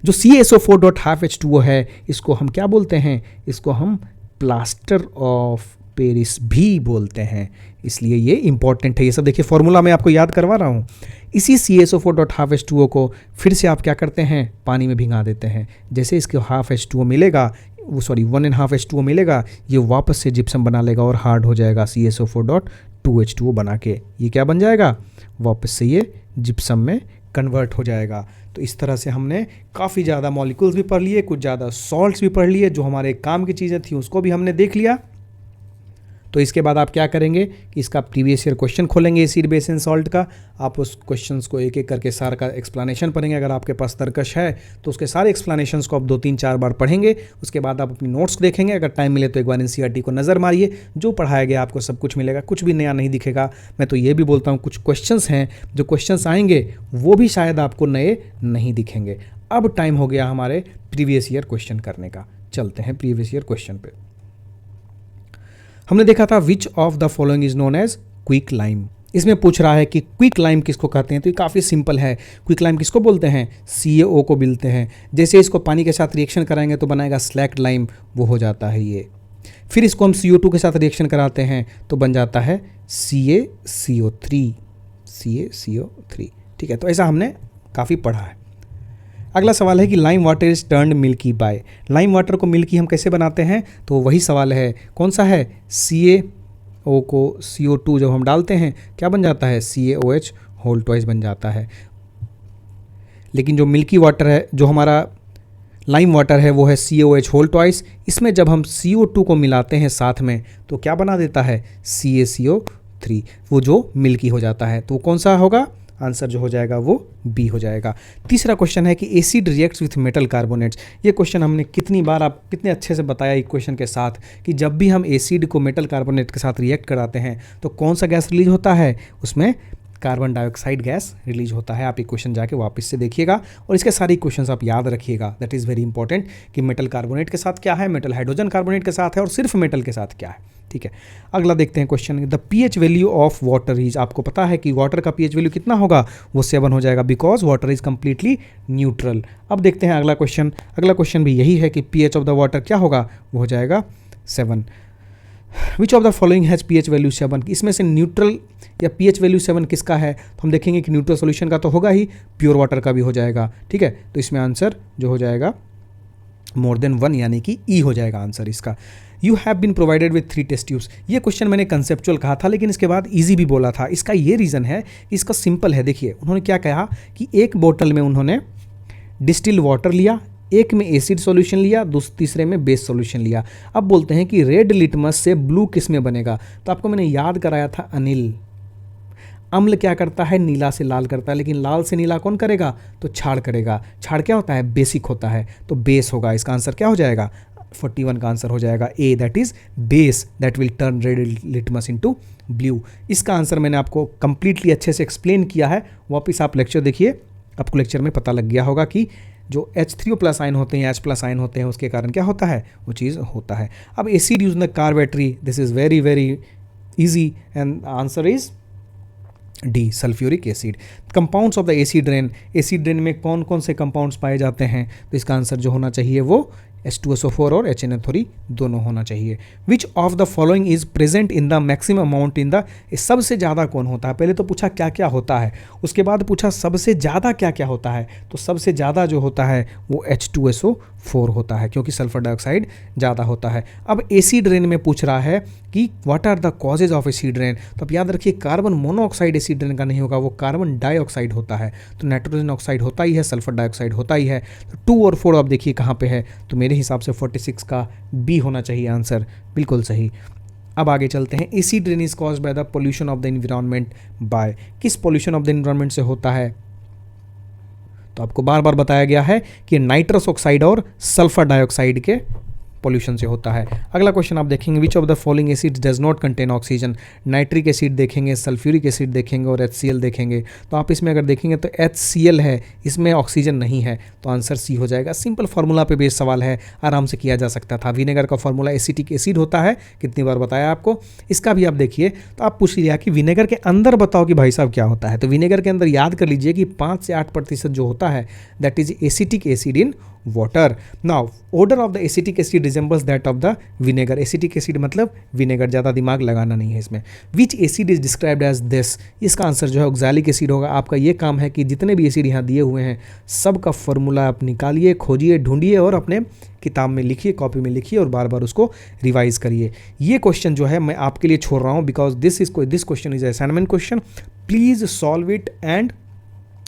जो CaSO4.5H2O है, इसको हम क्या बोलते हैं? इसको हम प्लास्टर ऑफ पेरिस भी बोलते हैं। इसलिए ये इंपॉर्टेंट है। ये सब देखिए फॉर्मूला मैं आपको याद करवा रहा हूँ। इसी CaSO4.5H2O को फिर से आप क्या करते हैं? पानी में भिंगा देते हैं। जैसे इसके 1.5H2O मिलेगा, 1.5H2O मिलेगा, ये वापस से जिप्सम बना लेगा और हार्ड हो जाएगा CaSO4.2H2O बना के। ये क्या बन जाएगा? वापस से ये जिप्सम में कन्वर्ट हो जाएगा। तो इस तरह से हमने काफ़ी ज़्यादा मॉलिक्यूल्स भी पढ़ लिए, कुछ ज़्यादा सॉल्ट्स भी पढ़ लिए, जो हमारे काम की चीज़ें थी उसको भी हमने देख लिया। तो इसके बाद आप क्या करेंगे कि इसका प्रीवियस ईयर क्वेश्चन खोलेंगे एसिड बेस एंड सॉल्ट का। आप उस क्वेश्चंस को एक एक करके सारा का एक्सप्लेनेशन पढ़ेंगे। अगर आपके पास तर्कश है तो उसके सारे एक्सप्लेनेशंस को आप 2-3-4 बार पढ़ेंगे। उसके बाद आप अपनी नोट्स देखेंगे। अगर टाइम मिले तो एक बार एनसीईआरटी को नज़र मारिए। जो पढ़ाया गया आपको सब कुछ मिलेगा, कुछ भी नया नहीं दिखेगा। मैं तो ये भी बोलता हूँ कुछ क्वेश्चंस हैं, जो क्वेश्चंस आएंगे वो भी शायद आपको नए नहीं दिखेंगे। अब टाइम हो गया हमारे प्रीवियस ईयर क्वेश्चन करने का। चलते हैं प्रीवियस ईयर क्वेश्चन पे। हमने देखा था which of the following is known as quick lime. इसमें पूछ रहा है कि क्विक लाइम किसको कहते हैं। तो ये काफ़ी सिंपल है। क्विक लाइम किसको बोलते हैं? CaO को बोलते हैं। जैसे इसको पानी के साथ रिएक्शन कराएंगे तो बनाएगा स्लैक्ड लाइम, वो हो जाता है ये। फिर इसको हम CO2 के साथ रिएक्शन कराते हैं तो बन जाता है CaCO3। CaCO3। ठीक है, तो ऐसा हमने काफ़ी पढ़ा है। अगला सवाल है कि lime water is turned milky by. Lime water को मिल्की हम कैसे बनाते हैं, तो वही सवाल है, कौन सा है, CaO को CO2 जब हम डालते हैं क्या बन जाता है, CaOH होल ट्वाइस बन जाता है। लेकिन जो मिल्की वाटर है, जो हमारा लाइम वाटर है, वो है CaOH होल ट्वाइस। इसमें जब हम CO2 को मिलाते हैं साथ में तो क्या बना देता है, CaCO3, वो जो मिल्की हो जाता है। तो कौन सा होगा, आंसर जो हो जाएगा वो बी हो जाएगा। तीसरा क्वेश्चन है कि acid reacts with metal carbonates. ये क्वेश्चन हमने कितनी बार, आप कितने अच्छे से बताया इक्वेशन के साथ कि जब भी हम एसिड को मेटल कार्बोनेट के साथ रिएक्ट कराते हैं तो कौन सा गैस रिलीज होता है, उसमें कार्बन डाइऑक्साइड गैस रिलीज होता है। आप इक्वेशन जाके वापस से देखिएगा और इसके सारे इक्वेशंस आप याद रखिएगा। दैट इज़ वेरी इंपॉर्टेंट कि मेटल कार्बोनेट के साथ क्या है, मेटल हाइड्रोजन कार्बोनेट के साथ है और सिर्फ मेटल के साथ क्या है। ठीक है, अगला देखते हैं question, the pH value of water is. आपको पता है कि वाटर का पीएच वैल्यू कितना होगा, वो 7 हो जाएगा, because water is completely neutral. अब देखते हैं अगला क्वेश्चन। अगला क्वेश्चन भी यही है कि पीएच ऑफ द वाटर क्या होगा, वो हो जाएगा 7। विच of the following has pH value 7। इसमें से न्यूट्रल या पीएच वैल्यू 7 किसका है, तो हम देखेंगे कि न्यूट्रल सॉल्यूशन का तो होगा ही, प्योर वाटर का भी हो जाएगा। ठीक है, तो इसमें आंसर जो हो जाएगा मोर देन 1 यानी कि ई हो जाएगा आंसर इसका। You have been provided with 3 test tubes. ये क्वेश्चन मैंने कंसेप्चुअल कहा था लेकिन इसके बाद ईजी भी बोला था। इसका ये रीज़न है, इसका सिंपल है। देखिए उन्होंने क्या कहा कि एक बोतल में उन्होंने डिस्टिल वाटर लिया, एक में एसिड सॉल्यूशन लिया, तीसरे में बेस सॉल्यूशन लिया। अब बोलते हैं कि रेड लिटमस से ब्लू किस में बनेगा, तो आपको मैंने याद कराया था अनिल। अम्ल क्या करता है, नीला से लाल करता है, लेकिन लाल से नीला कौन करेगा, तो क्षार करेगा। क्षार क्या होता है, बेसिक होता है, तो बेस होगा। इसका आंसर क्या हो जाएगा, 41 का आंसर हो जाएगा A, that is base that will turn red litmus into blue. इसका आंसर मैंने आपको कंप्लीटली अच्छे से एक्सप्लेन किया है। वापस आप लेक्चर देखिए, आपको लेक्चर में पता लग गया होगा कि जो H3O+ आयन होते हैं, H+ आयन होते हैं, उसके कारण क्या होता है, वो चीज़ होता है। अब acid use in the car battery, this is very very easy and answer is D, sulphuric acid. Compounds of the acid rain, acid rain में कौन कौन से कंपाउंड्स पाए जाते हैं, तो इसका आंसर जो होना चाहिए वो H2SO4 और HNO3 दोनों होना चाहिए। विच of the following is present in the maximum amount in the, सबसे ज़्यादा कौन होता है। पहले तो पूछा क्या क्या होता है, उसके बाद पूछा सबसे ज़्यादा क्या क्या होता है, तो सबसे ज़्यादा जो होता है वो H2SO4 होता है, क्योंकि सल्फर डाइऑक्साइड ज़्यादा होता है। अब एसिड रेन में पूछ रहा है कि what are the causes of acid rain, तो अब याद रखिए कार्बन मोनोऑक्साइड एसिड रेन का नहीं होगा, वो कार्बन डाइऑक्साइड होता है। तो नाइट्रोजन ऑक्साइड होता ही है, सल्फर डाइऑक्साइड होता ही है। तो 2 और 4 आप देखिए कहाँ पे है, तो मेरे हिसाब से 46 का बी होना चाहिए आंसर, बिल्कुल सही। अब आगे चलते हैं, acid rain is caused by the pollution of the environment by, किस पोल्यूशन ऑफ द एनवायरनमेंट से होता है, तो आपको बार बार बताया गया है कि नाइट्रस ऑक्साइड और सल्फर डाइऑक्साइड के पॉल्यूशन से होता है। अगला क्वेश्चन आप देखेंगे, विच of the following acid does not contain oxygen. Nitric acid देखेंगे, सल्फ्यूरिक एसिड देखेंगे और HCl देखेंगे। तो आप इसमें अगर देखेंगे तो HCl है, इसमें ऑक्सीजन नहीं है, तो आंसर सी हो जाएगा। सिंपल फार्मूला पे बेस्ड सवाल है, आराम से किया जा सकता था। विनेगर का फार्मूला एसिटिक एसिड होता है, कितनी बार बताया आपको। इसका भी आप देखिए, तो आप पूछ लिया कि विनेगर के अंदर बताओ कि भाई साहब क्या होता है, तो विनेगर के अंदर याद कर लीजिए कि 5 से 8% जो होता है that is acetic acid in water. Now odor of the acetic acid resembles that of the vinegar। Acetic acid मतलब विनेगर, ज़्यादा दिमाग लगाना नहीं है इसमें। Which acid is described as this, इसका आंसर जो है ऑक्सैलिक एसिड होगा। आपका ये काम है कि जितने भी एसिड यहाँ दिए हुए हैं सब का फॉर्मूला आप निकालिए, खोजिए, ढूंढिए और अपने किताब में लिखिए, कॉपी में लिखिए और बार बार उसको रिवाइज करिए। ये क्वेश्चन जो है मैं आपके लिए छोड़ रहा हूँ because this question is assignment question. Please solve it and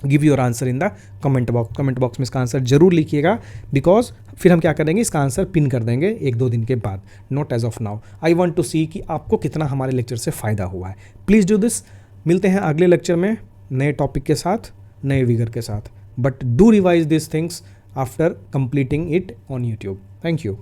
give your answer in the comment box. Comment box में इसका आंसर जरूर लिखिएगा, बिकॉज फिर हम क्या करेंगे, इसका आंसर पिन कर देंगे 1-2 दिन के बाद, not as of now. I want to see कि आपको कितना हमारे लेक्चर से फ़ायदा हुआ है। Please do this. मिलते हैं अगले लेक्चर में नए टॉपिक के साथ, नए विगर के साथ, but do revise this things after completing it on YouTube. Thank you.